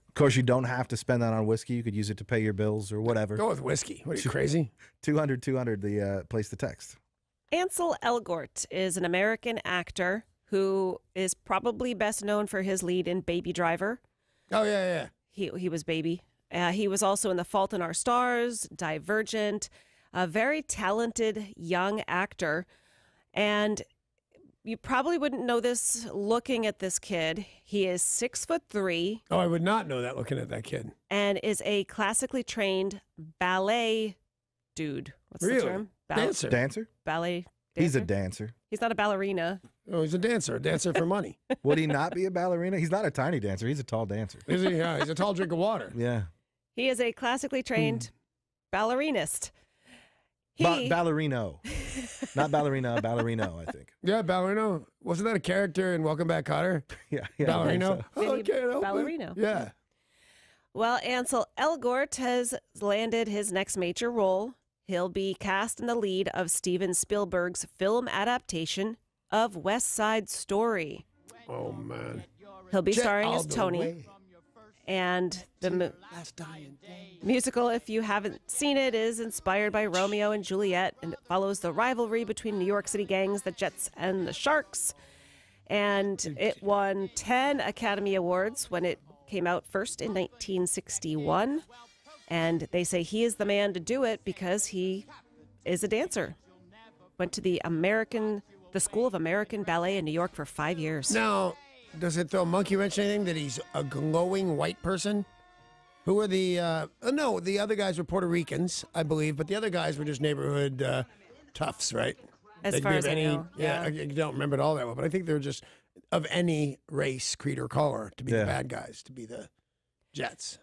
Of course, you don't have to spend that on whiskey. You could use it to pay your bills or whatever. Go with whiskey. What are you, crazy? 200, the place to text. Ansel Elgort is an American actor who is probably best known for his lead in Baby Driver. Oh, yeah. He was Baby. He was also in The Fault in Our Stars, Divergent, a very talented young actor. And you probably wouldn't know this looking at this kid. He is 6'3". Oh, I would not know that looking at that kid. And is a classically trained ballet dude. What's the term? Dancer? Ballet dancer? He's a dancer. He's not a ballerina. Oh, he's a dancer for money. Would he not be a ballerina? He's not a tiny dancer. He's a tall dancer. Is he? Yeah, he's a tall drink of water. Yeah. He is a classically trained ballerinist. Ballerino. Not ballerina, ballerino, I think. Yeah, ballerino. Wasn't that a character in Welcome Back, Kotter? Yeah. Ballerino. So. Oh, I can't help ballerino. it. Yeah. Well, Ansel Elgort has landed his next major role. He'll be cast in the lead of Steven Spielberg's film adaptation of West Side Story. Oh, man. He'll be Jet starring all as the Tony. way. And the musical, if you haven't seen it, is inspired by Romeo and Juliet, and it follows the rivalry between New York City gangs, the Jets and the Sharks. And it won 10 Academy Awards when it came out first in 1961. And they say he is the man to do it because he is a dancer. Went to the School of American Ballet in New York for 5 years. Now, does it throw a monkey wrench anything that he's a glowing white person? Who are the, no, the other guys were Puerto Ricans, I believe, but the other guys were just neighborhood toughs, right? As far as I know, yeah. I don't remember it all that well, but I think they're just of any race, creed, or color to be the bad guys, to be the Jets.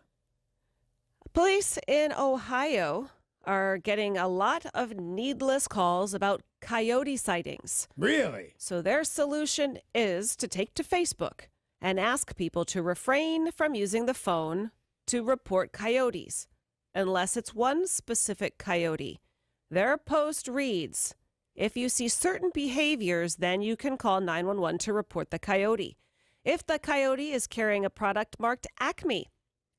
Police in Ohio are getting a lot of needless calls about coyote sightings. Really? So their solution is to take to Facebook and ask people to refrain from using the phone to report coyotes, unless it's one specific coyote. Their post reads, if you see certain behaviors, then you can call 911 to report the coyote. If the coyote is carrying a product marked Acme,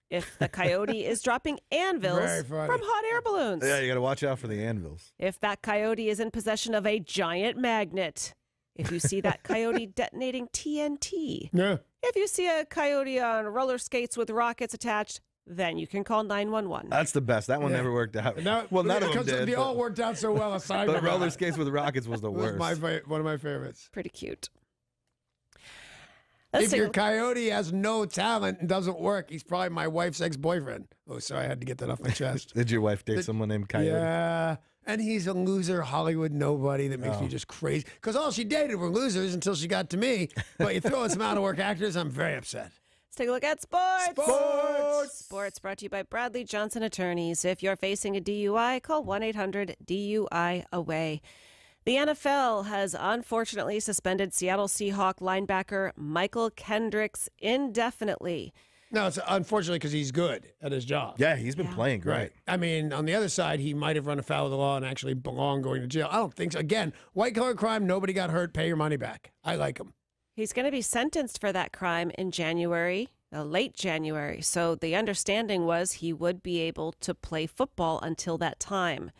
if the coyote is dropping anvils from hot air balloons. Yeah, you got to watch out for the anvils. If that coyote is in possession of a giant magnet. If you see that coyote detonating TNT. Yeah. If you see a coyote on roller skates with rockets attached, then you can call 911. That's the best. That one never worked out. Well, none of them did. They all worked out so well aside but from roller that. skates with rockets was the worst. One of my favorites. Pretty cute. If your coyote has no talent and doesn't work, he's probably my wife's ex-boyfriend. Oh, sorry, I had to get that off my chest. Did your wife date someone named Coyote? Yeah, and he's a loser Hollywood nobody that makes me just crazy. Because all she dated were losers until she got to me. But you throw in some out-of-work actors, I'm very upset. Let's take a look at sports. Sports brought to you by Bradley Johnson Attorneys. If you're facing a DUI, call 1-800-DUI-AWAY. The NFL has unfortunately suspended Seattle Seahawk linebacker Michael Kendricks indefinitely. No, it's unfortunately because he's good at his job. Yeah, he's been playing great. Right. I mean, on the other side, he might have run afoul of the law and actually belong going to jail. I don't think so. Again, white-collar crime, nobody got hurt. Pay your money back. I like him. He's going to be sentenced for that crime in January, late January. So the understanding was he would be able to play football until that time.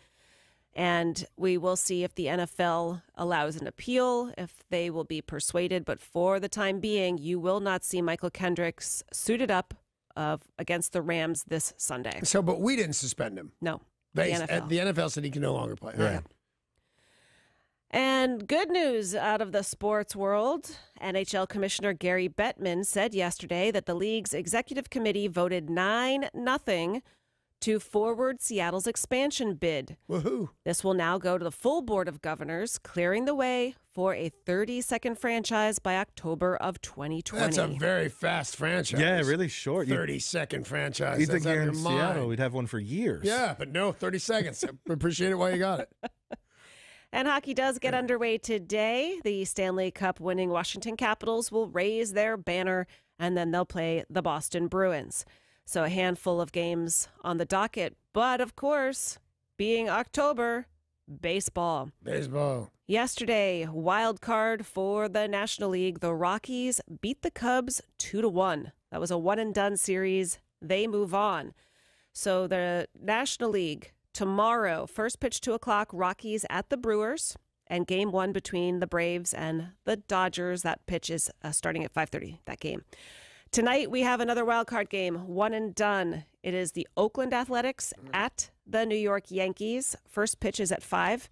And we will see if the NFL allows an appeal, if they will be persuaded. But for the time being, you will not see Michael Kendricks suited up against the Rams this Sunday. So, but we didn't suspend him. No, the NFL said he can no longer play. Yeah. Right. And good news out of the sports world. NHL Commissioner Gary Bettman said yesterday that the league's executive committee voted 9-0 to forward Seattle's expansion bid. Woohoo. This will now go to the full Board of Governors, clearing the way for a 30-second franchise by October of 2020. That's a very fast franchise. Yeah, really short. 30-second franchise. You think That's out here of in your Seattle mind. we'd have one for years. Yeah, but no, 30 seconds. I appreciate it while you got it. And hockey does get underway today. The Stanley Cup winning Washington Capitals will raise their banner, and then they'll play the Boston Bruins. So a handful of games on the docket. But, of course, being October, baseball. Baseball. Yesterday, wild card for the National League. The Rockies beat the Cubs 2-1. That was a one-and-done series. They move on. So the National League, tomorrow, first pitch 2 o'clock, Rockies at the Brewers. And game 1 between the Braves and the Dodgers. That pitch is starting at 5:30, that game. Tonight, we have another wild card game, one and done. It is the Oakland Athletics at the New York Yankees. First pitch is at 5.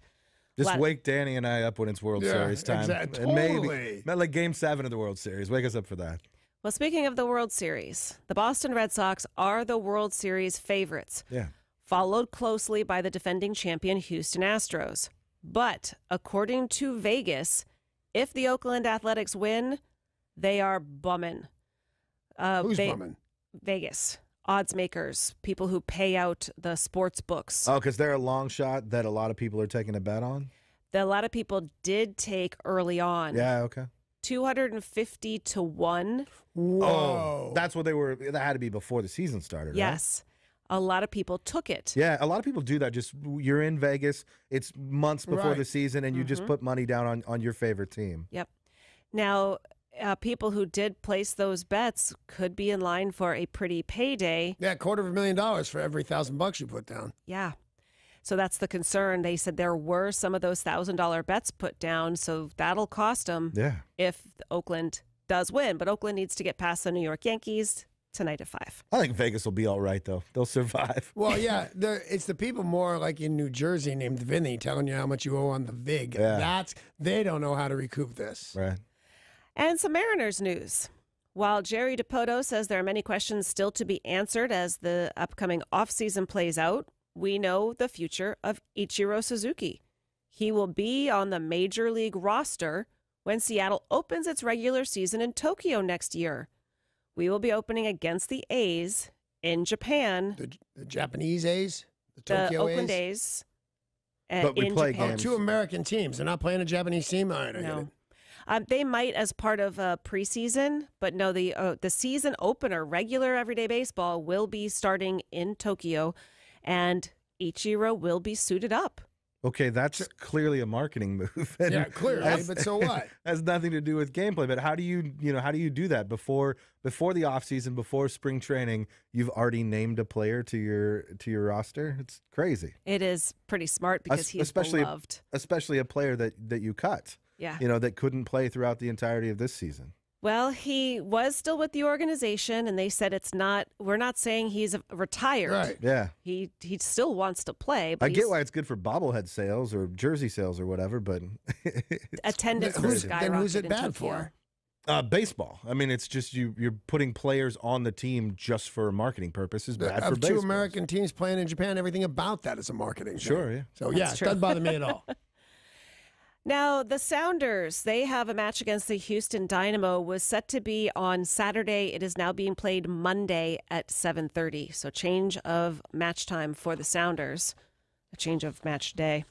Just wake Danny and I up when it's World Series time. Exactly. And Totally. maybe like Game 7 of the World Series. Wake us up for that. Well, speaking of the World Series, the Boston Red Sox are the World Series favorites, Yeah. followed closely by the defending champion Houston Astros. But according to Vegas, if the Oakland Athletics win, they are bumming. Who's bumming? Vegas. Odds makers, people who pay out the sports books. Oh, because they're a long shot that a lot of people are taking a bet on? That a lot of people did take early on. Yeah, okay. 250 to 1. Whoa. Oh, that's what they were. That had to be before the season started, right? Yes. A lot of people took it. Yeah, a lot of people do that. Just you're in Vegas. It's months before Right. the season, and you just put money down on your favorite team. Yep. Now, people who did place those bets could be in line for a pretty payday. Yeah, $250,000 for every $1,000 you put down. Yeah. So that's the concern. They said there were some of those $1,000 bets put down, so that'll cost them if Oakland does win. But Oakland needs to get past the New York Yankees tonight at 5. I think Vegas will be all right, though. They'll survive. Well, yeah, it's the people more like in New Jersey named Vinny telling you how much you owe on the VIG. Yeah. They don't know how to recoup this. Right. And some Mariners news. While Jerry Dipoto says there are many questions still to be answered as the upcoming offseason plays out, we know the future of Ichiro Suzuki. He will be on the Major League roster when Seattle opens its regular season in Tokyo next year. We will be opening against the A's in Japan. The Japanese A's? The The Tokyo Oakland A's? A's. But we in play Japan. games. 2 American teams. They're not playing a Japanese team? All right, I get it. They might as part of preseason, but no, the season opener, regular everyday baseball, will be starting in Tokyo, and Ichiro will be suited up. Okay, that's clearly a marketing move. Yeah, clearly, but so what? Has nothing to do with gameplay. But how do you do that before the offseason, before spring training? You've already named a player to your roster. It's crazy. It is pretty smart because he's beloved. Especially a player that you cut. Yeah. That couldn't play throughout the entirety of this season. Well, he was still with the organization, and they said we're not saying he's retired. Right. Yeah. He still wants to play. But I get why it's good for bobblehead sales or jersey sales or whatever, but attendance will skyrocket. Then who's it in bad Tokyo. for? Baseball. I mean, it's just you're putting players on the team just for marketing purposes. Bad for Of baseball. 2 American teams playing in Japan, everything about that is a marketing thing. Sure, yeah. So, That's yeah, it true. doesn't bother me at all. Now, the Sounders, they have a match against the Houston Dynamo, was set to be on Saturday. It is now being played Monday at 7:30. So change of match time for the Sounders, a change of match day.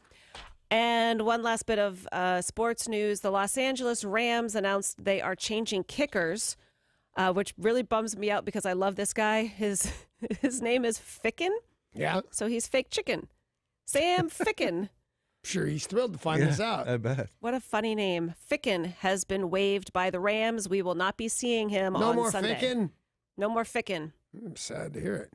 And one last bit of sports news. The Los Angeles Rams announced they are changing kickers, which really bums me out because I love this guy. His name is Ficken. Yeah. So he's fake chicken. Sam Ficken. Sure, he's thrilled to find this out. I bet. What a funny name. Ficken has been waived by the Rams. We will not be seeing him No on more Sunday. Ficken? No more Ficken. I'm sad to hear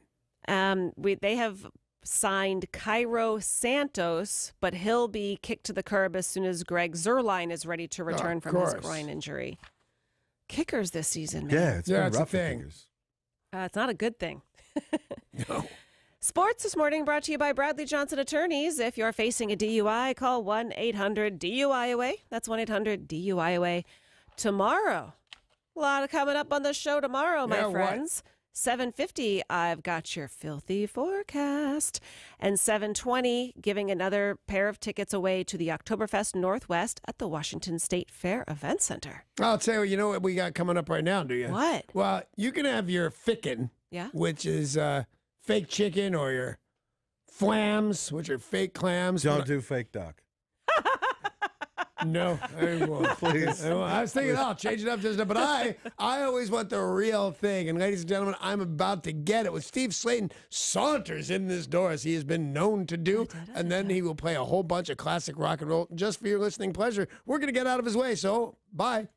it. They have signed Cairo Santos, but he'll be kicked to the curb as soon as Greg Zuerlein is ready to return from his groin injury. Kickers this season, man. Yeah, it's been it's a rough for thing. kickers. It's not a good thing. No. Sports this morning brought to you by Bradley Johnson Attorneys. If you're facing a DUI, call 1-800-DUI-AWAY. That's 1-800-DUI-AWAY. Tomorrow, a lot of coming up on the show tomorrow, my Yeah, friends. 7:50, I've got your filthy forecast. And 7:20, giving another pair of tickets away to the Oktoberfest Northwest at the Washington State Fair Event Center. I'll tell you, you know what we got coming up right now, do you? What? Well, you can have your Ficken, Yeah. which is fake chicken, or your flams, which are fake clams. Don't do fake duck. No, I won't. Please. I won't. I was thinking, I'll change it up just now, but I always want the real thing. And ladies and gentlemen, I'm about to get it with Steve Slayton saunters in this door as he has been known to do, and then he will play a whole bunch of classic rock and roll just for your listening pleasure. We're going to get out of his way, so bye.